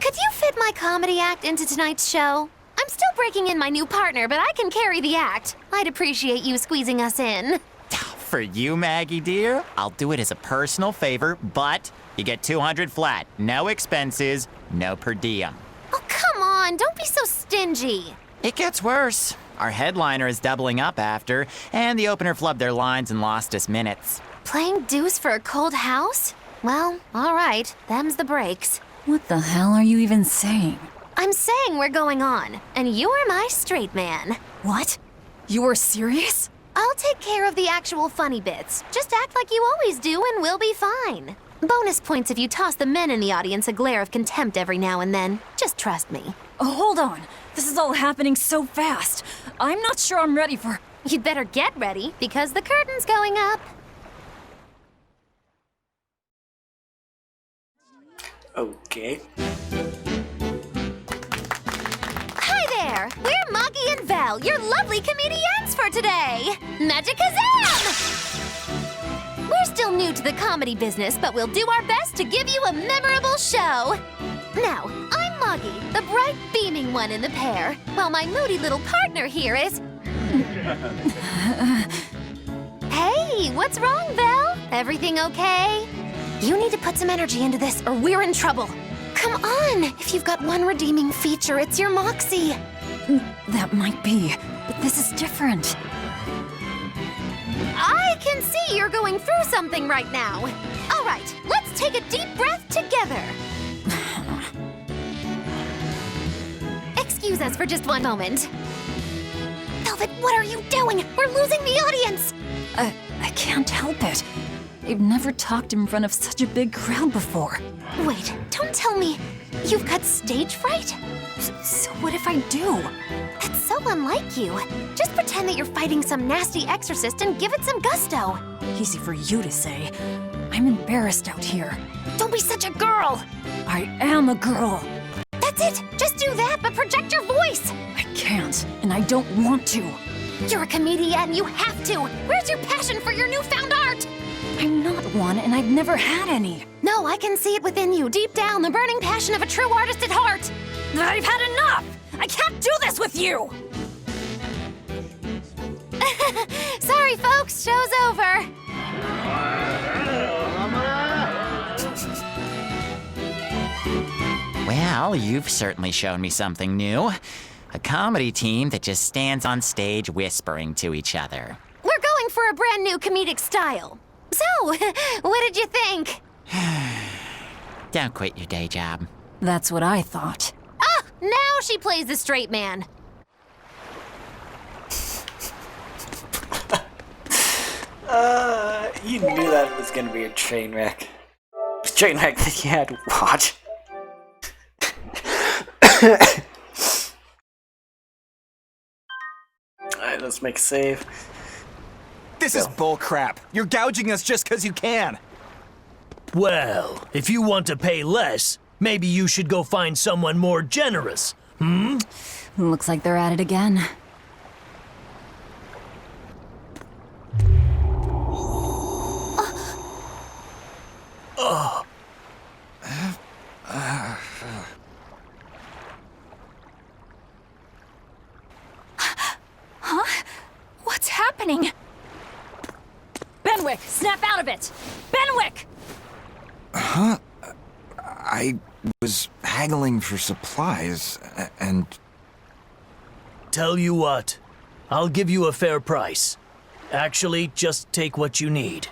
Could you fit my comedy act into tonight's show? I'm still breaking in my new partner, but I can carry the act. I'd appreciate you squeezing us in. For you, Maggie dear, I'll do it as a personal favor, but you get 200 flat. No expenses, no per diem. Oh, come on, don't be so stingy. It gets worse. Our headliner is doubling up after, and the opener flubbed their lines and lost us minutes. Playing deuce for a cold house? Well, all right, them's the breaks. What the hell are you even saying? I'm saying we're going on, and you're my straight man. What? You were serious? I'll take care of the actual funny bits. Just act like you always do and we'll be fine. Bonus points if you toss the men in the audience a glare of contempt every now and then. Just trust me. Oh, hold on. This is all happening so fast. I'm not sure I'm ready for... You'd better get ready, because the curtain's going up. Okay. Hi there! We're Moggy and Val, your lovely comedians for today! Magicazam! We're still new to the comedy business, but we'll do our best to give you a memorable show. Now, I'm Moggy, the bright, beaming one in the pair, while my moody little partner here is... Hey, what's wrong, Val? Everything okay? You need to put some energy into this, or we're in trouble. Come on! If you've got one redeeming feature, it's your moxie. That might be, but this is different. I can see you're going through something right now. All right, let's take a deep breath together. Excuse us for just one moment. Velvet, what are you doing? We're losing the audience! I can't help it. I've never talked in front of such a big crowd before. Wait, don't tell me you've got stage fright? So what if I do? That's so unlike you. Just pretend that you're fighting some nasty exorcist and give it some gusto. Easy for you to say. I'm embarrassed out here. Don't be such a girl! I am a girl. That's it! Just do that, but project your voice! I can't, and I don't want to. You're a comedian, you have to! Where's your passion for your newfound art? I'm not one, and I've never had any. No, I can see it within you, deep down, the burning passion of a true artist at heart. I've had enough! I can't do this with you! Sorry, folks, show's over. Well, you've certainly shown me something new. A comedy team that just stands on stage whispering to each other. We're going for a brand new comedic style. So, what did you think? Don't quit your day job. That's what I thought. Ah, now she plays the straight man. You knew that was gonna be a train wreck. A train wreck that you had to watch. Alright, let's make a save. This is bullcrap. You're gouging us just because you can. Well, if you want to pay less, maybe you should go find someone more generous. Looks like they're at it again. Huh? What's happening? Benwick, snap out of it! Benwick! Huh? I was haggling for supplies, and... Tell you what, I'll give you a fair price. Actually, just take what you need.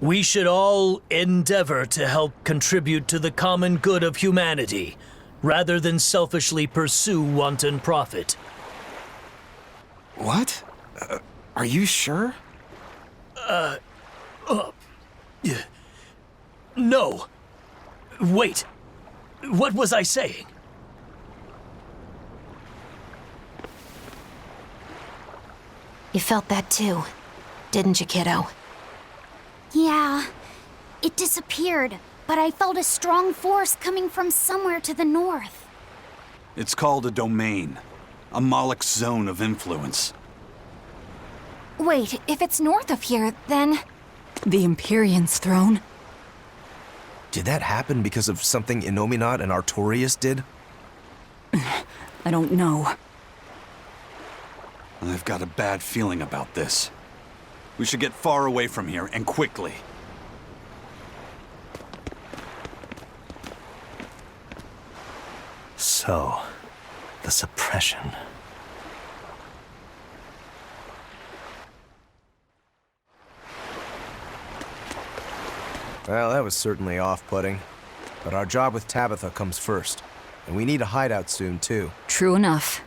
We should all endeavor to help contribute to the common good of humanity, rather than selfishly pursue wanton profit. What? Are you sure? No. Wait. What was I saying? You felt that too, didn't you, kiddo? Yeah, it disappeared, but I felt a strong force coming from somewhere to the north. It's called a domain. A Moloch's zone of influence. Wait, if it's north of here, then... The Empyrean's throne? Did that happen because of something Innominat and Artorias did? I don't know. I've got a bad feeling about this. We should get far away from here, and quickly. So, the suppression. Well, that was certainly off-putting. But our job with Tabitha comes first. And we need a hideout soon, too. True enough.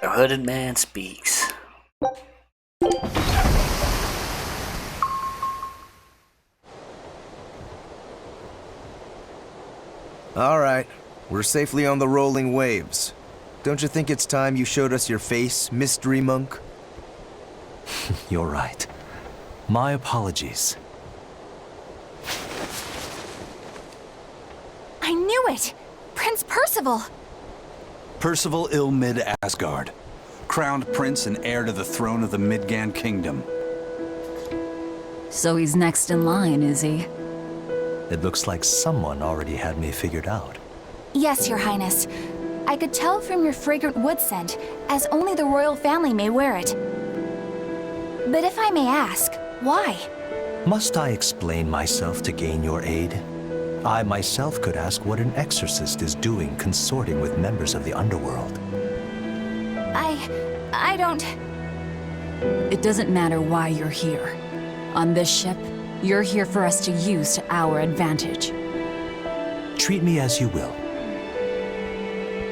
The hooded man speaks. All right, we're safely on the rolling waves. Don't you think it's time you showed us your face, Mystery Monk? You're right. My apologies. I knew it! Prince Percival! Percival Ilmid Asgard, crowned prince and heir to the throne of the Midgand Kingdom. So he's next in line, is he? It looks like someone already had me figured out. Yes, Your Highness. I could tell from your fragrant wood scent, as only the royal family may wear it. But if I may ask, why? Must I explain myself to gain your aid? I myself could ask what an exorcist is doing consorting with members of the underworld. I don't... It doesn't matter why you're here. On this ship, you're here for us to use to our advantage. Treat me as you will.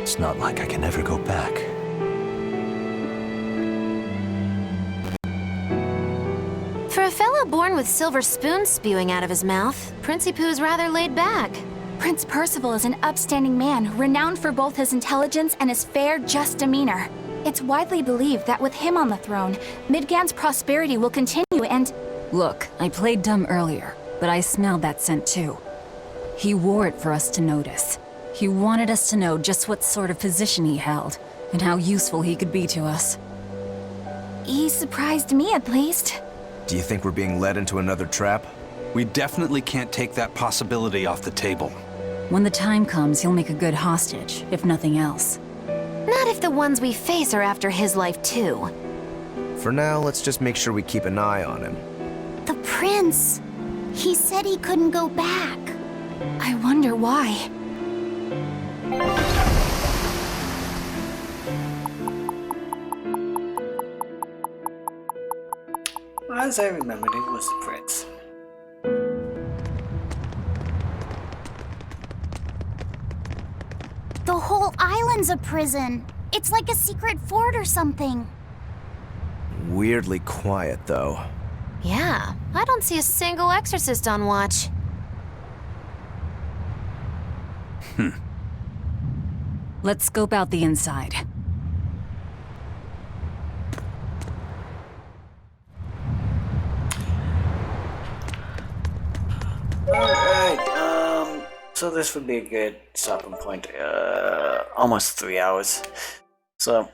It's not like I can ever go back. For a fellow born with silver spoons spewing out of his mouth, Princey Pooh's rather laid back. Prince Percival is an upstanding man, renowned for both his intelligence and his fair, just demeanor. It's widely believed that with him on the throne, Midgand's prosperity will continue and... Look, I played dumb earlier, but I smelled that scent too. He wore it for us to notice. He wanted us to know just what sort of position he held, and how useful he could be to us. He surprised me, at least. Do you think we're being led into another trap? We definitely can't take that possibility off the table. When the time comes, he'll make a good hostage, if nothing else. Not if the ones we face are after his life, too. For now, let's just make sure we keep an eye on him. The prince. He said he couldn't go back. I wonder why. As I remembered, it was the prince. The whole island's a prison. It's like a secret fort or something. Weirdly quiet, though. Yeah, I don't see a single exorcist on watch. Let's scope out the inside. Alright, so this would be a good stopping point. Almost 3 hours. So,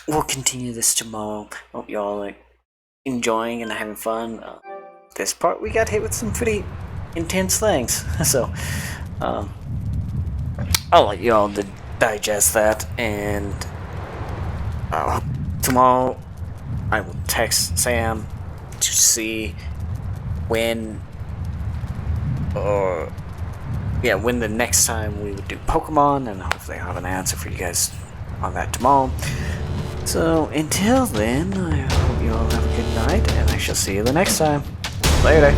we'll continue this tomorrow. Hope you all are enjoying and having fun. This part, we got hit with some pretty intense things. So, I'll let you all digest that, and tomorrow I will text Sam to see when when the next time we would do Pokemon, and hopefully I'll have an answer for you guys on that tomorrow. So until then, I hope you all have a good night, and I shall see you the next time. Later.